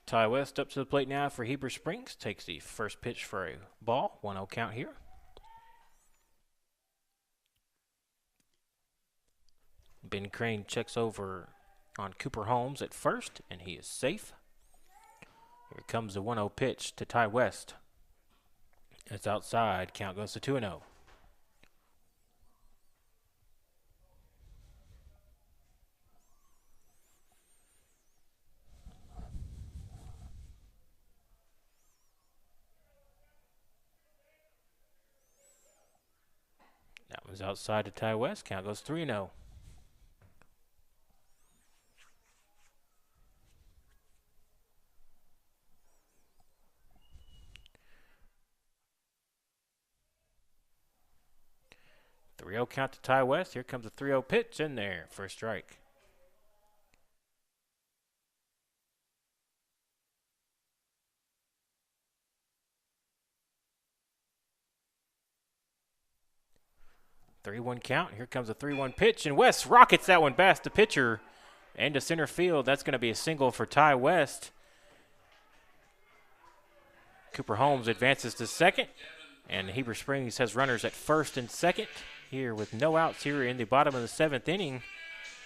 Ty West up to the plate now for Heber Springs. Takes the first pitch for a ball. 1-0 count here. Ben Crane checks over on Cooper Holmes at first, and he is safe. Here comes the 1-0 pitch to Ty West. It's outside. Count goes to 2-0. That was outside to Ty West. Count goes 3-0. Count to Ty West. Here comes a 3-0 pitch in there for a strike. Three-one count. Here comes a 3-1 pitch, and West rockets that one past the pitcher and to center field. That's going to be a single for Ty West. Cooper Holmes advances to second, and Heber Springs has runners at first and second here with no outs here in the bottom of the 7th inning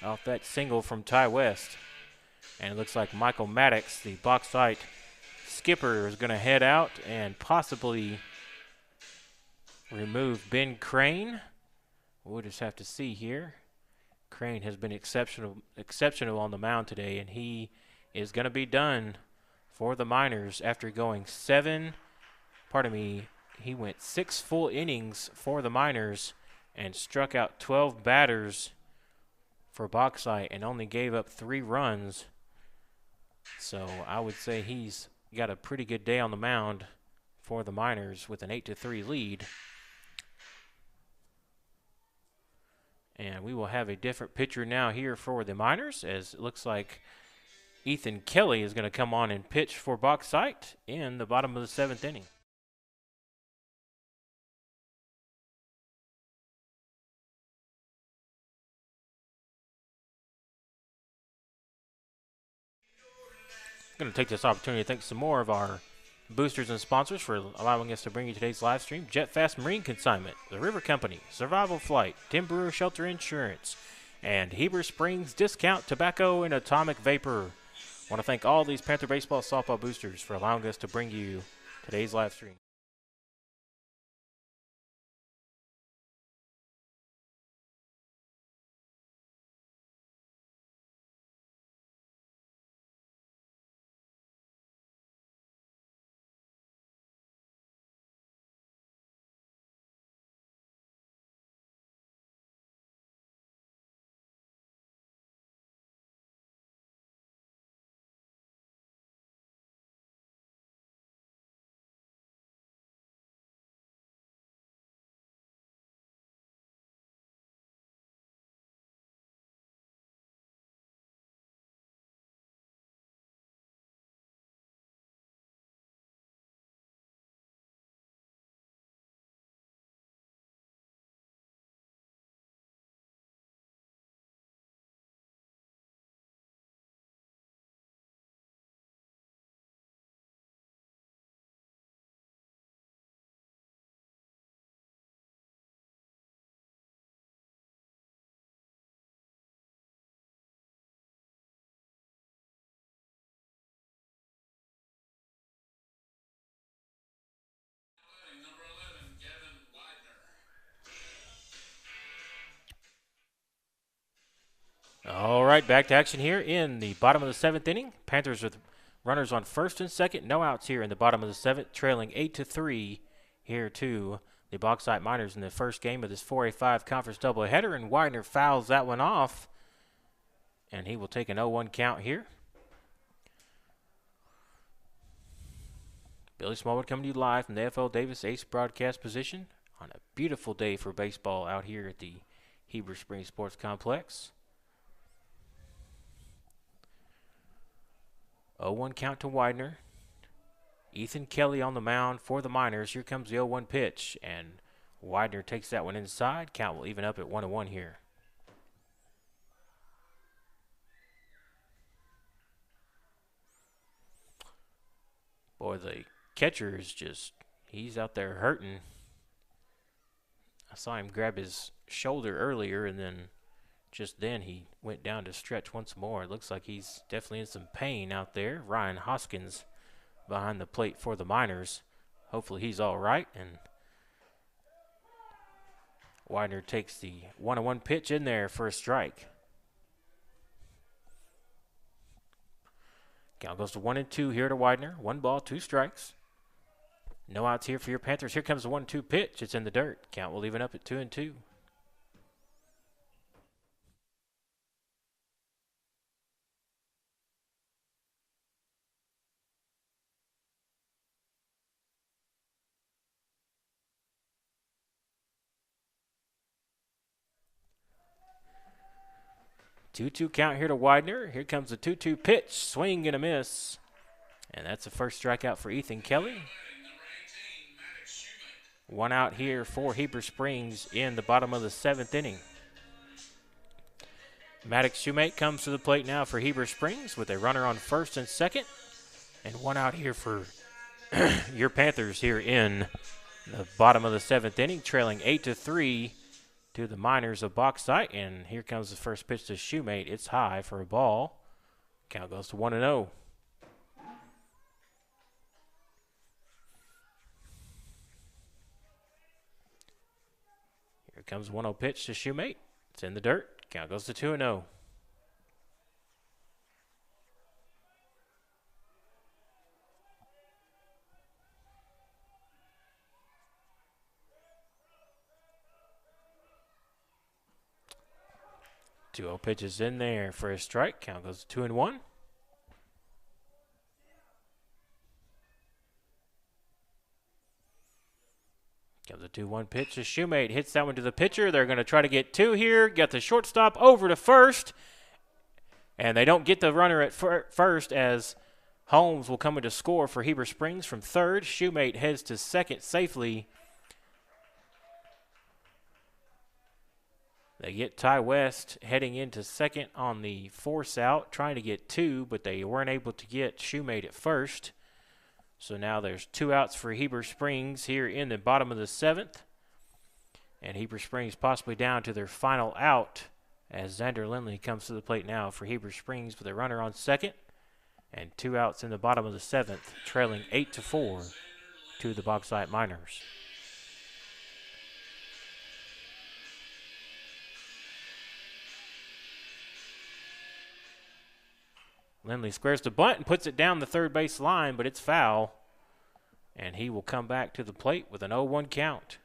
off that single from Ty West. And it looks like Michael Maddox, the Bauxite skipper, is going to head out and possibly remove Ben Crane. We'll just have to see here. Crane has been exceptional on the mound today, and he is going to be done for the Miners after going he went 6 full innings for the Miners and struck out 12 batters for Bauxite and only gave up 3 runs. So I would say he's got a pretty good day on the mound for the Miners with an 8-3 lead. And we will have a different pitcher now here for the Miners, as it looks like Ethan Kelly is going to come on and pitch for Bauxite in the bottom of the 7th inning. I'm going to take this opportunity to thank some more of our boosters and sponsors for allowing us to bring you today's live stream. Jetfast Marine Consignment, The River Company, Survival Flight, Tim Brewer Shelter Insurance, and Heber Springs Discount Tobacco and Atomic Vapor. I want to thank all these Panther baseball softball boosters for allowing us to bring you today's live stream. All right, back to action here in the bottom of the 7th inning. Panthers with runners on first and second, no outs here in the bottom of the 7th, trailing 8-3 here to the Bauxite Miners in the first game of this 4A5 conference doubleheader, and Widener fouls that one off, and he will take an 0-1 count here. Billy Smallwood coming to you live from the FL Davis Ace broadcast position on a beautiful day for baseball out here at the Heber Springs Sports Complex. 0-1 count to Widener. Ethan Kelly on the mound for the Miners. Here comes the 0-1 pitch, and Widener takes that one inside. Count will even up at 1-1 here. Boy, the catcher is he's out there hurting. I saw him grab his shoulder earlier, and then just then he went down to stretch once more. It looks like he's definitely in some pain out there. Ryan Hoskins behind the plate for the Miners. Hopefully he's all right. And Widener takes the 1-1 pitch in there for a strike. Count goes to 1-2 here to Widener. 1 ball, 2 strikes. No outs here for your Panthers. Here comes the 1-2 pitch. It's in the dirt. Count will even up at 2-2. 2-2 count here to Widener. Here comes the 2-2 pitch. Swing and a miss. And that's the first strikeout for Ethan Kelly. 1 out here for Heber Springs in the bottom of the 7th inning. Maddox Shoemate comes to the plate now for Heber Springs with a runner on first and second. And 1 out here for your Panthers here in the bottom of the 7th inning, trailing 8-3 to the Miners of Bauxite. And here comes the first pitch to Shoemate. It's high for a ball. Count goes to 1-0. Here comes 1-0 pitch to Shoemate. It's in the dirt. Count goes to 2-0. Two-0 pitches in there for a strike. Count goes to 2-1. Comes a 2-1 pitch to Shoemate. Hits that one to the pitcher. They're going to try to get two here. Got the shortstop over to first. And they don't get the runner at first as Holmes will come in to score for Heber Springs from third. Shoemate heads to second safely. They get Ty West heading into second on the force out, trying to get two, but they weren't able to get Shoemate at first. So now there's 2 outs for Heber Springs here in the bottom of the 7th. And Heber Springs possibly down to their final out as Xander Lindley comes to the plate now for Heber Springs with a runner on second. And 2 outs in the bottom of the 7th, trailing 8-4 to the Bauxite Miners. Lindley squares the bunt and puts it down the third base line, but it's foul. And he will come back to the plate with an 0-1 count.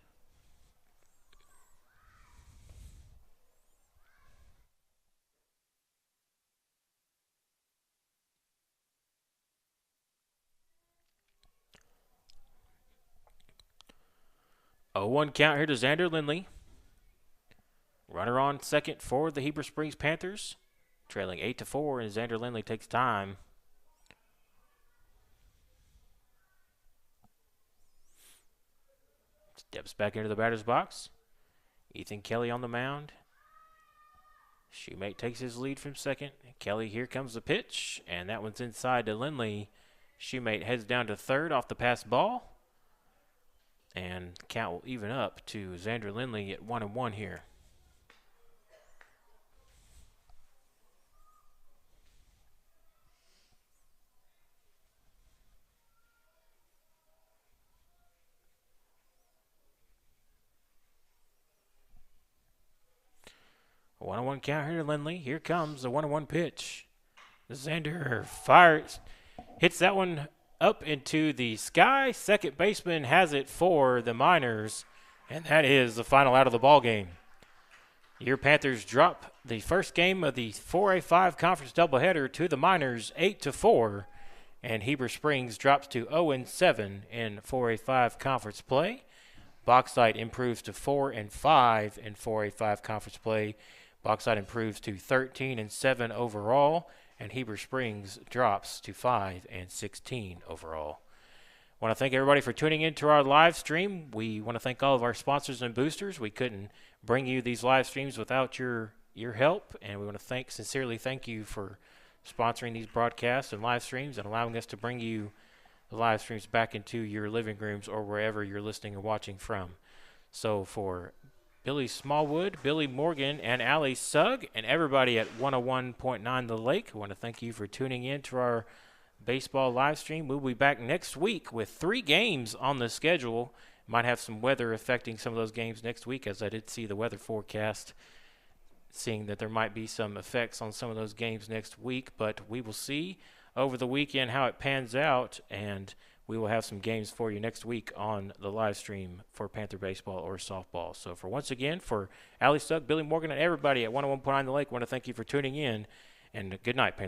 Oh, 1 count here to Xander Lindley. Runner on second for the Heber Springs Panthers. Trailing 8-4, and Xander Lindley takes time. Steps back into the batter's box. Ethan Kelly on the mound. Shoemate takes his lead from second. Kelly, here comes the pitch, and that one's inside to Lindley. Shoemate heads down to third off the pass ball. And count will even up to Xander Lindley at 1-1 here. A 1-1 count here to Lindley. Here comes the 1-1 pitch. Xander fires, hits that one up into the sky. Second baseman has it for the Miners, and that is the final out of the ball game. Your Panthers drop the first game of the 4A5 conference doubleheader to the Miners 8-4, and Heber Springs drops to 0-7 in 4A5 conference play. Bauxite improves to 4-5 in 4A5 conference play. Bauxite improves to 13-7 overall, and Heber Springs drops to 5-16 overall. I want to thank everybody for tuning in to our live stream. We want to thank all of our sponsors and boosters. We couldn't bring you these live streams without your help, and we want to sincerely thank you for sponsoring these broadcasts and live streams and allowing us to bring you the live streams back into your living rooms or wherever you're listening or watching from. So for Billy Smallwood, Billy Morgan, and Allie Sugg, and everybody at 101.9 The Lake, I want to thank you for tuning in to our baseball live stream. We'll be back next week with 3 games on the schedule. Might have some weather affecting some of those games next week, as I did see the weather forecast, seeing that there might be some effects on some of those games next week. But we will see over the weekend how it pans out, and we will have some games for you next week on the live stream for Panther baseball or softball. So once again, for Allie Sugg, Billy Morgan, and everybody at 101.9 The Lake, I want to thank you for tuning in, and good night, Panther.